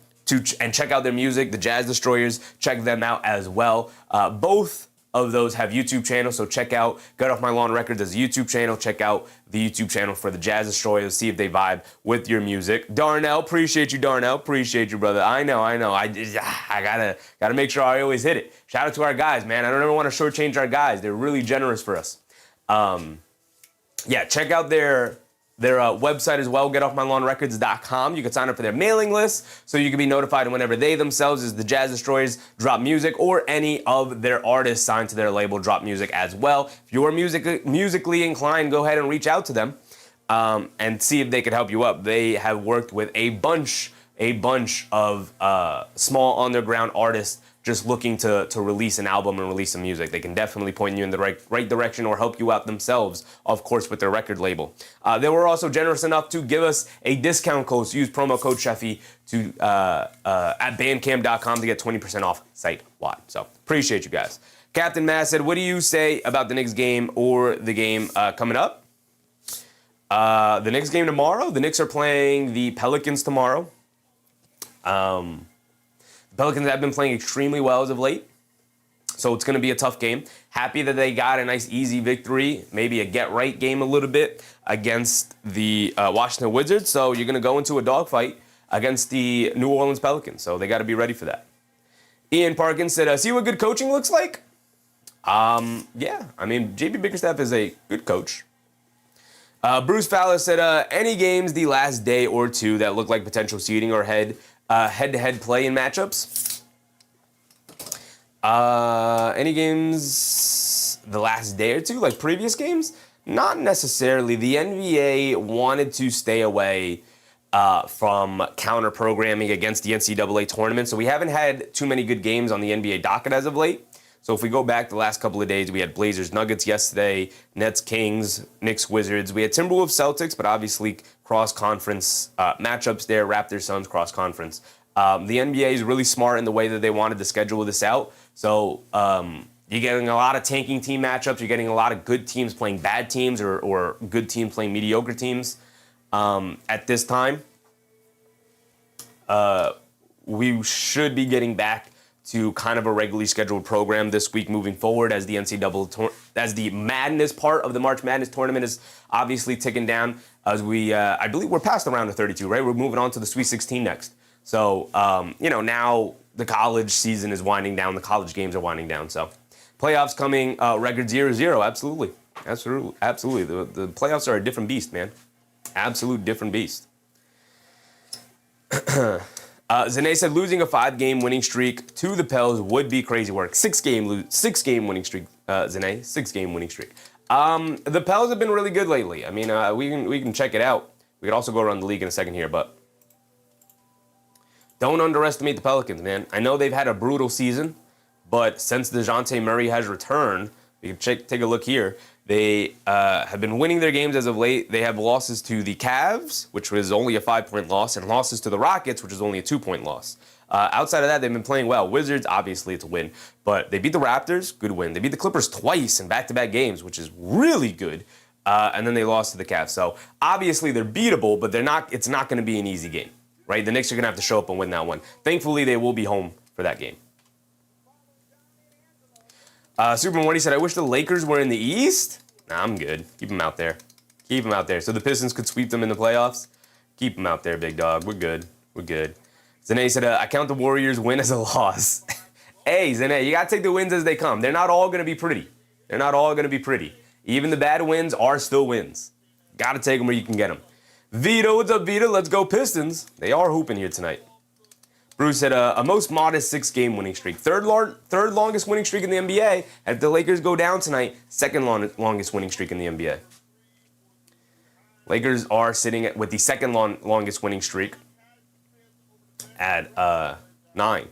check out their music. The Jazz Destroyers, check them out as well. Both of those have YouTube channels, so check out Get Off My Lawn Records as a YouTube channel. Check out the YouTube channel for the Jazz Destroyers. See if they vibe with your music. Darnell, appreciate you, Darnell. Appreciate you, brother. I know. I gotta make sure I always hit it. Shout out to our guys, man. I don't ever want to shortchange our guys. They're really generous for us. Check out their website as well, getoffmylawnrecords.com. You can sign up for their mailing list so you can be notified whenever they themselves, as the Jazz Destroyers, drop music, or any of their artists signed to their label drop music as well. If you're musically inclined, go ahead and reach out to them and see if they could help you up. They have worked with a bunch of small underground artists just looking to release an album and release some music. They can definitely point you in the right direction or help you out themselves, of course, with their record label. They were also generous enough to give us a discount code. So use promo code Sheffy at bandcamp.com to get 20% off site-wide. So appreciate you guys. Captain Matt said, what do you say about the Knicks game or the game coming up? The Knicks game tomorrow. The Knicks are playing the Pelicans tomorrow. The Pelicans have been playing extremely well as of late, so it's going to be a tough game. Happy that they got a nice, easy victory, maybe a get-right game a little bit against the Washington Wizards, so you're going to go into a dogfight against the New Orleans Pelicans, so they got to be ready for that. Ian Parkins said, see what good coaching looks like? Yeah, I mean, JB Bickerstaff is a good coach. Bruce Fowler said, any games the last day or two that look like potential seeding or head-to-head play in matchups? Any games the last day or two, like previous games? Not necessarily. The NBA wanted to stay away from counter programming against the NCAA tournament, so we haven't had too many good games on the NBA docket as of late. So if we go back the last couple of days, we had Blazers Nuggets yesterday, Nets Kings, Knicks Wizards. We had Timberwolves Celtics, but obviously cross-conference matchups there, Raptors Suns cross-conference. The NBA is really smart in the way that they wanted to schedule this out. So you're getting a lot of tanking team matchups. You're getting a lot of good teams playing bad teams or good teams playing mediocre teams at this time. We should be getting back to kind of a regularly scheduled program this week moving forward as the NCAA, as the madness part of the March Madness tournament is obviously ticking down. As we, I believe we're past the round of 32, right? We're moving on to the Sweet 16 next. So, now the college season is winding down. The college games are winding down. So, playoffs coming, record 0-0. Absolutely. The playoffs are a different beast, man. Absolute different beast. Zane said losing a 5-game winning streak to the Pels would be crazy work. 6-game winning streak, Zane. 6-game winning streak. The Pels have been really good lately. I mean, we can check it out. We could also go around the league in a second here, but don't underestimate the Pelicans, man. I know they've had a brutal season, but since DeJounte Murray has returned, you can take a look here. They have been winning their games as of late. They have losses to the Cavs, which was only a 5-point loss, and losses to the Rockets, which is only a 2-point loss. Outside of that, they've been playing well. Wizards, obviously, it's a win. But they beat the Raptors, good win. They beat the Clippers twice in back-to-back games, which is really good. And then they lost to the Cavs. So, obviously, they're beatable, but it's not going to be an easy game, right? The Knicks are going to have to show up and win that one. Thankfully, they will be home for that game. Superman 1, he said, I wish the Lakers were in the East. Nah, I'm good. Keep them out there. Keep them out there. So the Pistons could sweep them in the playoffs. Keep them out there, big dog. We're good. We're good. Zane said, I count the Warriors' win as a loss. Hey, Zane, you got to take the wins as they come. They're not all going to be pretty. They're not all going to be pretty. Even the bad wins are still wins. Got to take them where you can get them. Vito, what's up, Vito? Let's go Pistons. They are hooping here tonight. Bruce said a most modest 6-game winning streak. Third longest winning streak in the NBA. And if the Lakers go down tonight, second longest winning streak in the NBA. Lakers are sitting with the second longest winning streak at 9.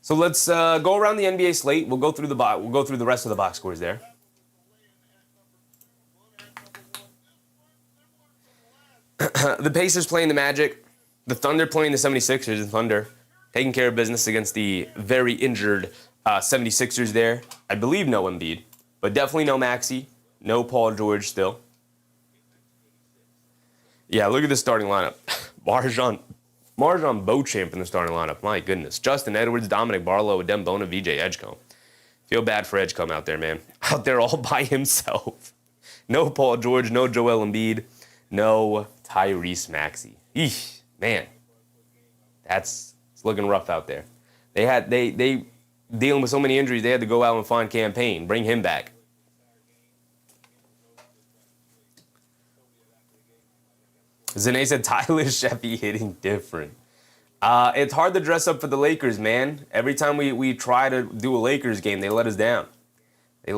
So let's go around the NBA slate. We'll go through the rest of the box scores there. The Pacers playing the Magic. The Thunder playing the 76ers. The Thunder taking care of business against the very injured 76ers there. I believe no Embiid, but definitely no Maxey. No Paul George still. Yeah, look at the starting lineup. Marjon Beauchamp in the starting lineup. My goodness. Justin Edwards, Dominic Barlow, Adem Bona, VJ Edgecombe. Feel bad for Edgecombe out there, man. Out there all by himself. No Paul George, no Joel Embiid, no Tyrese Maxey. Eesh, man. It's looking rough out there. They dealing with so many injuries, they had to go out and find Campaign, bring him back. Zane said Tyler Sheffy hitting different. It's hard to dress up for the Lakers, man. Every time we try to do a Lakers game, they let us down. We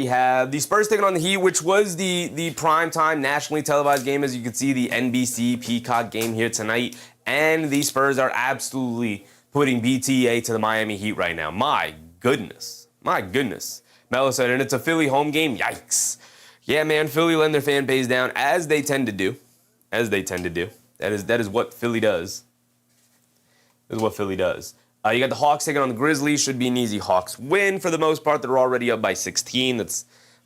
have the Spurs taking on the Heat, which was the primetime nationally televised game. As you can see, the NBC Peacock game here tonight. And the Spurs are absolutely putting BTA to the Miami Heat right now. My goodness. Mello said, and it's a Philly home game. Yikes. Yeah, man, Philly letting their fan base down, as they tend to do. That is what Philly does. You got the Hawks taking on the Grizzlies. Should be an easy Hawks win for the most part. They're already up by 16. It's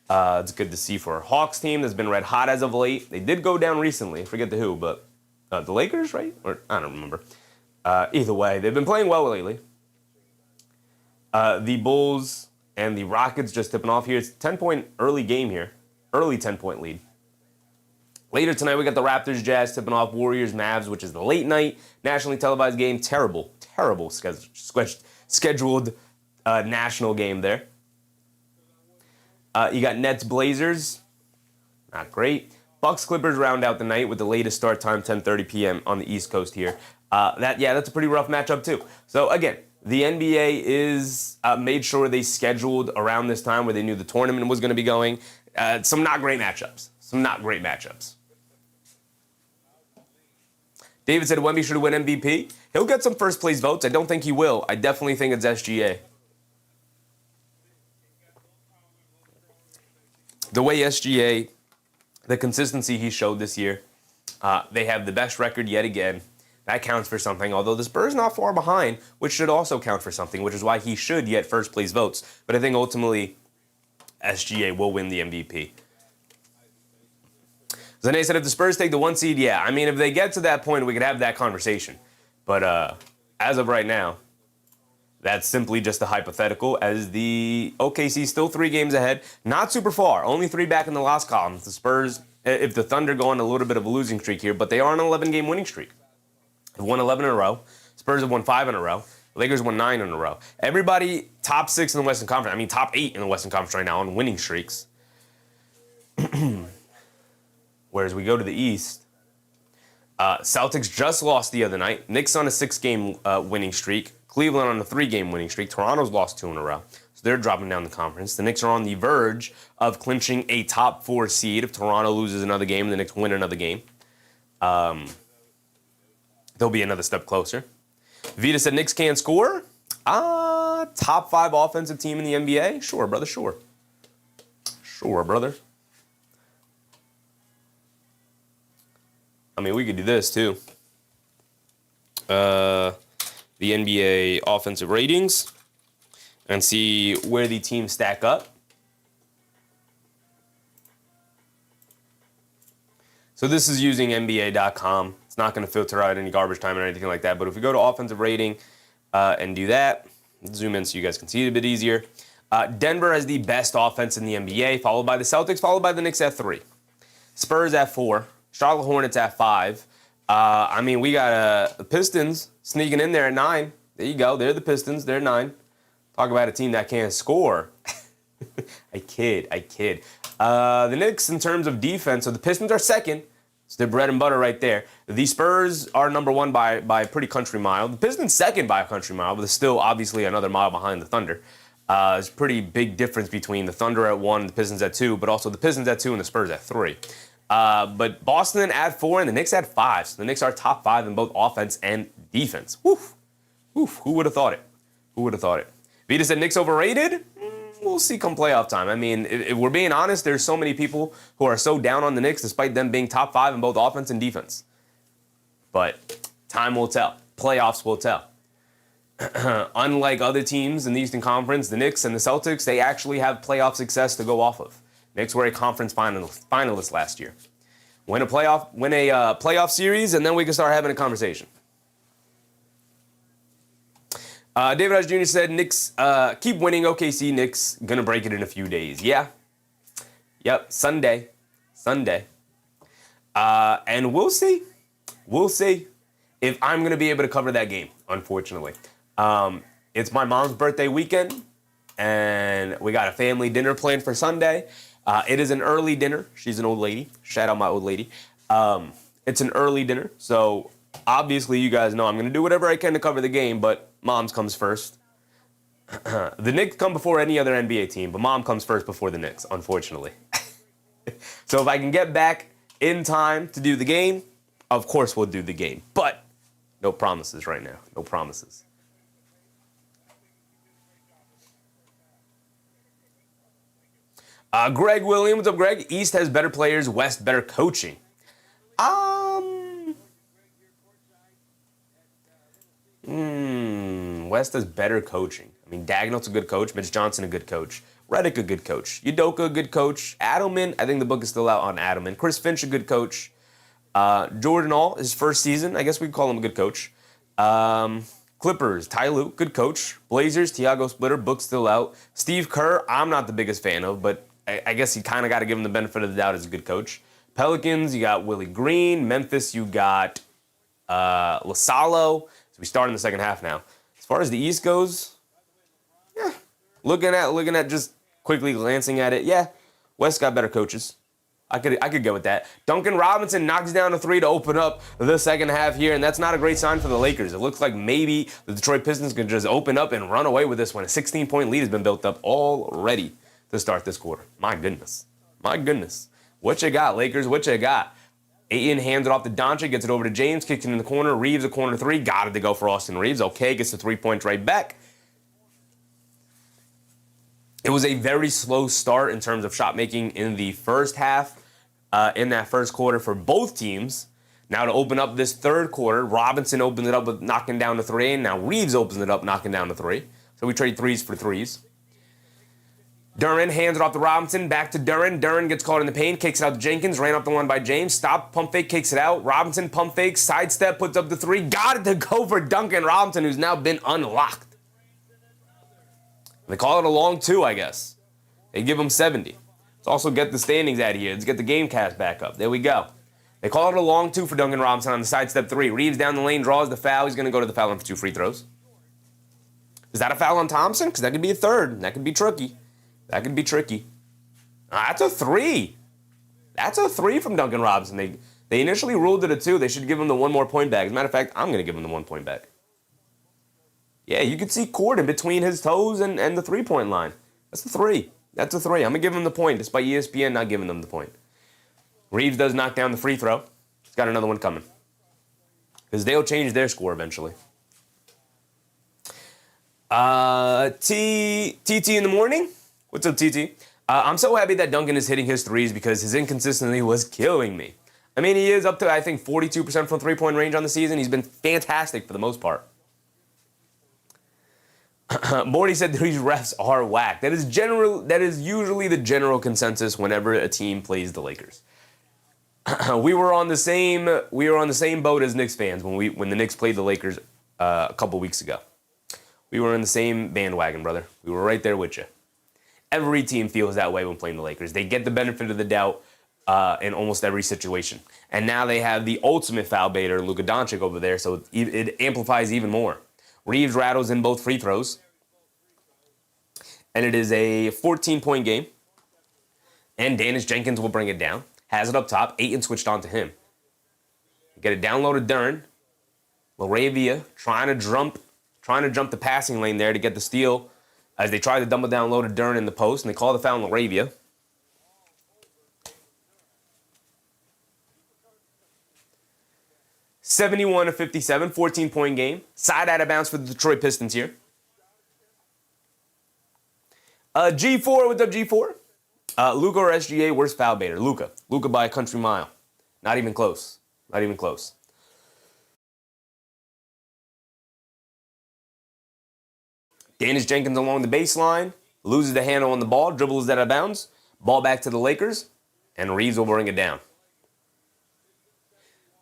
good to see for a Hawks team that's been red hot as of late. They did go down recently. I forget the who, but the Lakers, right? Or I don't remember. Either way, they've been playing well lately. The Bulls and the Rockets just tipping off here. It's a 10-point early game here. Early 10-point lead. Later tonight, we got the Raptors Jazz tipping off Warriors Mavs, which is the late night nationally televised game. Terrible scheduled national game there. You got Nets Blazers. Not great. Bucks Clippers round out the night with the latest start time, 10:30 p.m. on the East Coast here. That's a pretty rough matchup too. So again, the NBA is made sure they scheduled around this time where they knew the tournament was going to be going. Some not great matchups. David said Wemby should win MVP. He'll get some first place votes. I don't think he will. I definitely think it's SGA. The way SGA, the consistency he showed this year, they have the best record yet again. That counts for something, although the Spurs not far behind, which should also count for something, which is why he should get first place votes. But I think ultimately SGA will win the MVP. Zane said if the Spurs take the 1 seed, yeah. I mean, if they get to that point, we could have that conversation. But as of right now, that's simply just a hypothetical, as the OKC still 3 games ahead. Not super far, only 3 back in the loss column. The Spurs, if the Thunder go on a little bit of a losing streak here, but they are on an 11-game winning streak. They've won 11 in a row. Spurs have won 5 in a row. Lakers won 9 in a row. Everybody top 6 in the Western Conference. I mean, top 8 in the Western Conference right now on winning streaks. Whereas we go to the East, Celtics just lost the other night. Knicks on a 6-game winning streak. Cleveland on a 3-game winning streak. Toronto's lost 2 in a row. So they're dropping down the conference. The Knicks are on the verge of clinching a top 4 seed. If Toronto loses another game, the Knicks win another game. They'll be another step closer. Vita said Knicks can't score. Top 5 offensive team in the NBA? Sure, brother, sure. Sure, brother. I mean, we could do this, too. The NBA offensive ratings and see where the teams stack up. So this is using NBA.com. It's not going to filter out any garbage time or anything like that. But if we go to offensive rating and do that, zoom in so you guys can see it a bit easier. Denver has the best offense in the NBA, followed by the Celtics, followed by the Knicks at 3. Spurs at 4. Charlotte Hornets at 5. I mean, we got the Pistons sneaking in there at 9. There you go. They're the Pistons. They're 9. Talk about a team that can't score. I kid. The Knicks, in terms of defense, so the Pistons are second. It's their bread and butter right there. The Spurs are number 1 by a pretty country mile. The Pistons second by a country mile, but they're still obviously another mile behind the Thunder. There's a pretty big difference between the Thunder at 1 and the Pistons at 2, but also the Pistons at 2 and the Spurs at 3. But Boston at 4 and the Knicks at 5. So the Knicks are top 5 in both offense and defense. Woof. Who would have thought it? Vita said Knicks overrated? We'll see come playoff time. I mean, if we're being honest, there's so many people who are so down on the Knicks despite them being top 5 in both offense and defense. But time will tell. Playoffs will tell. Unlike other teams in the Eastern Conference, the Knicks and the Celtics, they actually have playoff success to go off of. Knicks were a conference finalist last year. Win a playoff series, and then we can start having a conversation. David Hodge Jr. said, Knicks keep winning. OKC Knicks gonna break it in a few days. Yeah. Yep. Sunday. And we'll see if I'm gonna be able to cover that game. Unfortunately, it's my mom's birthday weekend, and we got a family dinner planned for Sunday. It is an early dinner. She's an old lady. Shout out my old lady. It's an early dinner, so obviously you guys know I'm going to do whatever I can to cover the game, but mom's comes first. The Knicks come before any other NBA team, but mom comes first before the Knicks, unfortunately. So if I can get back in time to do the game, of course we'll do the game. But no promises right now. No promises. Greg Williams, what's up, Greg? East has better players, West better coaching. West has better coaching. I mean, Dagnall's a good coach. Mitch Johnson, a good coach. Redick, a good coach. Udoka, a good coach. Adelman, I think the book is still out on Adelman. Chris Finch, a good coach. Jordan All, his first season. I guess we could call him a good coach. Clippers, Ty Lue, good coach. Blazers, Tiago Splitter, book still out. Steve Kerr, I'm not the biggest fan of, but I guess you kind of got to give him the benefit of the doubt as a good coach. Pelicans, you got Willie Green. Memphis, you got Lasalo. So we start in the second half now. As far as the East goes, looking at just quickly glancing at it, West got better coaches. I could go with that. Duncan Robinson knocks down a three to open up the second half here, and that's not a great sign for the Lakers. It looks like maybe the Detroit Pistons can just open up and run away with this one. A 16-point lead has been built up already to start this quarter. My goodness. My goodness. What you got, Lakers? What you got? Ayton hands it off to Doncic, gets it over to James, kicks it in the corner. Reeves, a corner three. Got it to go for Austin Reeves. Okay, gets the 3 points right back. It was a very slow start in terms of shot making in the first half, in that first quarter for both teams. Now to open up this third quarter, Robinson opens it up with knocking down the three, and now Reeves opens it up, knocking down the three. So we trade threes for threes. Duren hands it off to Robinson, back to Duren. Duren gets caught in the paint, kicks it out to Jenkins, ran off the one by James. Stop, pump fake, kicks it out. Robinson pump fake, sidestep, puts up the three. Got it to go for Duncan Robinson, who's now been unlocked. They call it a long two, I guess. They give him 70. Let's also get the standings out of here. Let's get the game cast back up. There we go. They call it a long two for Duncan Robinson on the sidestep three. Reeves down the lane, draws the foul. He's going to go to the foul line for 2 free throws. Is that a foul on Thompson? Because that could be a third. That could be tricky. That could be tricky. That's a three. That's a three from Duncan Robinson. They initially ruled it a 2. They should give him the 1 more point back. As a matter of fact, I'm going to give him the 1 point back. Yeah, you could see cord in between his toes and the 3-point line. That's a 3. That's a 3. I'm going to give him the point, despite ESPN not giving them the point. Reeves does knock down the free throw. He's got another one coming. Because they'll change their score eventually. TT in the morning? What's up, TT? I'm so happy that Duncan is hitting his threes because his inconsistency was killing me. I mean, he is up to, I think, 42% from 3-point range on the season. He's been fantastic for the most part. Morty said these refs are whack. That is usually the general consensus whenever a team plays the Lakers. we were on the same boat as Knicks fans when the Knicks played the Lakers a couple weeks ago. We were in the same bandwagon, brother. We were right there with you. Every team feels that way when playing the Lakers. They get the benefit of the doubt in almost every situation. And now they have the ultimate foul baiter, Luka Doncic, over there, so it amplifies even more. Reeves rattles in both free throws. And it is a 14-point game. And Dennis Jenkins will bring it down. Has it up top. Ayton switched on to him. Get it down low to Duren. Laravia trying to jump the passing lane there to get the steal as they try to dump it down low to Duren in the post. And they call the foul on Laravia. (71-57), 14-point game. Side out of bounds for the Detroit Pistons here. G4, what's up, G4? Luka or SGA, worst foul baiter? Luka. Luka by a country mile. Not even close. Not even close. Dennis Jenkins along the baseline. Loses the handle on the ball. Dribbles out of bounds. Ball back to the Lakers. And Reeves will bring it down.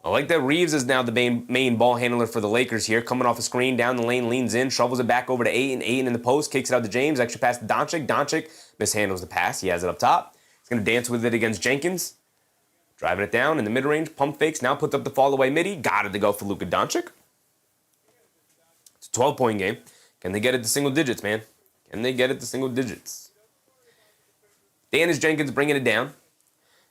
I like that Reeves is now the main ball handler for the Lakers here. Coming off a screen, down the lane, leans in, shovels it back over to Ayton. Ayton in the post, kicks it out to James. Extra pass to Doncic. Doncic mishandles the pass. He has it up top. He's going to dance with it against Jenkins. Driving it down in the mid-range. Pump fakes. Now puts up the fall-away midi. Got it to go for Luka Doncic. It's a 12-point game. Can they get it to single digits, man? Can they get it to single digits? Dennis Jenkins bringing it down.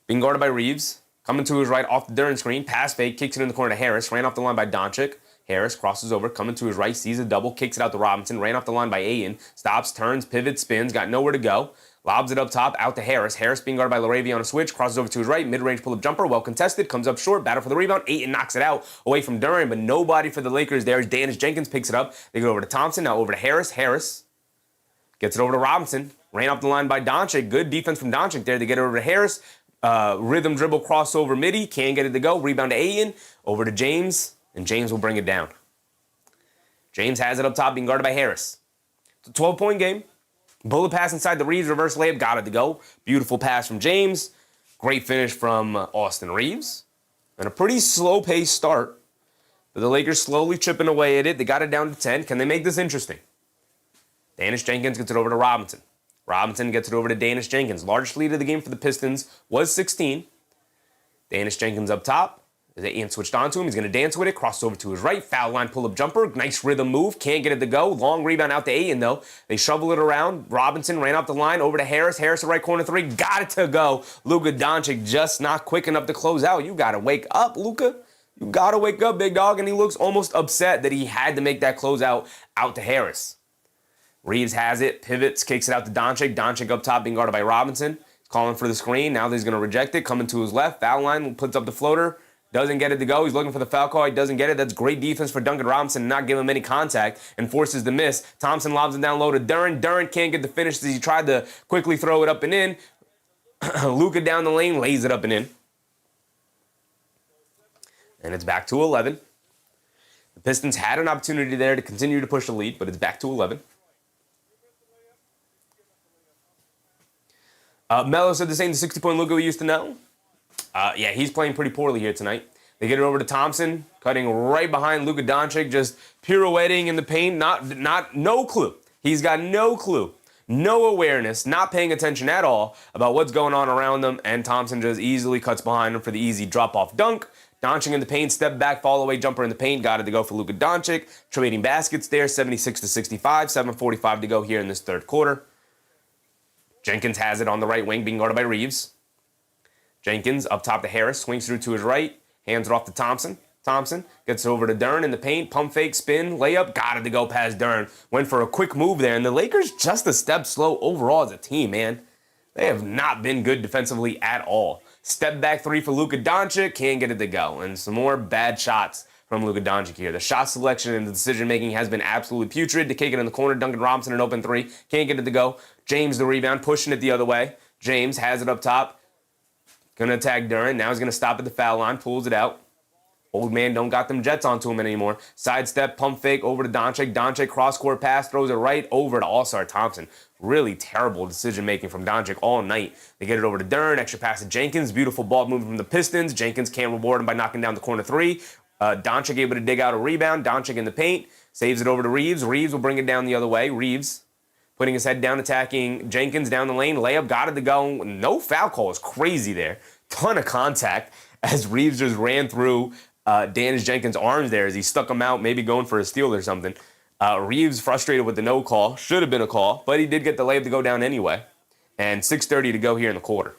Being guarded by Reeves. Coming to his right off the Duren screen. Pass fake. Kicks it in the corner to Harris. Ran off the line by Doncic. Harris crosses over. Coming to his right. Sees a double. Kicks it out to Robinson. Ran off the line by Ayton. Stops. Turns. Pivots. Spins. Got nowhere to go. Lobs it up top. Out to Harris. Harris being guarded by Laravia on a switch. Crosses over to his right. Mid-range pull-up jumper. Well contested. Comes up short. Battle for the rebound. Ayton knocks it out. Away from Duren. But nobody for the Lakers there. Dennis Jenkins picks it up. They go over to Thompson. Now over to Harris. Harris gets it over to Robinson. Ran off the line by Doncic. Good defense from Doncic there. They get it over to Harris. Rhythm dribble crossover midi. Can't get it to go. Rebound to Ayton. Over to James. And James will bring it down. James has it up top being guarded by Harris. It's a 12-point game. Bullet pass inside the Reeves. Reverse layup. Got it to go. Beautiful pass from James. Great finish from Austin Reeves. And a pretty slow-paced start. But the Lakers slowly chipping away at it. They got it down to 10. Can they make this interesting? Dennis Jenkins gets it over to Robinson. Robinson gets it over to Dennis Jenkins. Largest lead of the game for the Pistons was 16. Dennis Jenkins up top. Ian switched on to him. He's going to dance with it. Cross over to his right. Foul line pull-up jumper. Nice rhythm move. Can't get it to go. Long rebound out to Ayton, though. They shovel it around. Robinson ran up the line. Over to Harris. Harris, the right corner three. Got it to go. Luka Doncic just not quick enough to close out. You got to wake up, Luka. You got to wake up, big dog. And he looks almost upset that he had to make that closeout out to Harris. Reeves has it. Pivots. Kicks it out to Doncic. Doncic up top being guarded by Robinson. Calling for the screen. Now he's going to reject it. Coming to his left. Foul line. Puts up the floater. Doesn't get it to go. He's looking for the foul call. He doesn't get it. That's great defense for Duncan Robinson to not give him any contact and forces the miss. Thompson lobs it down low to Duren. Duren can't get the finish as he tried to quickly throw it up and in. Luka down the lane, lays it up and in. And it's back to 11. The Pistons had an opportunity there to continue to push the lead, but it's back to 11. Melo said this ain't the 60-point Luka we used to know. Yeah, he's playing pretty poorly here tonight. They get it over to Thompson, cutting right behind Luka Doncic, just pirouetting in the paint. No clue. He's got no clue, no awareness, not paying attention at all about what's going on around them. And Thompson just easily cuts behind him for the easy drop-off dunk. Doncic in the paint, step back, fall away jumper in the paint. Got it to go for Luka Doncic. Trading baskets there, 76-65, 7:45 to go here in this third quarter. Jenkins has it on the right wing, being guarded by Reeves. Jenkins up top to Harris, swings through to his right, hands it off to Thompson. Thompson gets over to Duren in the paint, pump fake, spin, layup, got it to go past Duren. Went for a quick move there, and the Lakers just a step slow overall as a team, man. They have not been good defensively at all. Step back three for Luka Doncic, can't get it to go. And some more bad shots from Luka Doncic here. The shot selection and the decision-making has been absolutely putrid. To kick it in the corner, Duncan Robinson an open three, can't get it to go. James the rebound, pushing it the other way. James has it up top. Gonna attack Duren. Now he's gonna stop at the foul line, pulls it out. Old man don't got them jets onto him anymore. Sidestep, pump fake over to Doncic. Doncic cross-court pass, throws it right over to All-Star Thompson. Really terrible decision-making from Doncic all night. They get it over to Duren. Extra pass to Jenkins. Beautiful ball movement from the Pistons. Jenkins can't reward him by knocking down the corner three. Doncic able to dig out a rebound. Doncic in the paint. Saves it over to Reeves. Reeves will bring it down the other way. Reeves putting his head down, attacking Jenkins down the lane. Layup, got it to go. No foul call is crazy there. Ton of contact as Reeves just ran through Dennis Jenkins' arms there as he stuck him out, maybe going for a steal or something. Reeves frustrated with the no call. Should have been a call, but he did get the layup to go down anyway. And 6:30 to go here in the quarter.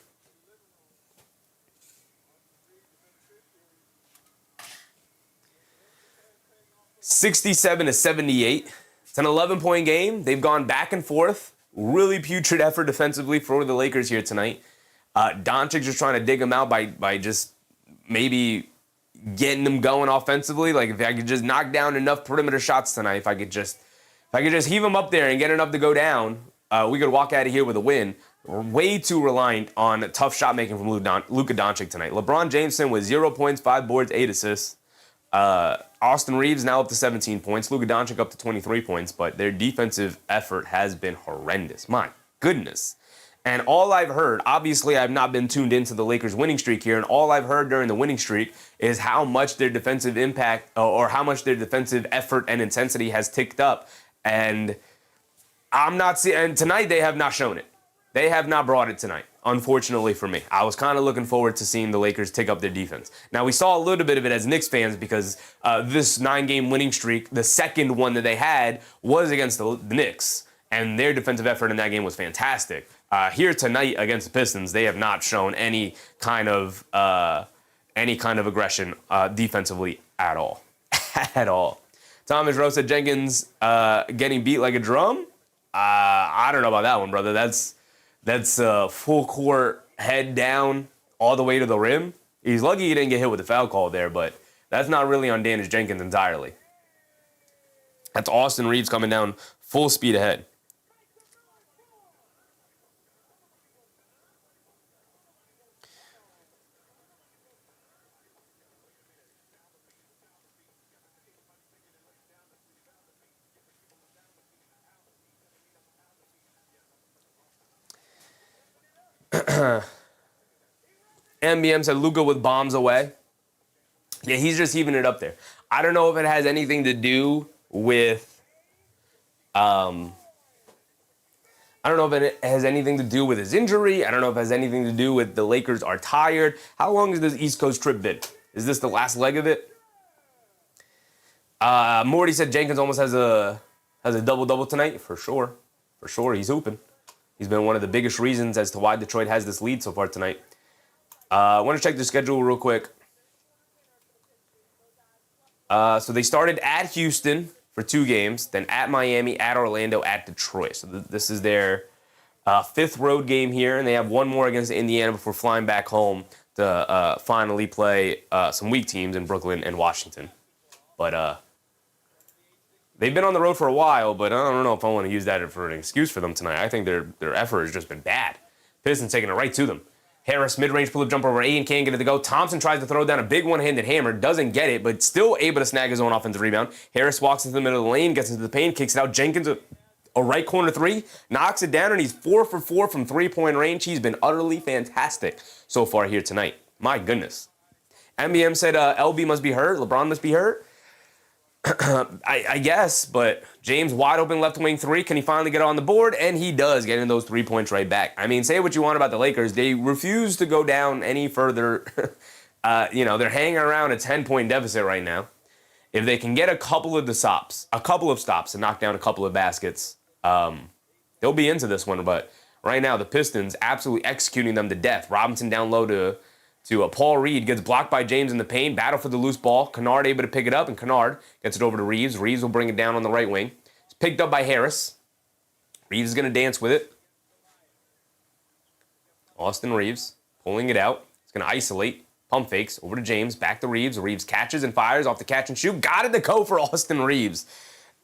$67-78. It's an 11-point game. They've gone back and forth. Really putrid effort defensively for the Lakers here tonight. Doncic just trying to dig him out by just maybe getting them going offensively. Like if I could just knock down enough perimeter shots tonight, if I could just heave them up there and get enough to go down, we could walk out of here with a win. We're way too reliant on tough shot making from Luka Doncic tonight. LeBron Jameson with 0 points, 5 boards, 8 assists. Austin Reeves now up to 17 points. Luka Doncic up to 23 points, but their defensive effort has been horrendous. My goodness. And all I've heard, obviously I've not been tuned into the Lakers winning streak here, and all I've heard during the winning streak is how much their defensive impact or how much their defensive effort and intensity has ticked up. And I'm not seeing, and tonight they have not shown it. They have not brought it tonight, unfortunately for me. I was kind of looking forward to seeing the Lakers tick up their defense. Now, we saw a little bit of it as Knicks fans because this 9-game winning streak, the second one that they had, was against the Knicks, and their defensive effort in that game was fantastic. Here tonight against the Pistons, they have not shown any kind of aggression defensively at all. At all. Thomas Rose said Jenkins getting beat like a drum. I don't know about that one, brother. That's full court, head down, all the way to the rim. He's lucky he didn't get hit with the foul call there, but that's not really on Dennis Jenkins entirely. That's Austin Reeves coming down full speed ahead. MBM said Luka with bombs away. Yeah, he's just heaving it up there. I don't know if it has anything to do with I don't know if it has anything to do with his injury. I don't know if it has anything to do with the Lakers are tired. How long has this East Coast trip been? Is this the last leg of it? Morty said Jenkins almost has a double-double tonight. For sure. For sure, he's hooping. He's been one of the biggest reasons as to why Detroit has this lead so far tonight. I want to check the schedule real quick. So they started at Houston for 2 games, then at Miami, at Orlando, at Detroit. So this is their 5th road game here, and they have one more against Indiana before flying back home to finally play some weak teams in Brooklyn and Washington. But they've been on the road for a while, but I don't know if I want to use that for an excuse for them tonight. I think their effort has just been bad. Pistons taking it right to them. Harris, mid-range pull-up jumper over Aiden, can't get it to go. Thompson tries to throw down a big one-handed hammer, doesn't get it, but still able to snag his own offensive rebound. Harris walks into the middle of the lane, gets into the paint, kicks it out. Jenkins, a right corner 3, knocks it down, and he's 4 for 4 from three-point range. He's been utterly fantastic so far here tonight. My goodness. MBM said LB must be hurt, LeBron must be hurt. I guess, but James wide open left wing 3. Can he finally get on the board? And he does, getting those 3 points right back. I mean, say what you want about the Lakers. They refuse to go down any further. They're hanging around a 10-point deficit right now. If they can get a couple of stops and knock down a couple of baskets, they'll be into this one. But right now, the Pistons absolutely executing them to death. Robinson down low to Paul Reed, gets blocked by James in the paint, battle for the loose ball. Kennard able to pick it up, and Kennard gets it over to Reeves. Reeves will bring it down on the right wing. It's picked up by Harris. Reeves is going to dance with it. Austin Reeves pulling it out. He's going to isolate. Pump fakes over to James, back to Reeves. Reeves catches and fires off the catch and shoot. Got it to go for Austin Reeves.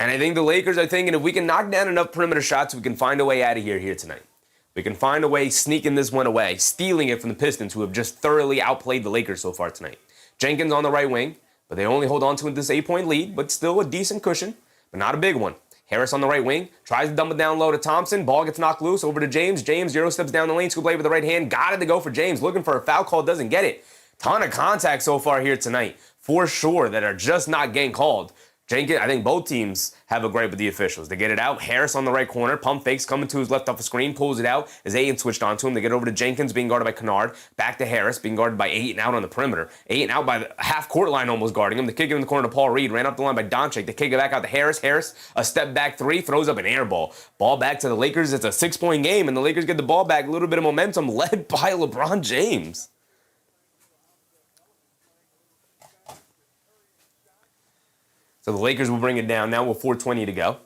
And I think the Lakers are thinking if we can knock down enough perimeter shots, we can find a way out of here tonight. We can find a way sneaking this one away, stealing it from the Pistons, who have just thoroughly outplayed the Lakers so far tonight. Jenkins on the right wing, but they only hold on to this 8-point lead, but still a decent cushion, but not a big one. Harris on the right wing, tries to dump it down low to Thompson. Ball gets knocked loose over to James. James 0 steps down the lane, scoop play with the right hand. Got it to go for James, looking for a foul call, doesn't get it. Ton of contact so far here tonight, for sure, that are just not getting called. Jenkins, I think both teams have a gripe with the officials. They get it out. Harris on the right corner. Pump fakes, coming to his left off the screen. Pulls it out as Aiden switched onto him. They get over to Jenkins, being guarded by Kennard. Back to Harris, being guarded by Aiden out on the perimeter. Aiden out by the half-court line almost guarding him. They kick it in the corner to Paul Reed. Ran up the line by Doncic. They kick it back out to Harris. Harris, a step back 3, throws up an air ball. Ball back to the Lakers. It's a 6-point game, and the Lakers get the ball back. A little bit of momentum led by LeBron James. So the Lakers will bring it down now with 4:20 to go.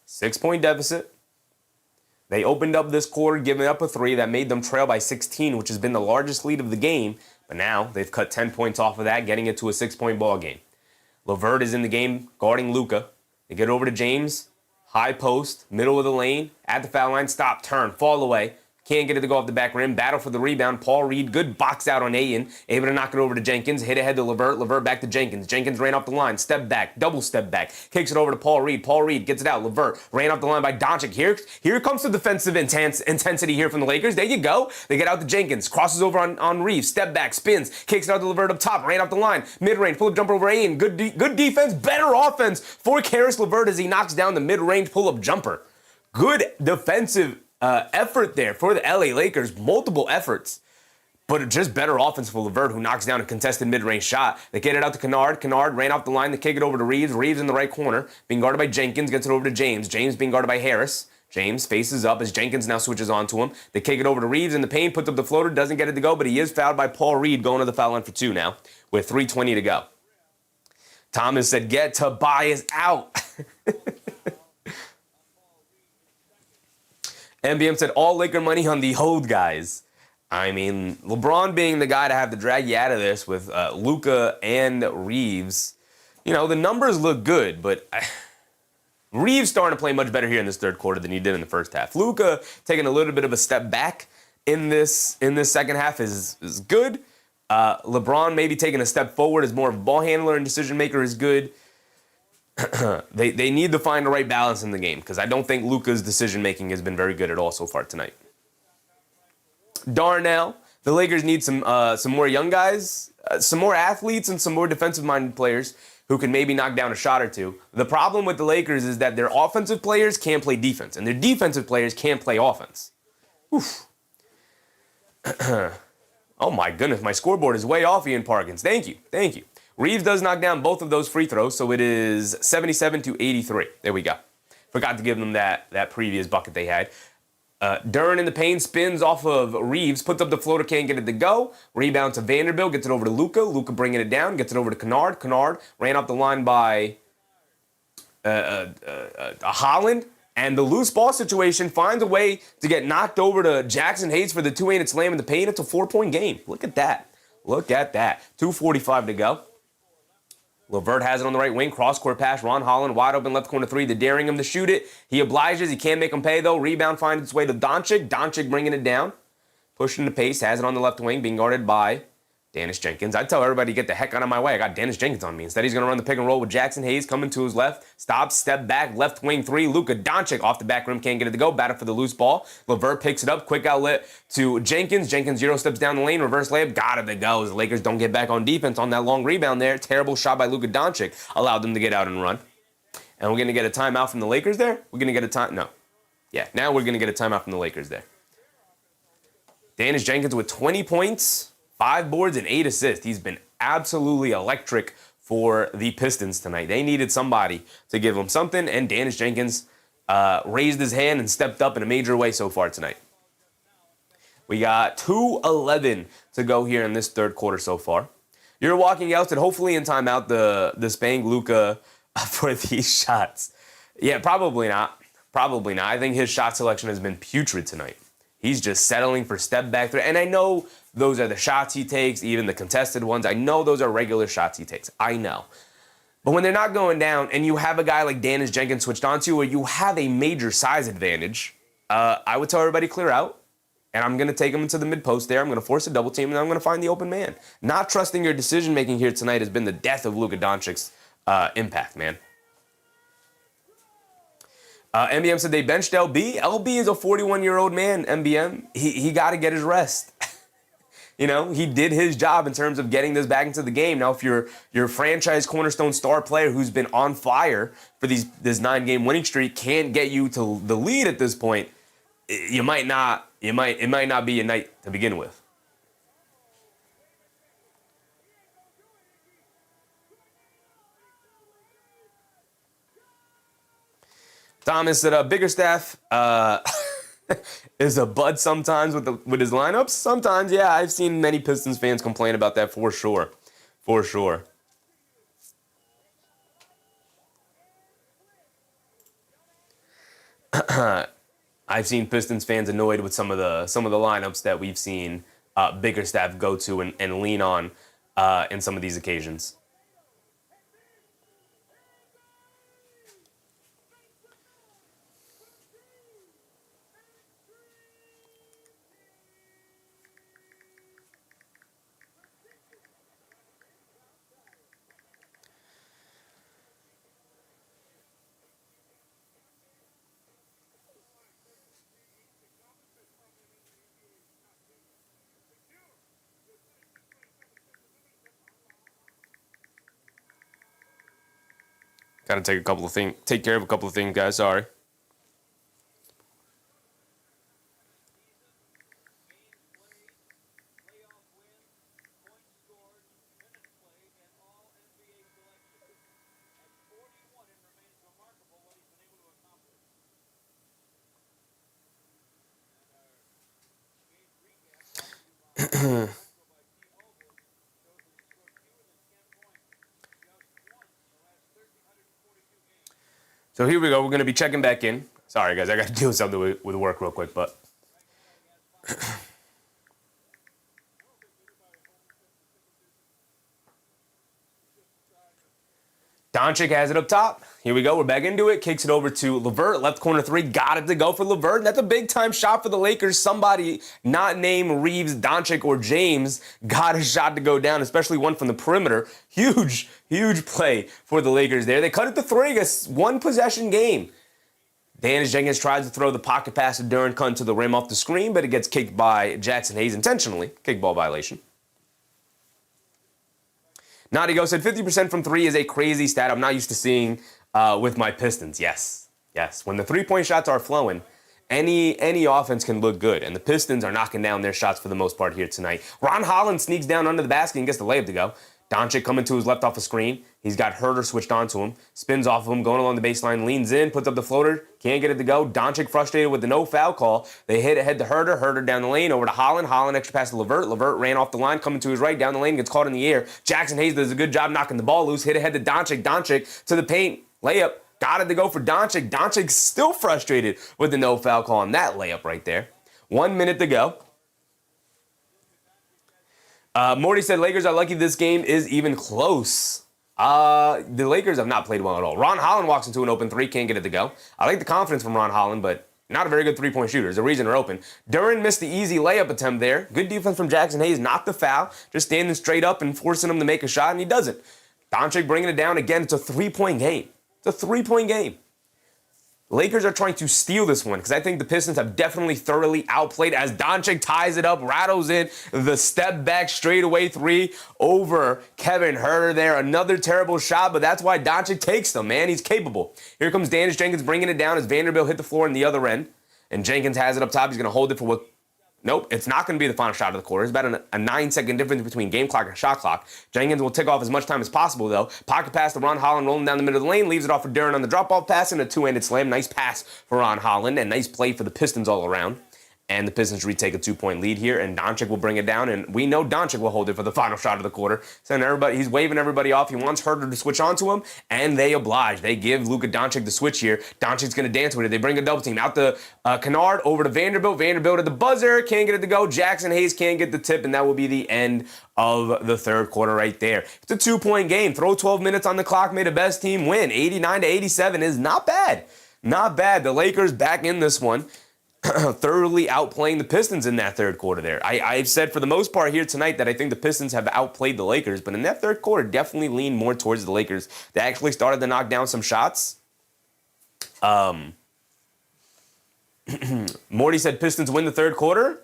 6-point deficit. They opened up this quarter, giving up a 3 that made them trail by 16, which has been the largest lead of the game. But now they've cut 10 points off of that, getting it to a 6-point ball game. LeVert is in the game guarding Luka. They get over to James. High post, middle of the lane, at the foul line, stop, turn, fall away. Can't get it to go off the back rim. Battle for the rebound. Paul Reed, good box out on Aiden. Able to knock it over to Jenkins. Hit ahead to LeVert. LeVert back to Jenkins. Jenkins ran off the line. Step back. Double step back. Kicks it over to Paul Reed. Paul Reed gets it out. LeVert ran off the line by Doncic. Here comes the defensive intensity here from the Lakers. There you go. They get out to Jenkins. Crosses over on Reeves. Step back. Spins. Kicks it out to LeVert up top. Ran off the line. Mid-range. Pull-up jumper over Aiden. Good defense. Better offense for Caris LeVert as he knocks down the mid-range pull-up jumper. Good defensive effort there for the LA Lakers, multiple efforts, but just better offense for LeVert, who knocks down a contested mid-range shot. They get it out to Kennard. Kennard ran off the line. They kick it over to Reeves. Reeves in the right corner, being guarded by Jenkins, gets it over to James. James being guarded by Harris. James faces up as Jenkins now switches on to him. They kick it over to Reeves in the paint, puts up the floater, doesn't get it to go, but he is fouled by Paul Reed, going to the foul line for 2 now, with 3:20 to go. Thomas said, get Tobias out. MBM said, all Laker money on the hold guys. I mean, LeBron being the guy to have to drag you out of this with Luka and Reeves. You know, the numbers look good, but Reeves starting to play much better here in this third quarter than he did in the first half. Luka taking a little bit of a step back in this second half is good. LeBron maybe taking a step forward as more of a ball handler and decision maker is good. They need to find the right balance in the game, because I don't think Luka's decision-making has been very good at all so far tonight. Darnell, the Lakers need some more young guys, some more athletes, and some more defensive-minded players who can maybe knock down a shot or two. The problem with the Lakers is that their offensive players can't play defense, and their defensive players can't play offense. Oof. Oh my goodness, my scoreboard is way off, Ian Parkins. Thank you, thank you. Reeves does knock down both of those free throws, so it is 77 to 83. There we go. Forgot to give them that previous bucket they had. Duren in the paint, spins off of Reeves, puts up the floater, can't get it to go. Rebound to Vanderbilt, gets it over to Luka. Luka bringing it down, gets it over to Kennard. Kennard ran up the line by Holland. And the loose ball situation finds a way to get knocked over to Jackson Hayes for the two-handed slam in the paint. It's a 4-point game. Look at that. Look at that. 2:45 to go. LeVert has it on the right wing. Cross-court pass. Ron Holland wide open left corner three. They're daring him to shoot it. He obliges. He can't make him pay, though. Rebound finds its way to Doncic. Doncic bringing it down. Pushing the pace. Has it on the left wing. Being guarded by Dennis Jenkins. I tell everybody to get the heck out of my way. I got Dennis Jenkins on me. Instead, he's going to run the pick and roll with Jackson Hayes coming to his left. Stops, step back, left wing three. Luka Doncic off the back rim, can't get it to go. Battle for the loose ball. LeVert picks it up. Quick outlet to Jenkins. Jenkins zero steps down the lane. Reverse layup. Got it to go. The Lakers don't get back on defense on that long rebound there. Terrible shot by Luka Doncic. Allowed them to get out and run. And we're going to get a timeout from the Lakers there? We're going to get a time. No. Yeah, now we're going to get a timeout from the Lakers there. Dennis Jenkins with 20 points. 5 boards and 8 assists. He's been absolutely electric for the Pistons tonight. They needed somebody to give them something, and Dennis Jenkins raised his hand and stepped up in a major way so far tonight. We got 2:11 to go here in this third quarter so far. You're walking out, and hopefully in timeout the Spang Luka for these shots. Yeah, probably not. Probably not. I think his shot selection has been putrid tonight. He's just settling for step back three. And I know those are the shots he takes, even the contested ones. I know those are regular shots he takes. I know. But when they're not going down and you have a guy like Dennis Jenkins switched onto you where you have a major size advantage, I would tell everybody clear out. And I'm going to take him into the mid-post there. I'm going to force a double team, and I'm going to find the open man. Not trusting your decision-making here tonight has been the death of Luka Doncic's impact, man. MBM said they benched LB. LB is a 41-year-old man, MBM. He got to get his rest. You know, he did his job in terms of getting this back into the game. Now, if your franchise cornerstone star player who's been on fire for this 9-game winning streak can't get you to the lead at this point, it might not be a night to begin with. Thomas said, Biggerstaff is a bud sometimes with his lineups. Sometimes, yeah, I've seen many Pistons fans complain about that for sure. For sure. I've seen Pistons fans annoyed with some of the lineups that we've seen Biggerstaff go to and lean on in some of these occasions. Got to take care of a couple of things, guys. Sorry. So here we go. We're going to be checking back in. Sorry, guys. I got to deal with something with work real quick, but... Doncic has it up top. Here we go. We're back into it. Kicks it over to LeVert. Left corner three. Got it to go for LeVert. That's a big-time shot for the Lakers. Somebody not named Reeves, Doncic, or James got a shot to go down, especially one from the perimeter. Huge, huge play for the Lakers there. They cut it to three. A one-possession game. Dennis Jenkins tries to throw the pocket pass to Duren, cut to the rim off the screen, but it gets kicked by Jackson Hayes intentionally. Kickball violation. Nadigo said 50% from three is a crazy stat I'm not used to seeing with my Pistons. Yes. When the three-point shots are flowing any offense can look good, and the Pistons are knocking down their shots for the most part here tonight. Ron Holland sneaks down under the basket and gets the layup to go. Doncic coming to his left off a screen. He's got Herter switched onto him. Spins off of him, going along the baseline, leans in, puts up the floater. Can't get it to go. Doncic frustrated with the no foul call. They hit ahead to Herter. Herter down the lane, over to Holland. Holland extra pass to Levert. Levert ran off the line, coming to his right, down the lane, gets caught in the air. Jackson Hayes does a good job knocking the ball loose. Hit ahead to Doncic. Doncic to the paint. Layup. Got it to go for Doncic. Doncic's still frustrated with the no foul call on that layup right there. 1 minute to go. Morty said, Lakers are lucky this game is even close. The Lakers have not played well at all. Ron Holland walks into an open three, can't get it to go. I like the confidence from Ron Holland, but not a very good three-point shooter. There's a reason they're open. Duren missed the easy layup attempt there. Good defense from Jackson Hayes, not the foul. Just standing straight up and forcing him to make a shot, and he doesn't. Doncic bringing it down again. It's a three-point game. It's a three-point game. Lakers are trying to steal this one because I think the Pistons have definitely thoroughly outplayed as Doncic ties it up, rattles in the step back straightaway three over Kevin Herter there. Another terrible shot, but that's why Doncic takes them, man. He's capable. Here comes Dennis Jenkins bringing it down as Vanderbilt hit the floor in the other end. And Jenkins has it up top. He's going to hold it for what? Nope, it's not going to be the final shot of the quarter. It's about a 9-second difference between game clock and shot clock. Jenkins will tick off as much time as possible, though. Pocket pass to Ron Holland rolling down the middle of the lane. Leaves it off for Duren on the drop-off pass and a two-handed slam. Nice pass for Ron Holland and nice play for the Pistons all around. And the Pistons retake a 2-point lead here, and Doncic will bring it down, and we know Doncic will hold it for the final shot of the quarter. So he's waving everybody off. He wants Herter to switch onto him, and they oblige. They give Luka Doncic the switch here. Doncic's going to dance with it. They bring a double team out to Kennard, over to Vanderbilt. Vanderbilt at the buzzer. Can't get it to go. Jackson Hayes can't get the tip, and that will be the end of the third quarter right there. It's a 2-point game. Throw 12 minutes on the clock, may the best team win. 89-87 is not bad. Not bad. The Lakers back in this one. Thoroughly outplaying the Pistons in that third quarter there. I've said for the most part here tonight that I think the Pistons have outplayed the Lakers, but in that third quarter, definitely leaned more towards the Lakers. They actually started to knock down some shots. Morty said Pistons win the third quarter.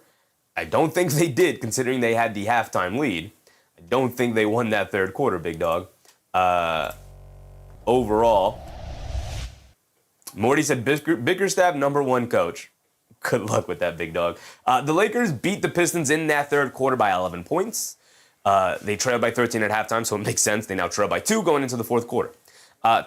I don't think they did, considering they had the halftime lead. I don't think they won that third quarter, big dog. Overall, Morty said Bickerstaff, #1 coach. Good luck with that, big dog. The Lakers beat the Pistons in that third quarter by 11 points. They trailed by 13 at halftime, so it makes sense. They now trail by 2 going into the fourth quarter.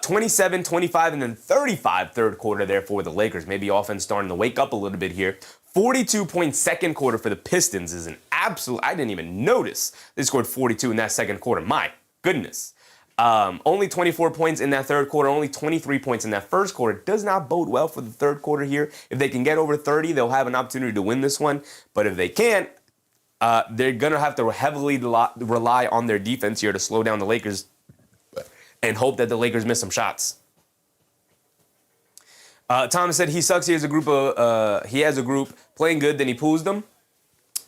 27, 25, and then 35 third quarter there for the Lakers. Maybe offense starting to wake up a little bit here. 42-point second quarter for the Pistons is an absolute... I didn't even notice they scored 42 in that second quarter. My goodness. Only 24 points in that third quarter, only 23 points in that first quarter. Does not bode well for the third quarter here. If they can get over 30, they'll have an opportunity to win this one. But if they can't, they're going to have to heavily rely on their defense here to slow down the Lakers and hope that the Lakers miss some shots. Thomas said he sucks. He has a group playing good, then he pulls them.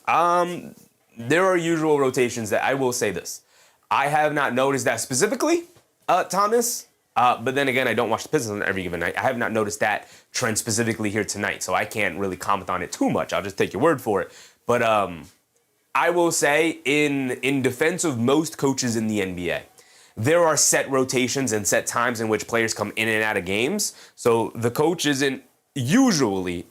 There are usual rotations that I will say this. I have not noticed that specifically, Thomas. But then again, I don't watch the Pistons every given night. I have not noticed that trend specifically here tonight, so I can't really comment on it too much. I'll just take your word for it. But I will say, in defense of most coaches in the NBA, there are set rotations and set times in which players come in and out of games. So the coach isn't utilizing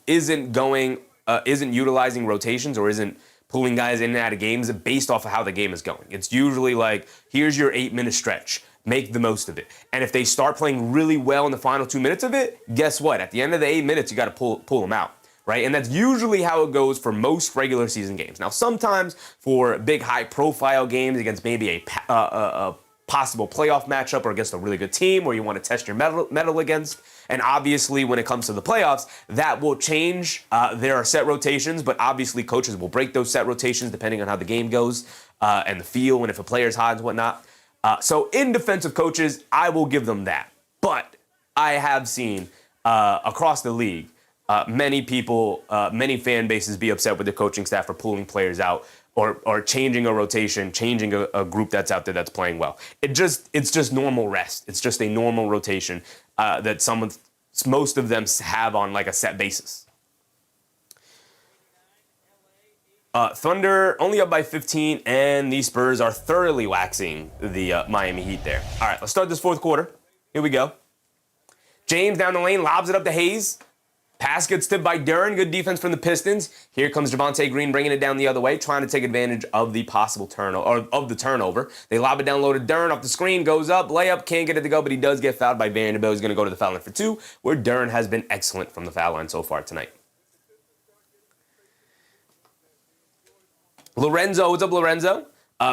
rotations or isn't pulling guys in and out of games based off of how the game is going. It's usually like, here's your 8-minute stretch. Make the most of it. And if they start playing really well in the final 2 minutes of it, guess what? At the end of the 8 minutes, you got to pull them out, right? And that's usually how it goes for most regular season games. Now, sometimes for big high-profile games against maybe a possible playoff matchup or against a really good team where you want to test your mettle against. And obviously, when it comes to the playoffs, that will change. There are set rotations, but obviously coaches will break those set rotations depending on how the game goes and the feel and if a player's hot and whatnot. So in defensive coaches, I will give them that. But I have seen across the league many people, many fan bases be upset with the coaching staff for pulling players out or changing a rotation, changing a group that's out there that's playing well. It's just normal rest. It's just a normal rotation that most of them have on like a set basis. Thunder only up by 15, and the Spurs are thoroughly waxing the Miami Heat there. All right, let's start this fourth quarter. Here we go. James down the lane, lobs it up to Hayes. Pass gets tipped by Duren. Good defense from the Pistons. Here comes Javonte Green bringing it down the other way, trying to take advantage of the possible turnover, or of the turnover. They lob it down low to Duren off the screen, goes up, layup, can't get it to go, but he does get fouled by Vanderbilt. He's going to go to the foul line for 2, where Duren has been excellent from the foul line so far tonight. Lorenzo, what's up, Lorenzo?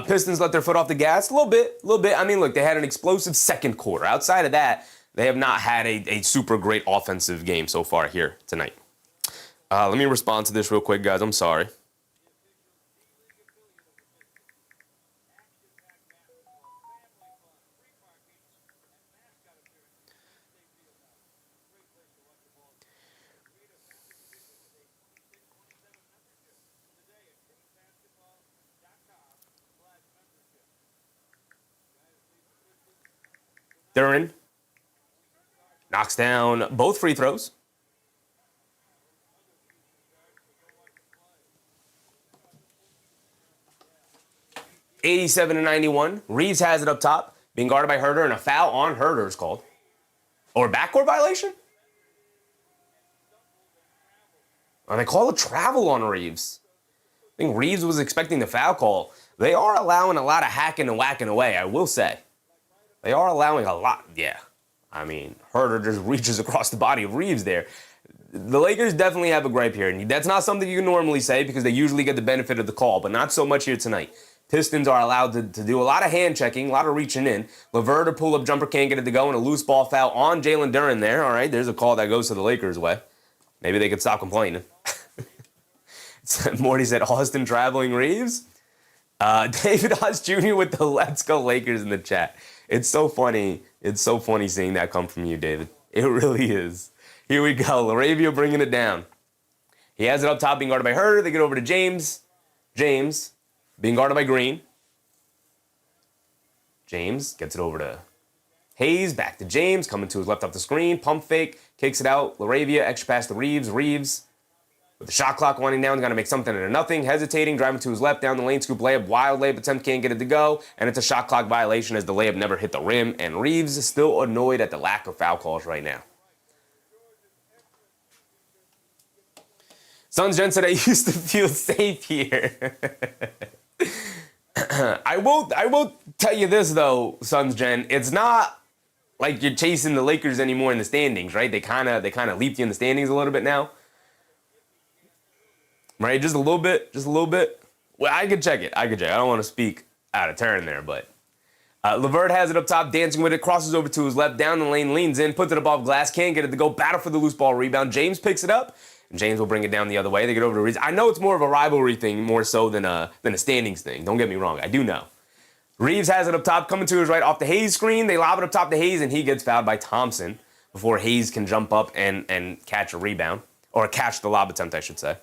Pistons let their foot off the gas a little bit. I mean, look, they had an explosive second quarter. Outside of that, they have not had a super great offensive game so far here tonight. Let me respond to this real quick, guys. I'm sorry. Duren knocks down both free throws. (87-91). Reeves has it up top, being guarded by Herter, and a foul on Herter is called. Or backcourt violation? Oh, they call a travel on Reeves. I think Reeves was expecting the foul call. They are allowing a lot of hacking and whacking away, I will say. They are allowing a lot, yeah. I mean, Herter just reaches across the body of Reeves there. The Lakers definitely have a gripe here, and that's not something you can normally say because they usually get the benefit of the call, but not so much here tonight. Pistons are allowed to do a lot of hand checking, a lot of reaching in. LeVert, a pull-up jumper, can't get it to go, and a loose ball foul on Jalen Duren there. All right, there's a call that goes to the Lakers' way. Maybe they could stop complaining. Morty said, Austin traveling Reeves. David Haas Jr. with the Let's Go Lakers in the chat. It's so funny. It's so funny seeing that come from you, David. It really is. Here we go. LaRavia bringing it down. He has it up top, being guarded by Herter. They get over to James. James being guarded by Green. James gets it over to Hayes. Back to James. Coming to his left off the screen. Pump fake. Kicks it out. LaRavia. Extra pass to Reeves. Reeves with the shot clock winding down, going to make something into nothing. Hesitating, driving to his left, down the lane, scoop layup, wild layup attempt, can't get it to go. And it's a shot clock violation as the layup never hit the rim. And Reeves is still annoyed at the lack of foul calls right now. Suns Gen said, I used to feel safe here. I will tell you this, though, Suns Gen. It's not like you're chasing the Lakers anymore in the standings, right? They kind of leaped you in the standings a little bit now. Right, just a little bit. Well, I could check it. I don't want to speak out of turn there, but LeVert has it up top, dancing with it, crosses over to his left, down the lane, leans in, puts it above glass, can't get it to go, battle for the loose ball rebound. James picks it up, and James will bring it down the other way. They get over to Reeves. I know it's more of a rivalry thing more so than a standings thing. Don't get me wrong. I do know. Reeves has it up top, coming to his right off the Hayes screen. They lob it up top to Hayes, and he gets fouled by Thompson before Hayes can jump up and catch a rebound, or catch the lob attempt, I should say.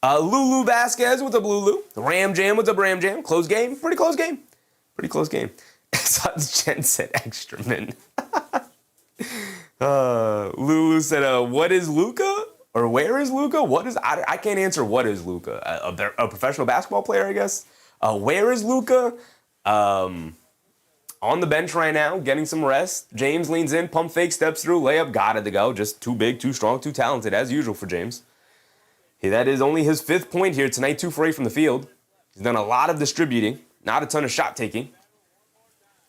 Lulu Vasquez, what's up, Lulu? Ram Jam, what's up, Ram Jam? Close game? Pretty close game. Suns Jen said extraman. Lulu said, what is Luka? Or where is Luka? I can't answer what is Luka. A professional basketball player, I guess. Where is Luka? On the bench right now, getting some rest. James leans in, pump fake, steps through, layup, got it to go. Just too big, too strong, too talented, as usual for James. That is only his 5th point here tonight, 2 for 8 from the field. He's done a lot of distributing, not a ton of shot taking.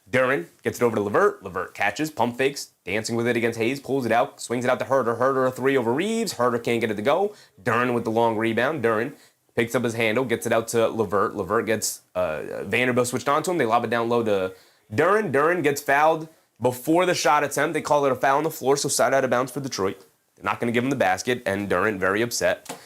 Duren gets it over to LeVert. LeVert catches, pump fakes, dancing with it against Hayes, pulls it out, swings it out to Herter. Herter a 3 over Reeves. Herter can't get it to go. Duren with the long rebound. Duren picks up his handle, gets it out to LeVert. LeVert gets Vanderbilt switched onto him. They lob it down low to Duren. Duren gets fouled before the shot attempt. They call it a foul on the floor, so side out of bounds for Detroit. They're not going to give him the basket, and Duren very upset.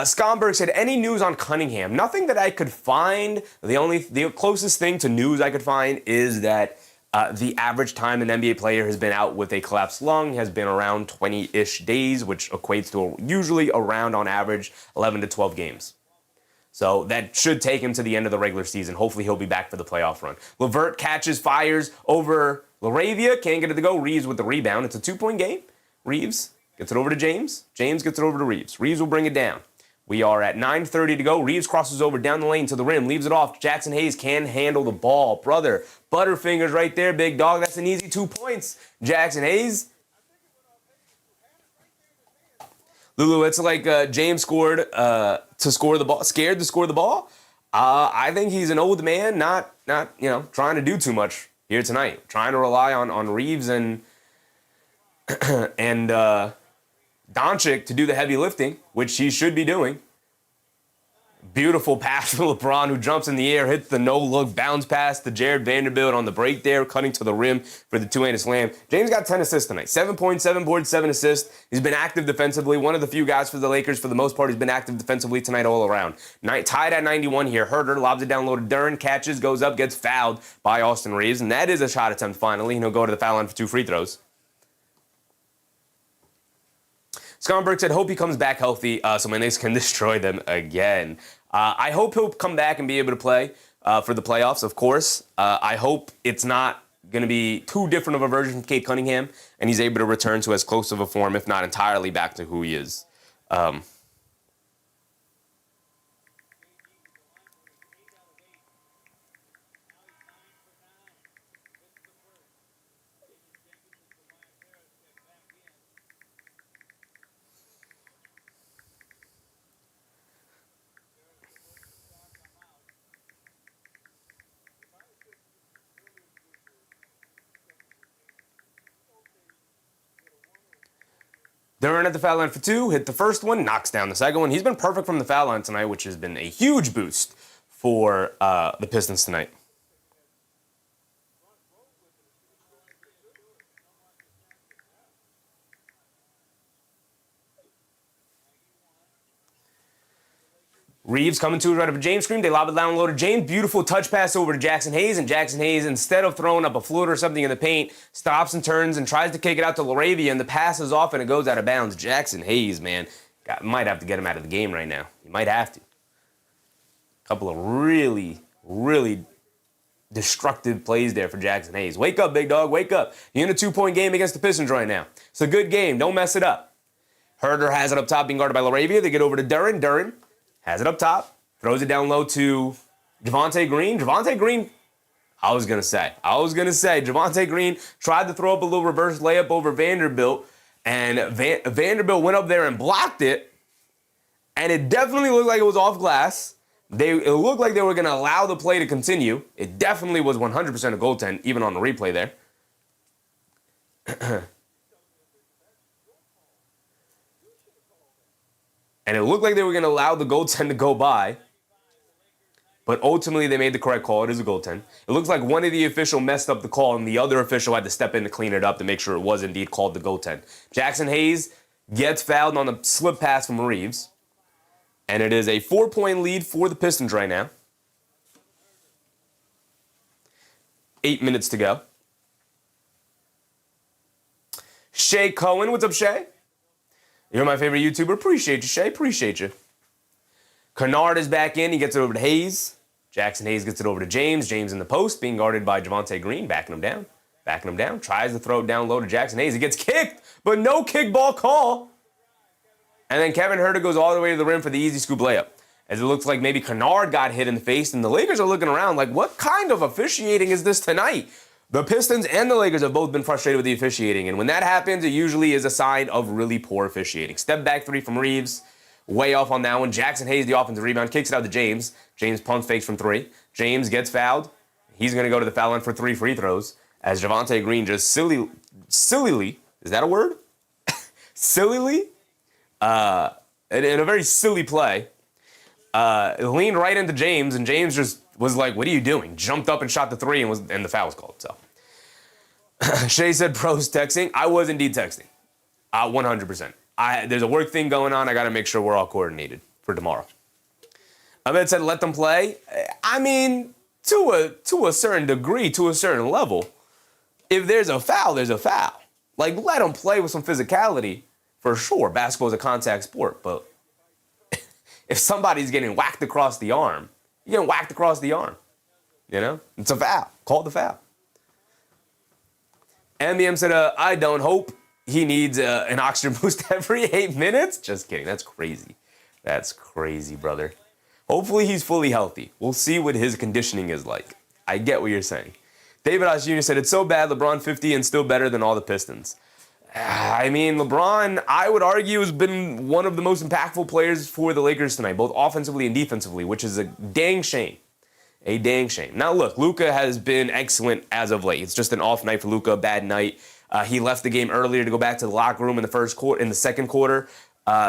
Scomberg said, any news on Cunningham? Nothing that I could find. The closest thing to news I could find is that the average time an NBA player has been out with a collapsed lung has been around 20-ish days, which equates to usually around, on average, 11 to 12 games. So that should take him to the end of the regular season. Hopefully he'll be back for the playoff run. LeVert catches, fires over LaRavia. Can't get it to go. Reeves with the rebound. It's a 2-point game. Reeves gets it over to James. James gets it over to Reeves. Reeves will bring it down. We are at 9:30 to go. Reeves crosses over down the lane to the rim, leaves it off. Jackson Hayes can handle the ball. Brother, Butterfingers right there, big dog. That's an easy 2 points. Jackson Hayes. Lulu, it's like James scored to score the ball, scared to score the ball. I think he's an old man, not trying to do too much here tonight. Trying to rely on Reeves and Doncic to do the heavy lifting, which he should be doing. Beautiful pass for Lebron, who jumps in the air, hits the no-look bounce pass to Jared Vanderbilt on the break there, cutting to the rim for the two-handed slam. James got 10 assists tonight. 7 points, 7 boards, 7 assists. He's been active defensively. One of the few guys for the Lakers, for the most part, who's been active defensively tonight all around. Tied at 91 here. Herder lobs it down low to Duren, catches, goes up, gets fouled by Austin Reeves, and that is a shot attempt finally, and he'll go to the foul line for 2 free throws. Scoreboard said, hope he comes back healthy so my Knicks can destroy them again. I hope he'll come back and be able to play for the playoffs, of course. I hope it's not going to be too different of a version from Cade Cunningham, and he's able to return to as close of a form, if not entirely back to who he is. Duren at the foul line for 2, hit the first one, knocks down the second one. He's been perfect from the foul line tonight, which has been a huge boost for the Pistons tonight. Reeves coming to his right of a James screen. They lob it down low to James. Beautiful touch pass over to Jackson Hayes. And Jackson Hayes, instead of throwing up a floater or something in the paint, stops and turns and tries to kick it out to Laravia. And the pass is off and it goes out of bounds. Jackson Hayes, man, might have to get him out of the game right now. You might have to. A couple of really, really destructive plays there for Jackson Hayes. Wake up, big dog. Wake up. You're in a 2-point game against the Pistons right now. It's a good game. Don't mess it up. Herder has it up top, being guarded by Laravia. They get over to Duren. Duren has it up top, throws it down low to Javonte Green. Javonte Green, I was going to say, Javonte Green tried to throw up a little reverse layup over Vanderbilt, and Vanderbilt went up there and blocked it, and it definitely looked like it was off glass. It looked like they were going to allow the play to continue. It definitely was 100% a goaltend, even on the replay there. And it looked like they were going to allow the goaltend to go by. But ultimately, they made the correct call. It is a goaltend. It looks like one of the officials messed up the call, and the other official had to step in to clean it up to make sure it was indeed called the goaltend. Jackson Hayes gets fouled on the slip pass from Reeves. And it is a 4-point lead for the Pistons right now. 8 minutes to go. Shay Cohen, what's up, Shay? You're my favorite YouTuber. Appreciate you, Shay. Appreciate you. Kennard is back in. He gets it over to Hayes. Jackson Hayes gets it over to James. James in the post, being guarded by Javonte Green, backing him down. Backing him down. Tries to throw it down low to Jackson Hayes. He gets kicked, but no kickball call. And then Kevin Herter goes all the way to the rim for the easy scoop layup. As it looks like maybe Kennard got hit in the face, and the Lakers are looking around like, what kind of officiating is this tonight? The Pistons and the Lakers have both been frustrated with the officiating, and when that happens, it usually is a sign of really poor officiating. Step back 3 from Reeves, way off on that one. Jackson Hayes, the offensive rebound, kicks it out to James. James pump fakes from 3. James gets fouled. He's going to go to the foul line for 3 free throws, as Javonte Green just sillily, is that a word? Sillily? In a very silly play, leaned right into James, and James just was like, what are you doing? Jumped up and shot the 3, and the foul was called. So Shay said pros texting. I was indeed texting. 100%. There's a work thing going on. I got to make sure we're all coordinated for tomorrow. Ahmed said let them play. I mean, to a certain degree, to a certain level, if there's a foul, there's a foul. Like, let them play with some physicality, for sure. Basketball is a contact sport, but if somebody's getting whacked across the arm, you're getting whacked across the arm. You know? It's a foul. Call the foul. MBM said, I don't hope he needs an oxygen boost every 8 minutes. Just kidding. That's crazy. That's crazy, brother. Hopefully he's fully healthy. We'll see what his conditioning is like. I get what you're saying. David Osh Jr. said, it's so bad, LeBron 50 and still better than all the Pistons. I mean, LeBron, I would argue, has been one of the most impactful players for the Lakers tonight, both offensively and defensively, which is a dang shame. A dang shame. Now, look, Luka has been excellent as of late. It's just an off night for Luka, a bad night. He left the game earlier to go back to the locker room in the second quarter.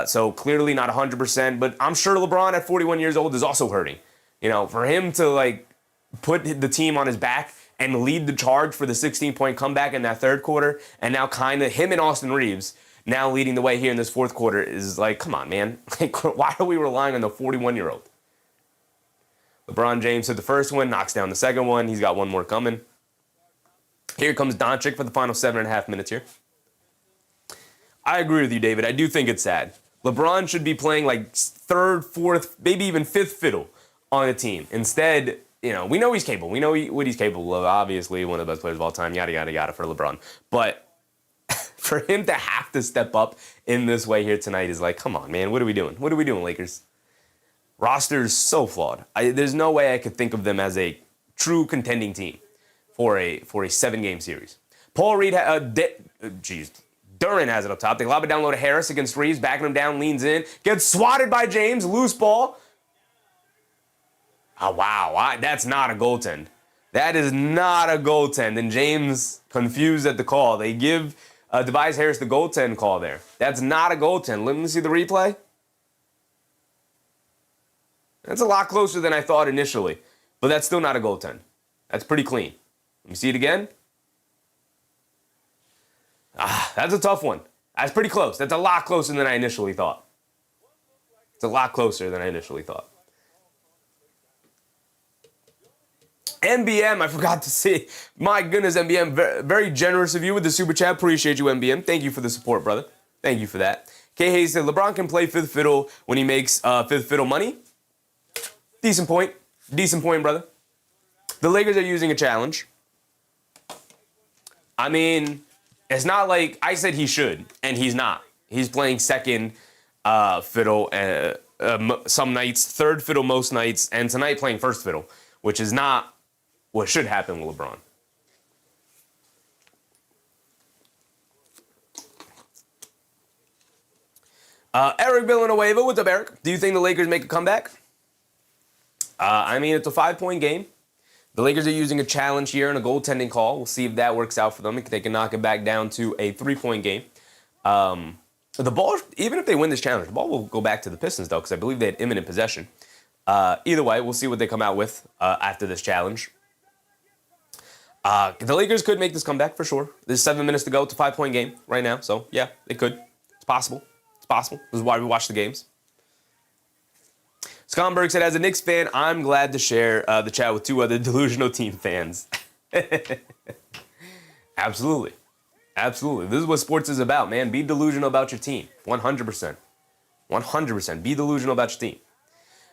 So clearly not 100%, but I'm sure LeBron at 41 years old is also hurting. You know, for him to put the team on his back and lead the charge for the 16-point comeback in that third quarter, and now kind of him and Austin Reeves now leading the way here in this fourth quarter is like, come on, man. Why are we relying on the 41-year-old? LeBron James hit the first one, knocks down the second one. He's got one more coming. Here comes Doncic for the final 7.5 minutes here. I agree with you, David. I do think it's sad. LeBron should be playing third, fourth, maybe even fifth fiddle on a team. Instead, you know, we know he's capable. We know what he's capable of. Obviously, one of the best players of all time, yada, yada, yada for LeBron. But for him to have to step up in this way here tonight is like, come on, man. What are we doing? What are we doing, Lakers? Roster is so flawed. There's no way I could think of them as a true contending team for a 7-game series. Paul Reed, Duren has it up top. They lob it down low to Harris against Reeves, backing him down, leans in, gets swatted by James, loose ball. Oh, wow, that's not a goaltend. That is not a goaltend. And James confused at the call. They give Tobias Harris the goaltend call there. That's not a goaltend. Let me see the replay. That's a lot closer than I thought initially, but that's still not a goaltend. That's pretty clean. Let me see it again. That's a tough one. That's pretty close. That's a lot closer than I initially thought. It's a lot closer than I initially thought. MBM, I forgot to say. My goodness, MBM, very, very generous of you with the super chat. Appreciate you, MBM. Thank you for the support, brother. Thank you for that. K. Hayes said, LeBron can play fifth fiddle when he makes fifth fiddle money. Decent point. Decent point, brother. The Lakers are using a challenge. I mean, it's not like I said he should, and he's not. He's playing second fiddle some nights, third fiddle most nights, and tonight playing first fiddle, which is not what should happen with LeBron. Eric Villanueva, what's up, Eric? Do you think the Lakers make a comeback? I mean, it's a 5-point game. The Lakers are using a challenge here and a goaltending call. We'll see if that works out for them. If they can knock it back down to a 3-point game. The ball, even if they win this challenge, the ball will go back to the Pistons, though, because I believe they had imminent possession. Either way, we'll see what they come out with after this challenge. The Lakers could make this comeback for sure. There's 7 minutes to go. It's a 5-point game right now. So, yeah, they could. It's possible. It's possible. This is why we watch the games. Scomberg said, as a Knicks fan, I'm glad to share the chat with 2 other delusional team fans. Absolutely. Absolutely. This is what sports is about, man. Be delusional about your team. 100%. 100%. Be delusional about your team.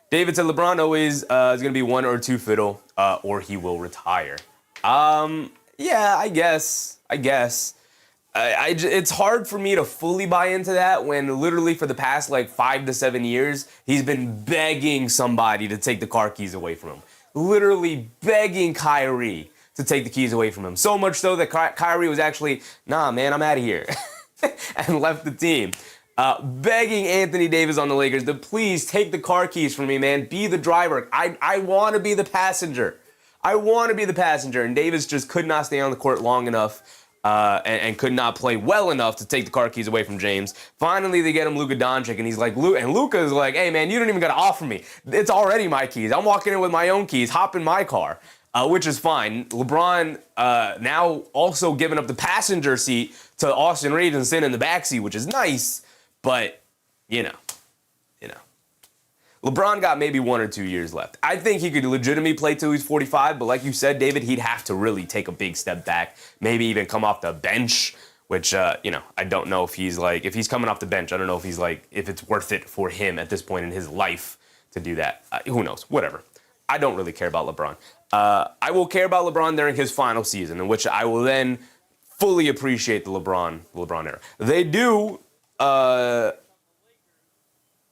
David said, LeBron always is going to be 1 or 2 fiddle, or he will retire. Yeah, I guess. It's hard for me to fully buy into that when literally for the past 5 to 7 years, he's been begging somebody to take the car keys away from him. Literally begging Kyrie to take the keys away from him. So much so that Kyrie was actually, nah, man, I'm out of here. And left the team. Begging Anthony Davis on the Lakers to please take the car keys from me, man. Be the driver. I want to be the passenger. I want to be the passenger. And Davis just could not stay on the court long enough. And could not play well enough to take the car keys away from James. Finally, they get him Luka Doncic, and he's like, and Luka is like, hey, man, you don't even got to offer me. It's already my keys. I'm walking in with my own keys. Hop in my car, which is fine. LeBron now also giving up the passenger seat to Austin Reeves and sitting in the backseat, which is nice, but, you know. LeBron got maybe 1 or 2 years left. I think he could legitimately play till he's 45, but like you said, David, he'd have to really take a big step back, maybe even come off the bench, which, I don't know if if he's coming off the bench, I don't know if if it's worth it for him at this point in his life to do that. Who knows? Whatever. I don't really care about LeBron. I will care about LeBron during his final season, in which I will then fully appreciate the LeBron era. They do,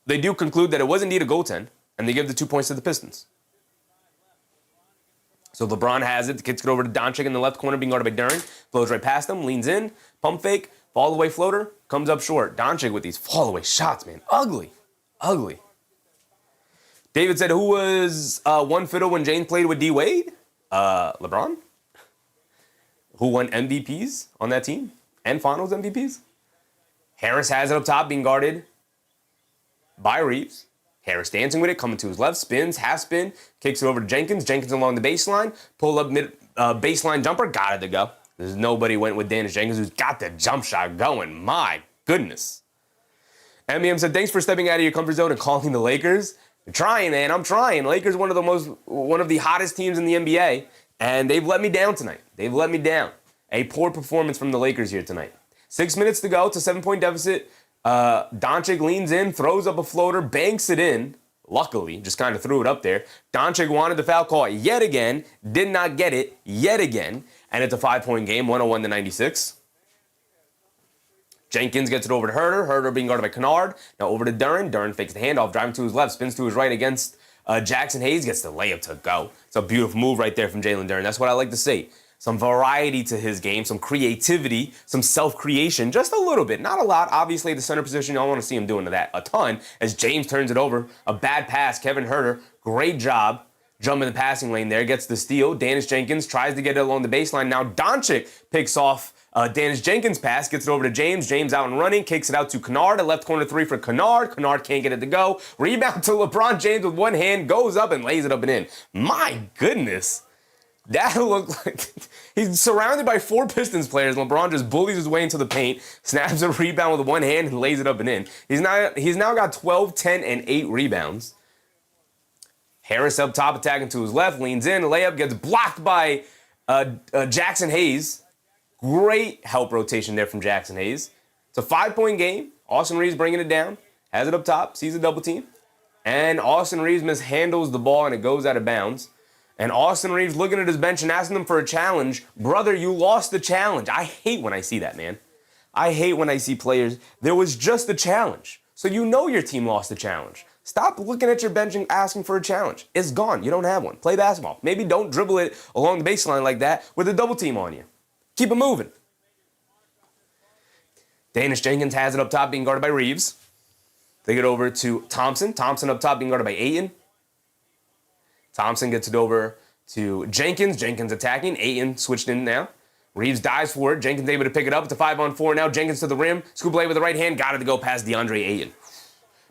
they do conclude that it was indeed a goaltend, and they give the 2 points to the Pistons. So LeBron has it. The kids get over to Doncic in the left corner, being guarded by Duren. Flows right past him, leans in, pump fake, fall away floater, comes up short. Doncic with these fall away shots, man. Ugly. Ugly. David said, who was one fiddle when James played with D Wade? LeBron. Who won MVPs on that team and finals MVPs? Harris has it up top, being guarded by Reeves. Harris dancing with it, coming to his left, spins, half spin, kicks it over to Jenkins. Jenkins along the baseline, pull up mid baseline jumper, got it to go. There's nobody went with Dennis Jenkins, who's got the jump shot going. My goodness. MBM said, thanks for stepping out of your comfort zone and calling the Lakers. I'm trying, man. I'm trying. Lakers, one of the hottest teams in the NBA, and they've let me down tonight. They've let me down. A poor performance from the Lakers here tonight. 6 minutes to go. It's a 7-point deficit. Doncic leans in, throws up a floater, banks it in. Luckily, just kind of threw it up there. Doncic wanted the foul call yet again, did not get it yet again, and it's a 5-point game, 101-96. Jenkins gets it over to Herter. Herter being guarded by Kennard. Now over to Duren. Duren fakes the handoff, driving to his left, spins to his right against Jackson Hayes, gets the layup to go. It's a beautiful move right there from Jalen Duren. That's what I like to see. Some variety to his game, some creativity, some self-creation, just a little bit. Not a lot. Obviously, the center position, I want to see him doing that a ton as James turns it over. A bad pass, Kevin Herter. Great job. Jumping the passing lane there, gets the steal. Dennis Jenkins tries to get it along the baseline. Now Doncic picks off Dennis Jenkins' pass, gets it over to James. James out and running, kicks it out to Kennard. A left corner three for Kennard. Kennard can't get it to go. Rebound to LeBron James with one hand, goes up and lays it up and in. My goodness. That looked like he's surrounded by 4 Pistons players. LeBron just bullies his way into the paint, snaps a rebound with one hand, and lays it up and in. He's now got 12, 10, and 8 rebounds. Harris up top, attacking to his left, leans in, layup gets blocked by Jackson Hayes. Great help rotation there from Jackson Hayes. It's a 5-point game. Austin Reeves bringing it down, has it up top, sees a double team, and Austin Reeves mishandles the ball and it goes out of bounds. And Austin Reeves looking at his bench and asking them for a challenge. Brother, you lost the challenge. I hate when I see that, man. I hate when I see players. There was just a challenge. So you know your team lost the challenge. Stop looking at your bench and asking for a challenge. It's gone. You don't have one. Play basketball. Maybe don't dribble it along the baseline like that with a double team on you. Keep it moving. Dennis Jenkins has it up top, being guarded by Reeves. They get over to Thompson. Thompson up top, being guarded by Ayton. Thompson gets it over to Jenkins. Jenkins attacking. Ayton switched in now. Reeves dives for it. Jenkins able to pick it up. It's a 5-on-4 now. Jenkins to the rim. Scoop away with the right hand. Got it to go past DeAndre Ayton.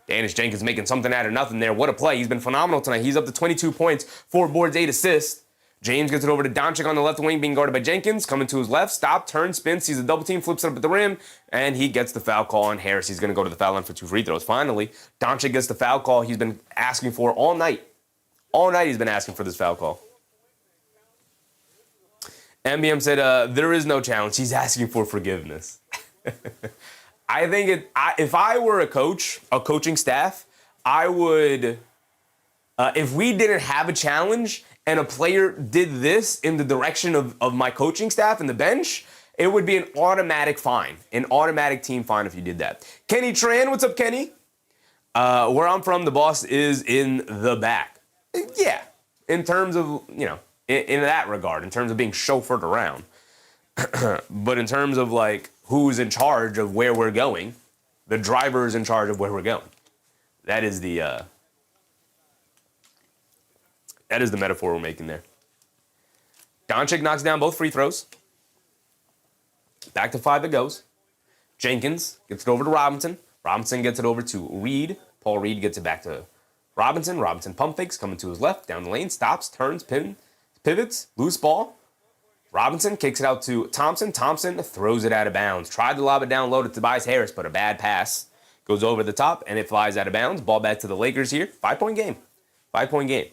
Dennis Jenkins making something out of nothing there. What a play. He's been phenomenal tonight. He's up to 22 points, 4 boards, 8 assists. James gets it over to Doncic on the left wing, being guarded by Jenkins. Coming to his left. Stop, turn, spin, sees a double team, flips it up at the rim, and he gets the foul call on Harris. He's going to go to the foul line for 2 free throws. Finally, Doncic gets the foul call he's been asking for all night. All night he's been asking for this foul call. MBM said, there is no challenge. He's asking for forgiveness. I think if I were a coach, a coaching staff, I would, if we didn't have a challenge and a player did this in the direction of my coaching staff and the bench, it would be an automatic fine, an automatic team fine if you did that. Kenny Tran, what's up, Kenny? Where I'm from, the boss is in the back. Yeah, in terms of, in that regard, in terms of being chauffeured around. But in terms of, who's in charge of where we're going, the driver is in charge of where we're going. That is the metaphor we're making there. Doncic knocks down both free throws. Back to 5 it goes. Jenkins gets it over to Robinson. Robinson gets it over to Reed. Paul Reed gets it back to Robinson. Robinson pump fakes, coming to his left, down the lane, stops, turns, pivots, loose ball. Robinson kicks it out to Thompson. Thompson throws it out of bounds. Tried to lob it down low to Tobias Harris, but a bad pass. Goes over the top, and it flies out of bounds. Ball back to the Lakers here. 5-point game. 5-point game.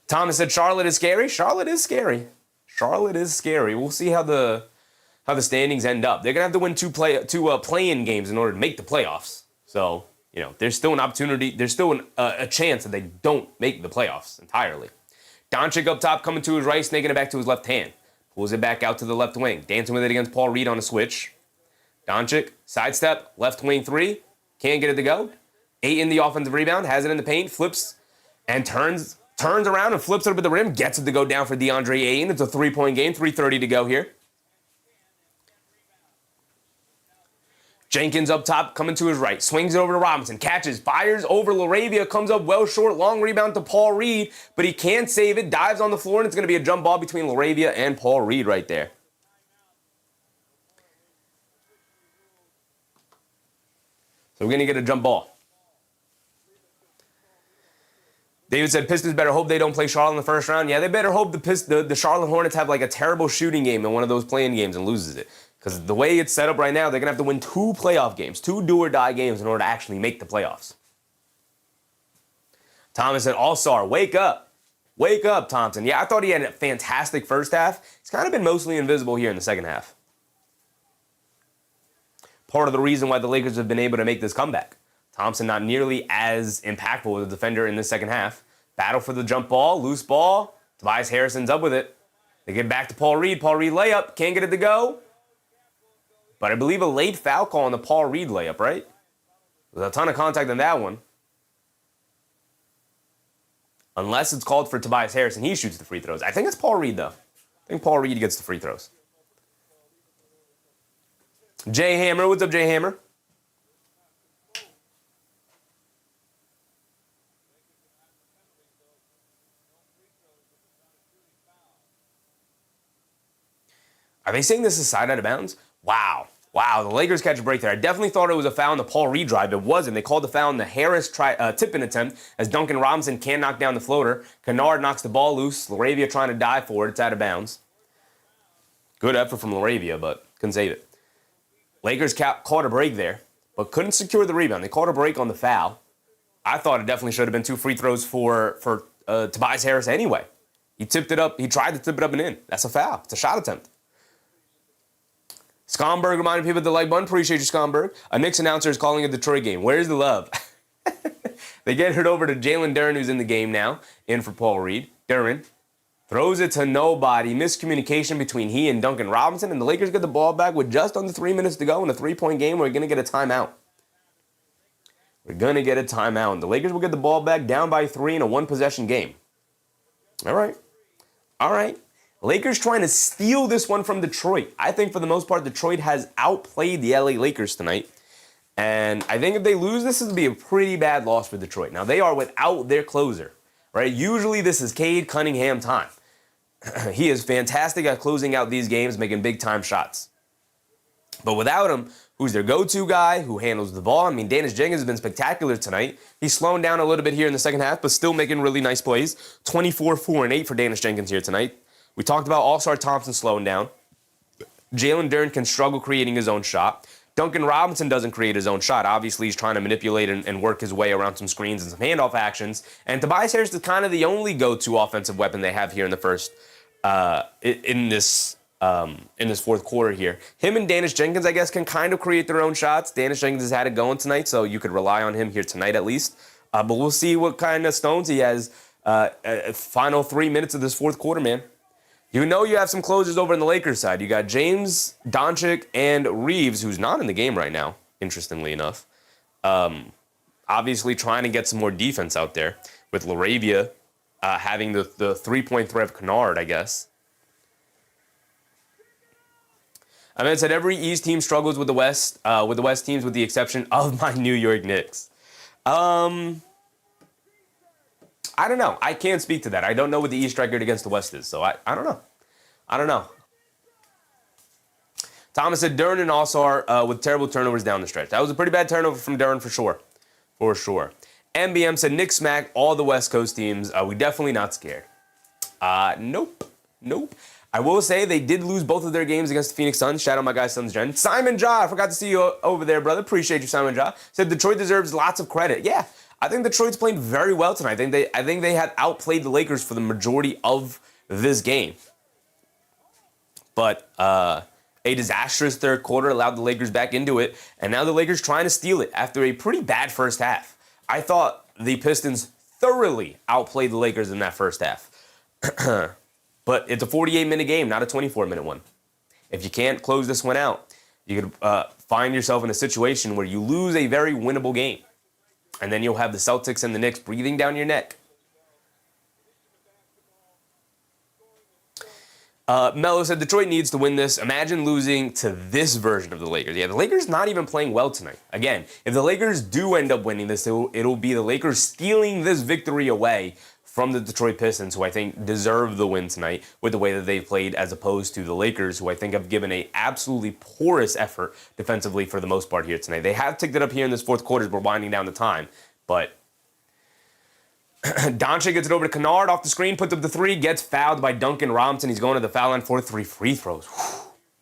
Thomas said Charlotte is scary. Charlotte is scary. Charlotte is scary. We'll see how the standings end up. They're going to have to win 2 play-in games in order to make the playoffs. So, there's still an opportunity. There's still a chance that they don't make the playoffs entirely. Doncic up top, coming to his right, snaking it back to his left hand. Pulls it back out to the left wing. Dancing with it against Paul Reed on a switch. Doncic, sidestep, left wing 3. Can't get it to go. 8 in the offensive rebound, has it in the paint, flips and turns around and flips it up at the rim, gets it to go down for DeAndre Ayton. It's a 3-point game, 3:30 to go here. Jenkins up top, coming to his right, swings it over to Robinson, catches, fires over LaRavia, comes up well short, long rebound to Paul Reed, but he can't save it, dives on the floor, and it's going to be a jump ball between LaRavia and Paul Reed right there. So we're going to get a jump ball. David said, Pistons better hope they don't play Charlotte in the first round. Yeah, they better hope the Charlotte Hornets have like a terrible shooting game in one of those play-in games and loses it. Because the way it's set up right now, they're going to have to win 2 playoff games, 2 do-or-die games in order to actually make the playoffs. Thomas said, All-Star, wake up. Wake up, Thompson. Yeah, I thought he had a fantastic first half. He's kind of been mostly invisible here in the second half. Part of the reason why the Lakers have been able to make this comeback. Thompson not nearly as impactful as a defender in the second half. Battle for the jump ball, loose ball. Tobias Harrison's up with it. They get back to Paul Reed. Paul Reed layup. Can't get it to go. But I believe a late foul call on the Paul Reed layup, right? There's a ton of contact on that one. Unless it's called for Tobias Harrison. He shoots the free throws. I think it's Paul Reed, though. I think Paul Reed gets the free throws. Jay Hammer. What's up, Jay Hammer? Are they saying this is side out of bounds? Wow. Wow, the Lakers catch a break there. I definitely thought it was a foul on the Paul Reed drive. It wasn't. They called the foul on the Harris tip-in attempt as Duncan Robinson can't knock down the floater. Kennard knocks the ball loose. LaRavia trying to dive for it. It's out of bounds. Good effort from LaRavia, but couldn't save it. Lakers caught a break there, but couldn't secure the rebound. They caught a break on the foul. I thought it definitely should have been 2 free throws for Tobias Harris anyway. He tipped it up. He tried to tip it up and in. That's a foul. It's a shot attempt. Scomberg reminded people of the like button. Appreciate you, Scomberg. A Knicks announcer is calling a Detroit game. Where's the love? They get it over to Jalen Duren, who's in the game now, in for Paul Reed. Duren throws it to nobody. Miscommunication between he and Duncan Robinson, and the Lakers get the ball back with just under 3 minutes to go in a 3-point game. We're going to get a timeout. We're going to get a timeout. And the Lakers will get the ball back down by 3 in a 1-possession game. All right. All right. Lakers trying to steal this one from Detroit. I think for the most part, Detroit has outplayed the LA Lakers tonight. And I think if they lose, this would be a pretty bad loss for Detroit. Now, they are without their closer, right? Usually this is Cade Cunningham time. He is fantastic at closing out these games, making big-time shots. But without him, who's their go-to guy, who handles the ball? I mean, Dennis Jenkins has been spectacular tonight. He's slowing down a little bit here in the second half, but still making really nice plays. 24, 4, and 8 for Dennis Jenkins here tonight. We talked about All-Star Thompson slowing down. Jalen Duren can struggle creating his own shot. Duncan Robinson doesn't create his own shot. Obviously, he's trying to manipulate and work his way around some screens and some handoff actions. And Tobias Harris is kind of the only go-to offensive weapon they have here in the first, in this fourth quarter here. Him and Dennis Jenkins, I guess, can kind of create their own shots. Dennis Jenkins has had it going tonight, so you could rely on him here tonight at least. But we'll see what kind of stones he has final 3 minutes of this fourth quarter, man. You know you have some closers over on the Lakers side. You got James, Doncic, and Reeves, who's not in the game right now, interestingly enough. Obviously trying to get some more defense out there with LaRavia having the 3-point threat of Kennard, I guess. I mean, I said every East team struggles with the West teams with the exception of my New York Knicks. I don't know. I can't speak to that. I don't know what the East record against the West is, so I don't know. I don't know. Thomas said Duren and All-Star with terrible turnovers down the stretch. That was a pretty bad turnover from Duren for sure. For sure. MBM said Knicks smack all the West Coast teams. We definitely not scared. Nope. I will say they did lose both of their games against the Phoenix Suns. Shout out my guy Suns Gen. Simon Ja, I forgot to see you over there, brother. Appreciate you, Simon Ja. Said Detroit deserves lots of credit. Yeah. I think Detroit's playing very well tonight. I think they had outplayed the Lakers for the majority of this game. But a disastrous third quarter allowed the Lakers back into it, and now the Lakers trying to steal it after a pretty bad first half. I thought the Pistons thoroughly outplayed the Lakers in that first half. But it's a 48-minute game, not a 24-minute one. If you can't close this one out, you could find yourself in a situation where you lose a very winnable game. And then you'll have the Celtics and the Knicks breathing down your neck. Mello said Detroit needs to win this. Imagine losing to this version of the Lakers. Yeah, the Lakers not even playing well tonight. Again, if the Lakers do end up winning this, it'll be the Lakers stealing this victory away from the Detroit Pistons, who I think deserve the win tonight with the way that they've played, as opposed to the Lakers, who I think have given a absolutely porous effort defensively for the most part here tonight. They have ticked it up here in this fourth quarter as we're winding down the time, but Doncic gets it over to Kennard off the screen, puts up the three, gets fouled by Duncan Robinson. He's going to the foul line for 3 free throws.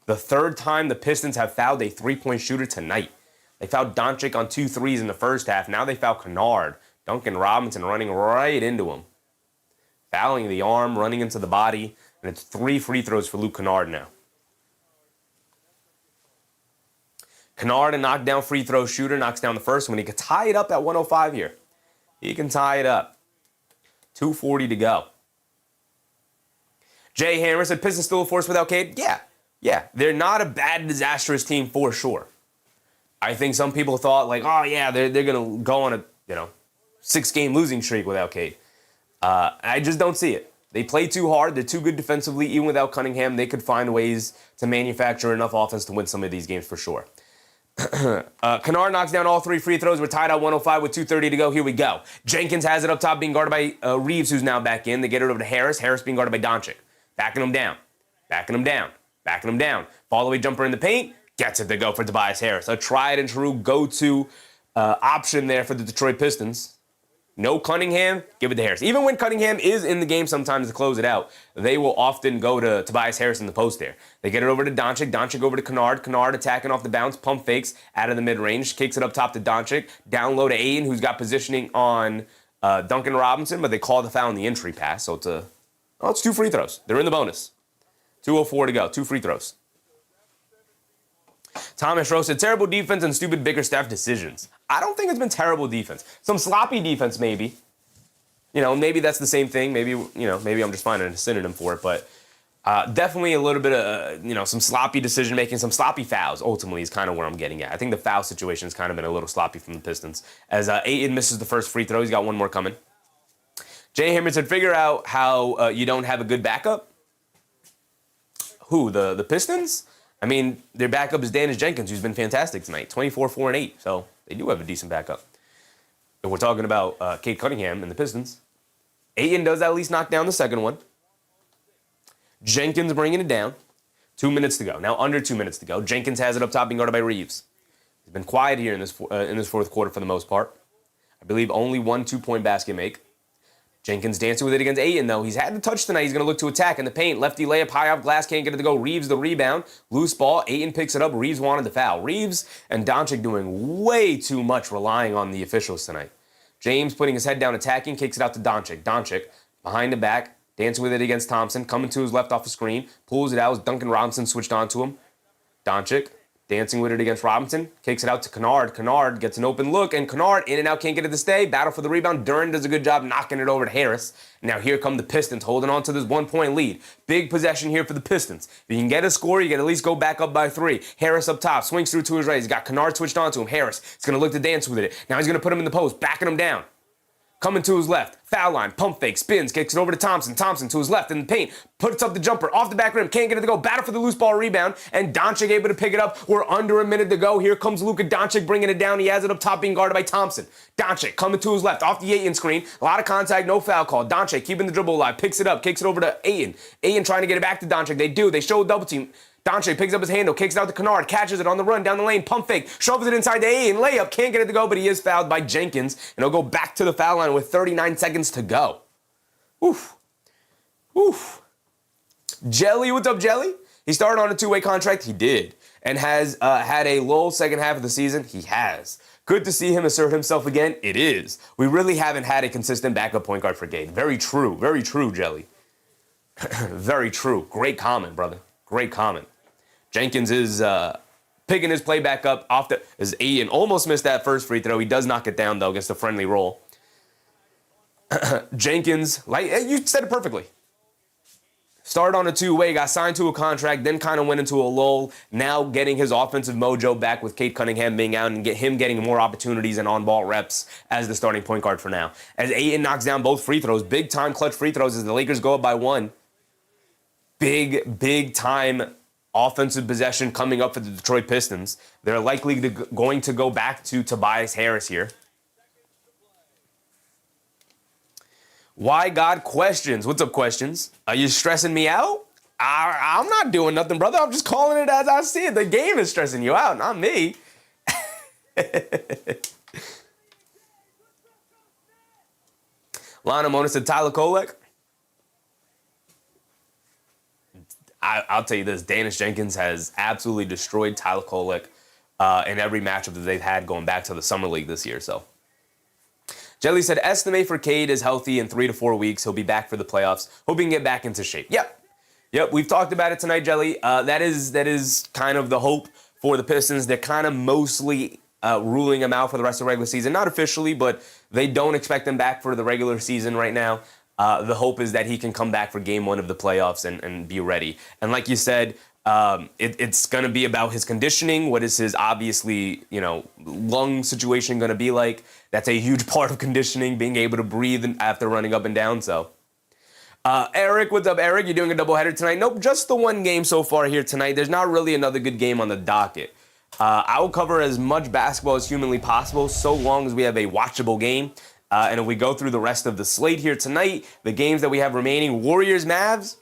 The third time the Pistons have fouled a three-point shooter tonight. They fouled Doncic on 2 threes in the first half. Now they foul Kennard. Duncan Robinson running right into him. Fouling the arm, running into the body, and it's 3 free throws for Luke Kennard now. Kennard, a knockdown free throw shooter, knocks down the first one. He could tie it up at 105 here. He can tie it up. 2:40 to go. Jay Hammer said, Pistons still a force without Cade? Yeah. They're not a bad, disastrous team for sure. I think some people thought, like, oh, yeah, they're going to go on a 6-game losing streak without Cade. I just don't see it. They play too hard. They're too good defensively. Even without Cunningham, they could find ways to manufacture enough offense to win some of these games for sure. Kennard knocks down all 3 free throws. We're tied at 105 with 2:30 to go. Here we go. Jenkins has it up top, being guarded by Reeves, who's now back in. They get it over to Harris. Harris being guarded by Doncic. Backing him down. Fall-away jumper in the paint. Gets it to go for Tobias Harris. A tried-and-true go-to option there for the Detroit Pistons. No Cunningham, give it to Harris. Even when Cunningham is in the game sometimes to close it out, they will often go to Tobias Harris in the post there. They get it over to Doncic. Doncic over to Kennard. Kennard attacking off the bounce. Pump fakes out of the mid-range. Kicks it up top to Doncic. Down low to Aiden, who's got positioning on Duncan Robinson, but they call the foul on the entry pass. So it's 2 free throws. They're in the bonus. 2:04 to go. 2 free throws. Thomas Rowe said, terrible defense and stupid Bickerstaff decisions. I don't think it's been terrible defense. Some sloppy defense, maybe. Maybe that's the same thing. Maybe I'm just finding a synonym for it. But definitely a little bit of, some sloppy decision-making, some sloppy fouls, ultimately, is kind of where I'm getting at. I think the foul situation has kind of been a little sloppy from the Pistons. As Ayton misses the first free throw, he's got one more coming. Jay Hammer said, figure out how you don't have a good backup. Who, the Pistons? I mean, their backup is Dennis Jenkins, who's been fantastic tonight. 24, 4, and 8. So they do have a decent backup. If we're talking about Cade Cunningham and the Pistons, Ayton does at least knock down the second one. Jenkins bringing it down. 2 minutes to go. Now under 2 minutes to go. Jenkins has it up top, being guarded by Reeves. He's been quiet here in this fourth quarter for the most part. I believe only 1 2-point basket make. Jenkins dancing with it against Ayton, though. He's had the touch tonight. He's going to look to attack in the paint. Lefty layup, high off glass, can't get it to go. Reeves the rebound. Loose ball. Ayton picks it up. Reeves wanted the foul. Reeves and Doncic doing way too much relying on the officials tonight. James putting his head down, attacking, kicks it out to Doncic. Doncic behind the back, dancing with it against Thompson. Coming to his left off the screen. Pulls it out as Duncan Robinson switched on to him. Doncic dancing with it against Robinson. Kicks it out to Kennard. Kennard gets an open look, and Kennard in and out, can't get it to stay. Battle for the rebound. Duren does a good job knocking it over to Harris. Now here come the Pistons holding on to this 1-point lead. Big possession here for the Pistons. If you can get a score, you can at least go back up by 3. Harris up top, swings through to his right. He's got Kennard switched on to him. Harris is going to look to dance with it. Now he's going to put him in the post, backing him down. Coming to his left, foul line, pump fake, spins, kicks it over to Thompson. Thompson to his left in the paint, puts up the jumper, off the back rim, can't get it to go, battle for the loose ball rebound, and Doncic able to pick it up. We're under a minute to go. Here comes Luka Doncic bringing it down. He has it up top, being guarded by Thompson. Doncic coming to his left, off the Ayton screen. A lot of contact, no foul call. Doncic keeping the dribble alive, picks it up, kicks it over to Ayton. Ayton trying to get it back to Doncic. They do. They show a double team. Doncic picks up his handle, kicks it out to Kennard, catches it on the run down the lane, pump fake, shoves it inside the Ayton, layup, can't get it to go, but he is fouled by Jenkins, and he'll go back to the foul line with 39 seconds to go. Oof. Jelly, what's up, Jelly? He started on a 2-way contract. He did. And has had a lull second half of the season. He has. Good to see him assert himself again. It is. We really haven't had a consistent backup point guard for Cade. Very true, Jelly. Very true. Great comment, brother. Great comment. Jenkins is picking his play back up as Ian almost missed that first free throw. He does knock it down, though, against a friendly roll. Jenkins, like you said it perfectly. Started on a two-way, got signed to a contract, then kind of went into a lull. Now getting his offensive mojo back with Cade Cunningham being out and him getting more opportunities and on-ball reps as the starting point guard for now. As Ayton knocks down both free throws, big-time clutch free throws as the Lakers go up by one. Big-time offensive possession coming up for the Detroit Pistons. They're likely going to go back to Tobias Harris here. Why God questions? What's up, questions? Are you stressing me out? I'm not doing nothing, brother. I'm just calling it as I see it. The game is stressing you out, not me. Lana Mona said Tyler Kolek. I'll tell you this. Danish Jenkins has absolutely destroyed Tyler Kolek in every matchup that they've had going back to the Summer League this year. So, Jelly said, estimate for Cade is healthy in 3 to 4 weeks. He'll be back for the playoffs. Hope he can get back into shape. Yep. We've talked about it tonight, Jelly. That is kind of the hope for the Pistons. They're kind of mostly ruling him out for the rest of the regular season. Not officially, but they don't expect him back for the regular season right now. The hope is that he can come back for game one of the playoffs and be ready. And like you said, it's going to be about his conditioning. What is his, obviously, lung situation going to be like? That's a huge part of conditioning, being able to breathe after running up and down. So, Eric, what's up, Eric? You're doing a doubleheader tonight? Nope, just the one game so far here tonight. There's not really another good game on the docket. I will cover as much basketball as humanly possible so long as we have a watchable game. And if we go through the rest of the slate here tonight, the games that we have remaining, Warriors, Mavs,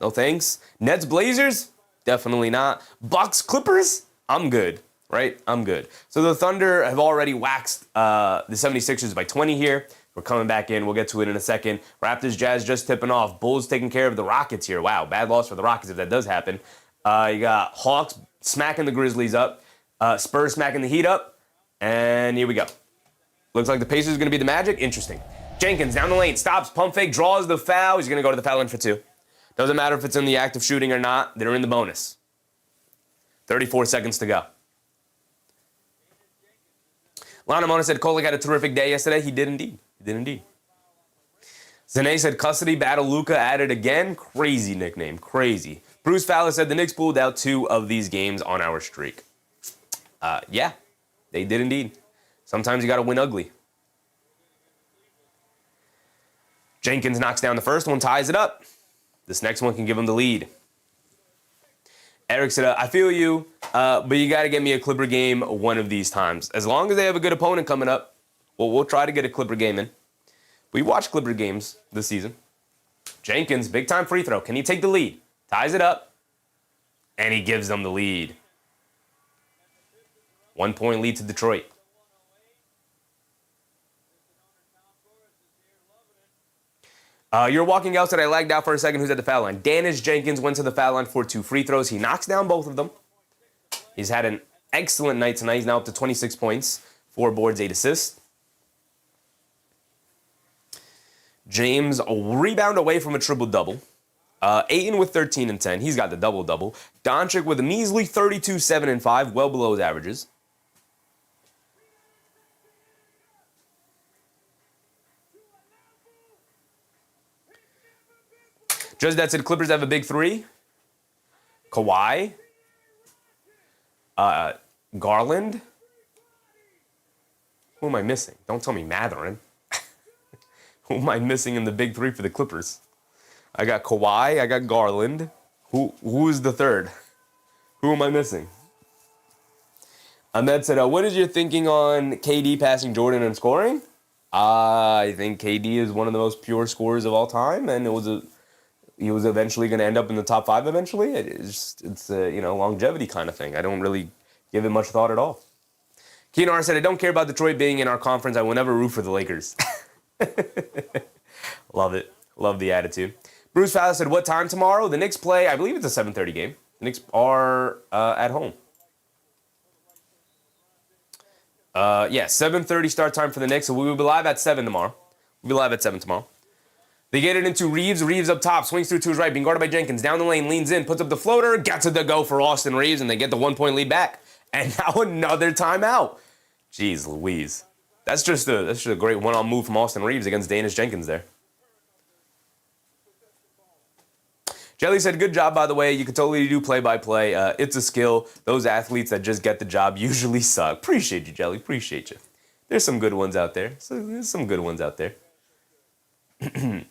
no thanks. Nets, Blazers, definitely not. Bucks, Clippers, I'm good, right? I'm good. So the Thunder have already waxed the 76ers by 20 here. We're coming back in. We'll get to it in a second. Raptors, Jazz just tipping off. Bulls taking care of the Rockets here. Wow, bad loss for the Rockets if that does happen. You got Hawks smacking the Grizzlies up. Spurs smacking the Heat up. And here we go. Looks like the Pacers are going to be the Magic. Interesting. Jenkins down the lane. Stops. Pump fake. Draws the foul. He's going to go to the foul line for two. Doesn't matter if it's in the act of shooting or not. They're in the bonus. 34 seconds to go. Lana Mona said Kolek had a terrific day yesterday. He did indeed. Zane said custody battle Luka added again. Crazy nickname. Crazy. Bruce Fowler said the Knicks pulled out 2 of these games on our streak. Yeah, they did indeed. Sometimes you got to win ugly. Jenkins knocks down the first one, ties it up. This next one can give him the lead. Eric said, I feel you, but you got to get me a Clipper game one of these times. As long as they have a good opponent coming up, we'll try to get a Clipper game in. We watched Clipper games this season. Jenkins, big-time free throw. Can he take the lead? Ties it up, and he gives them the lead. 1-point lead to Detroit. You're walking out, said I lagged out for a second. Who's at the foul line? Danish Jenkins went to the foul line for 2 free throws. He knocks down both of them. He's had an excellent night tonight. He's now up to 26 points, 4 boards, 8 assists. James, a rebound away from a triple-double. Ayton with 13 and 10. He's got the double-double. Doncic with a measly 32, 7 and 5, well below his averages. Just that said, Clippers have a big 3. Kawhi. Garland. Who am I missing? Don't tell me Matherin. Who am I missing in the big 3 for the Clippers? I got Kawhi. I got Garland. Who is the third? Who am I missing? Ahmed said, what is your thinking on KD passing Jordan in scoring? I think KD is one of the most pure scorers of all time, and he was eventually going to end up in the top 5 eventually. It's a longevity kind of thing. I don't really give it much thought at all. Keenar said, I don't care about Detroit being in our conference. I will never root for the Lakers. Love it. Love the attitude. Bruce Fowler said, what time tomorrow? The Knicks play, I believe it's a 7:30 game. The Knicks are at home. 7:30 start time for the Knicks. So we will be live at 7 tomorrow. They get it into Reeves. Reeves up top. Swings through to his right. Being guarded by Jenkins. Down the lane. Leans in. Puts up the floater. Gets it to go for Austin Reeves. And they get the 1-point lead back. And now another timeout. Jeez Louise. That's just a great one-on move from Austin Reeves against Danish Jenkins there. Jelly said, good job, by the way. You can totally do play-by-play. It's a skill. Those athletes that just get the job usually suck. Appreciate you, Jelly. Appreciate you. There's some good ones out there. There's some good ones out there. I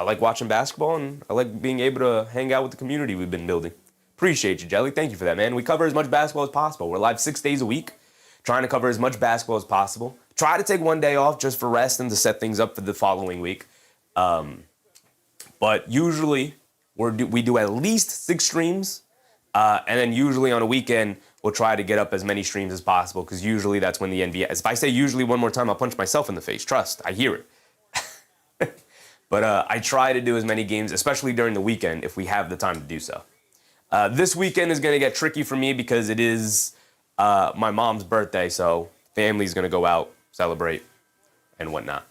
like watching basketball, and I like being able to hang out with the community we've been building. Appreciate you, Jelly. Thank you for that, man. We cover as much basketball as possible. We're live 6 days a week, trying to cover as much basketball as possible. Try to take one day off just for rest and to set things up for the following week. But usually we do at least 6 streams, and then usually on a weekend we'll try to get up as many streams as possible, because usually that's when the NBA. If I say usually one more time, I'll punch myself in the face. Trust, I hear it. But I try to do as many games, especially during the weekend, if we have the time to do so. This weekend is going to get tricky for me because it is my mom's birthday, so family's going to go out, celebrate, and whatnot.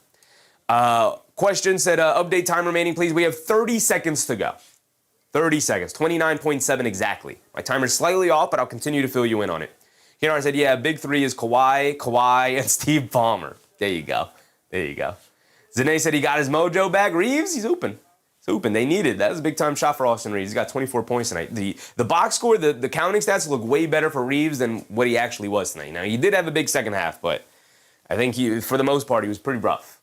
Question said, update time remaining, please. We have 30 seconds to go. 30 seconds, 29.7 exactly. My timer's slightly off, but I'll continue to fill you in on it. Here I said, yeah, big 3 is Kawhi, and Steve Ballmer. There you go. There you go. Zane said he got his mojo back. Reeves, he's hooping. He's hooping. They need it. That was a big-time shot for Austin Reeves. He's got 24 points tonight. The box score, the counting stats look way better for Reeves than what he actually was tonight. Now, he did have a big second half, but I think for the most part, he was pretty rough.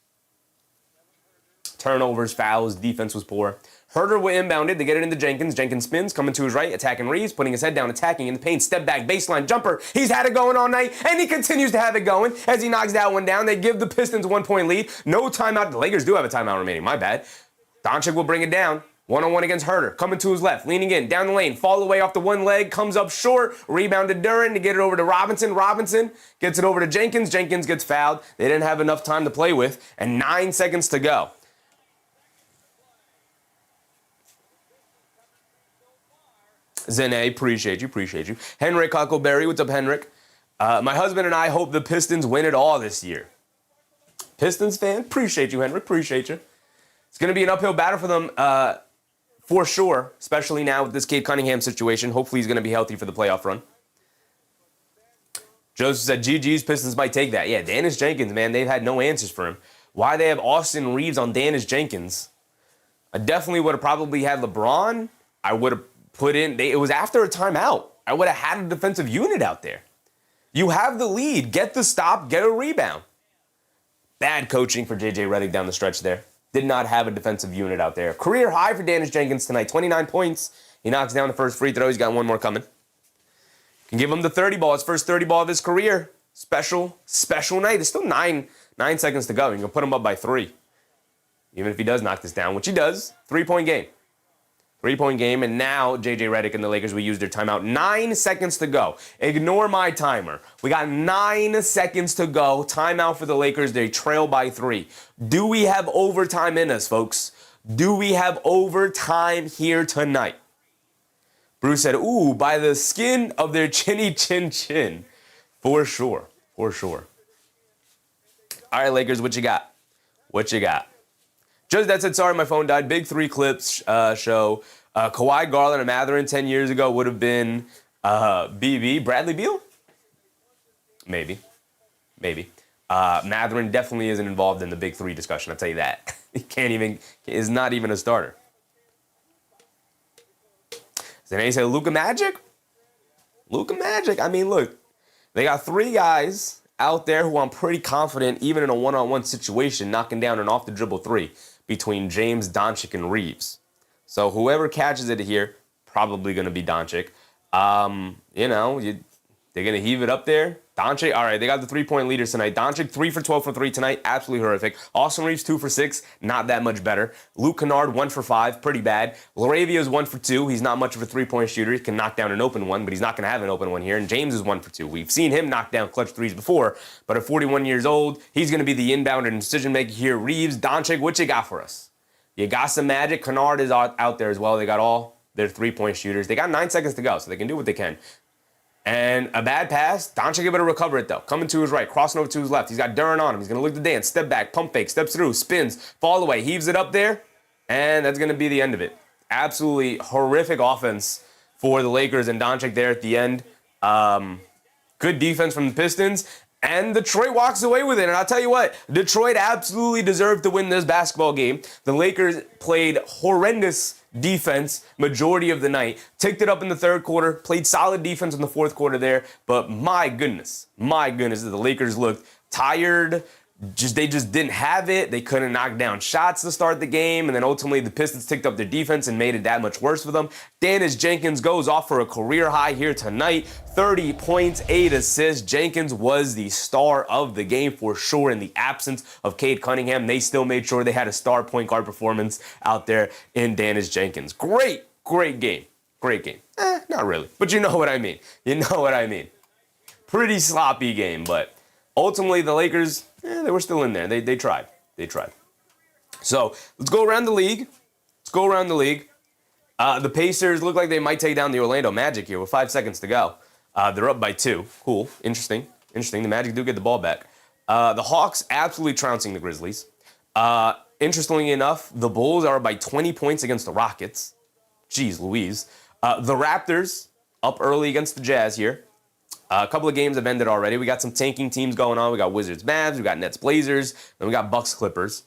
Turnovers, fouls, defense was poor. Herter was inbounded to get it into Jenkins. Jenkins spins, coming to his right, attacking Reeves, putting his head down, attacking in the paint, step back, baseline jumper. He's had it going all night, and he continues to have it going as he knocks that one down. They give the Pistons 1-point lead. No timeout. The Lakers do have a timeout remaining. My bad. Doncic will bring it down. One-on-one against Herter. Coming to his left, leaning in, down the lane, fall away off the one leg, comes up short, rebounded Duren to get it over to Robinson. Robinson gets it over to Jenkins. Jenkins gets fouled. They didn't have enough time to play with, and 9 seconds to go. Zene, appreciate you. Henrik Huckleberry, what's up, Henrik? My husband and I hope the Pistons win it all this year. Pistons fan, appreciate you, Henrik, appreciate you. It's going to be an uphill battle for them for sure, especially now with this Cade Cunningham situation. Hopefully he's going to be healthy for the playoff run. Joseph said, GG's, Pistons might take that. Yeah, Dennis Jenkins, man, they've had no answers for him. Why they have Austin Reeves on Dennis Jenkins? I definitely would have probably had LeBron. I would have put in, it was after a timeout. I would have had a defensive unit out there. You have the lead. Get the stop, get a rebound. Bad coaching for J.J. Redick down the stretch there. Did not have a defensive unit out there. Career high for Dennis Jenkins tonight, 29 points. He knocks down the first free throw. He's got one more coming. Can give him the 30 ball, his first 30 ball of his career. Special night. There's still 9 seconds to go. You can put him up by 3. Even if he does knock this down, which he does. 3-point game. 3-point game, and now J.J. Redick and the Lakers will use their timeout. 9 seconds to go. Ignore my timer. We got 9 seconds to go. Timeout for the Lakers. They trail by 3. Do we have overtime in us, folks? Do we have overtime here tonight? Bruce said, ooh, by the skin of their chinny chin chin. For sure. For sure. All right, Lakers, what you got? What you got? Just that said, sorry, my phone died. Big 3 clips show. Kawhi, Garland, and Mathurin 10 years ago would have been BB. Bradley Beal? Maybe. Mathurin definitely isn't involved in the Big 3 discussion, I'll tell you that. He is not even a starter. Then they say Luka Magic? Luka Magic. I mean, look, they got 3 guys out there who I'm pretty confident, even in a one-on-one situation, knocking down an off-the-dribble 3 between James, Doncic, and Reeves. So whoever catches it here, probably going to be Doncic. They're going to heave it up there. Doncic, all right, they got the 3-point leaders tonight. Doncic, 3 for 12 for 3 tonight. Absolutely horrific. Austin Reeves, 2 for 6. Not that much better. Luke Kennard, 1 for 5. Pretty bad. Laravia is 1 for 2. He's not much of a 3-point shooter. He can knock down an open one, but he's not going to have an open one here. And James is 1 for 2. We've seen him knock down clutch 3s before, but at 41 years old, he's going to be the inbounder and decision-maker here. Reeves, Doncic, what you got for us? You got some magic. Kennard is out there as well. They got all their 3-point shooters. They got 9 seconds to go, so they can do what they can. And a bad pass. Doncic able to recover it, though. Coming to his right, crossing over to his left. He's got Duren on him. He's going to look to dance. Step back, pump fake, steps through, spins, fall away, heaves it up there, and that's going to be the end of it. Absolutely horrific offense for the Lakers and Doncic there at the end. Good defense from the Pistons. And Detroit walks away with it. And I'll tell you what, Detroit absolutely deserved to win this basketball game. The Lakers played horrendous defense majority of the night, ticked it up in the third quarter, played solid defense in the fourth quarter there. But my goodness, the Lakers looked tired. They just didn't have it. They couldn't knock down shots to start the game. And then ultimately the Pistons ticked up their defense and made it that much worse for them. Dennis Jenkins goes off for a career high here tonight. 30 points, 8 assists. Jenkins was the star of the game for sure in the absence of Cade Cunningham. They still made sure they had a star point guard performance out there in Dennis Jenkins. Great game. Great game. Not really. But you know what I mean. Pretty sloppy game, but ultimately the Lakers, they were still in there. They tried. So let's go around the league. The Pacers look like they might take down the Orlando Magic here with 5 seconds to go. They're up by 2. Cool. Interesting. The Magic do get the ball back. The Hawks absolutely trouncing the Grizzlies. Interestingly enough, the Bulls are up by 20 points against the Rockets. Jeez Louise. The Raptors up early against the Jazz here. A couple of games have ended already. We got some tanking teams going on. We got Wizards, Mavs. We got Nets, Blazers. Then we got Bucks, Clippers.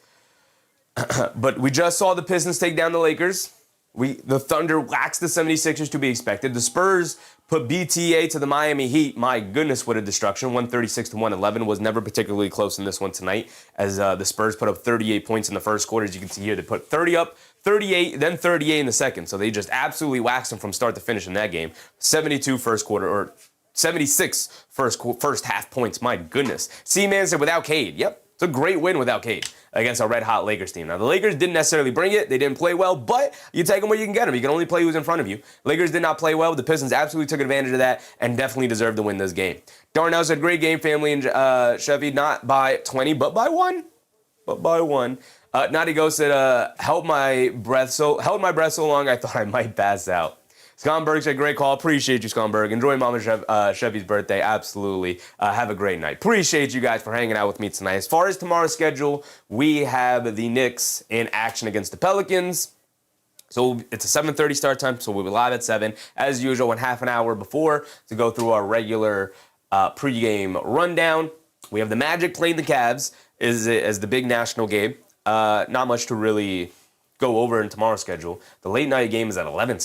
But we just saw the Pistons take down the Lakers. The Thunder waxed the 76ers to be expected. The Spurs put BTA to the Miami Heat. My goodness, what a destruction. 136-111 was never particularly close in this one tonight as the Spurs put up 38 points in the first quarter. As you can see here, they put 30 up, 38, then 38 in the second. So they just absolutely waxed them from start to finish in that game. 72 first quarter, or 76 first half points. My goodness. C-Man said without Cade. Yep, it's a great win without Cade against a red-hot Lakers team. Now, the Lakers didn't necessarily bring it. They didn't play well, but you take them where you can get them. You can only play who's in front of you. Lakers did not play well. The Pistons absolutely took advantage of that and definitely deserved to win this game. Darnell said, great game, family, and Chevy, not by 20, but by 1. Naughty Ghost said, held my breath so long I thought I might pass out. Sconberg said, great call. Appreciate you, Sconberg. Enjoy Mama Chevy's birthday. Absolutely. Have a great night. Appreciate you guys for hanging out with me tonight. As far as tomorrow's schedule, we have the Knicks in action against the Pelicans. So it's a 7:30 start time, so we'll be live at 7. As usual, and half an hour before to go through our regular pregame rundown. We have the Magic playing the Cavs as the big national game. Not much to really go over in tomorrow's schedule. The late night game is at 11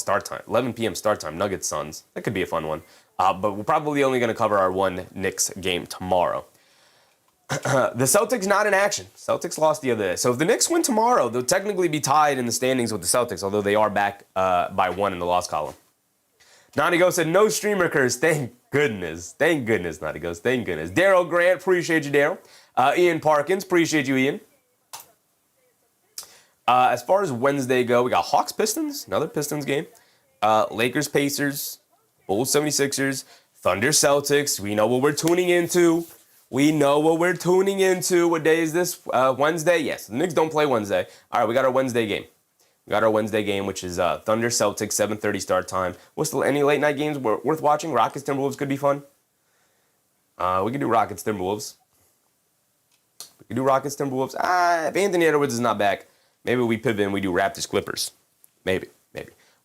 p.m. start time, Nuggets Suns. That could be a fun one. But we're probably only going to cover our one Knicks game tomorrow. The Celtics not in action. Celtics lost the other day. So if the Knicks win tomorrow, they'll technically be tied in the standings with the Celtics, although they are back by 1 in the loss column. Naughty Ghost said, no streamer curse. Thank goodness, Naughty Ghost. Thank goodness. Daryl Grant, appreciate you, Daryl. Ian Parkins, appreciate you, Ian. As far as Wednesday go, we got Hawks Pistons, another Pistons game. Lakers Pacers, Bulls 76ers, Thunder Celtics. We know what we're tuning into. What day is this? Wednesday? Yes, the Knicks don't play Wednesday. All right, we got our Wednesday game. Which is Thunder Celtics, 7:30 start time. Any late night games worth watching? Rockets Timberwolves could be fun. We can do Rockets Timberwolves. If Anthony Edwards is not back, maybe we pivot and we do Raptors Clippers. Maybe.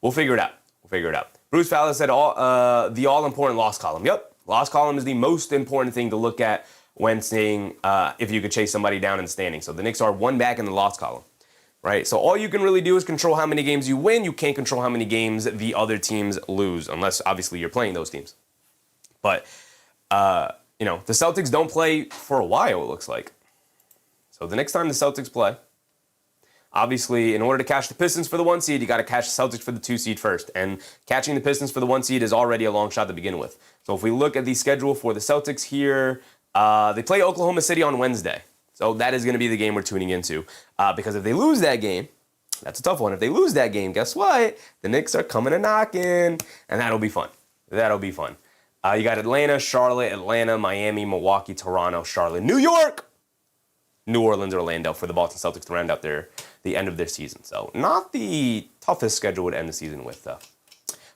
We'll figure it out. Bruce Fowler said the all-important loss column. Yep, loss column is the most important thing to look at when saying if you could chase somebody down in the standing. So the Knicks are 1 back in the loss column, right? So all you can really do is control how many games you win. You can't control how many games the other teams lose, unless obviously you're playing those teams. But the Celtics don't play for a while, it looks like. So the next time the Celtics play, obviously, in order to catch the Pistons for the 1 seed, you got to catch the Celtics for the 2 seed first. And catching the Pistons for the 1 seed is already a long shot to begin with. So if we look at the schedule for the Celtics here, they play Oklahoma City on Wednesday. So that is going to be the game we're tuning into. Because if they lose that game, that's a tough one. If they lose that game, guess what? The Knicks are coming and knocking. And that'll be fun. You got Atlanta, Charlotte, Miami, Milwaukee, Toronto, Charlotte, New York, New Orleans, Orlando for the Boston Celtics to round out the end of their season. So not the toughest schedule to end the season with, though.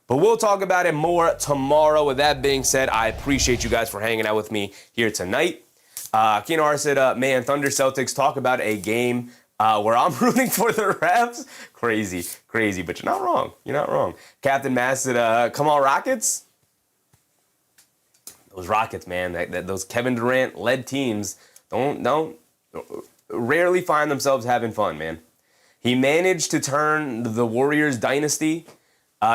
But we'll talk about it more tomorrow. With that being said, I appreciate you guys for hanging out with me here tonight. Kinar said, man, Thunder Celtics, talk about a game where I'm rooting for the refs. Crazy, but you're not wrong. Captain Mass said, come on, Rockets. those Rockets, man, those Kevin Durant-led teams don't rarely find themselves having fun, man. He managed to turn the Warriors dynasty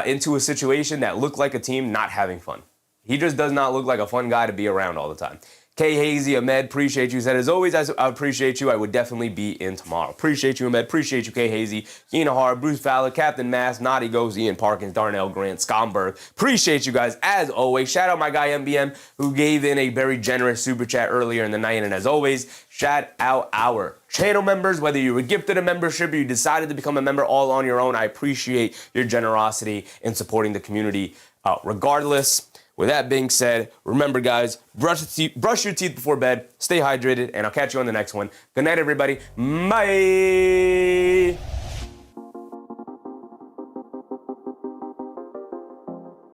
into a situation that looked like a team not having fun. He just does not look like a fun guy to be around all the time. K. Hazy, Ahmed, appreciate you. Said, as always, I appreciate you. I would definitely be in tomorrow. Appreciate you, Ahmed. Appreciate you, K. Hazy. Ian Hart, Bruce Fowler, Captain Mass, Naughty Goes, Ian Parkins, Darnell Grant, Scomberg. Appreciate you guys, as always. Shout out my guy, MBM, who gave in a very generous super chat earlier in the night. And as always, shout out our channel members, whether you were gifted a membership or you decided to become a member all on your own. I appreciate your generosity in supporting the community regardless. With that being said, remember, guys, brush your teeth before bed, stay hydrated, and I'll catch you on the next one. Good night, everybody. Bye.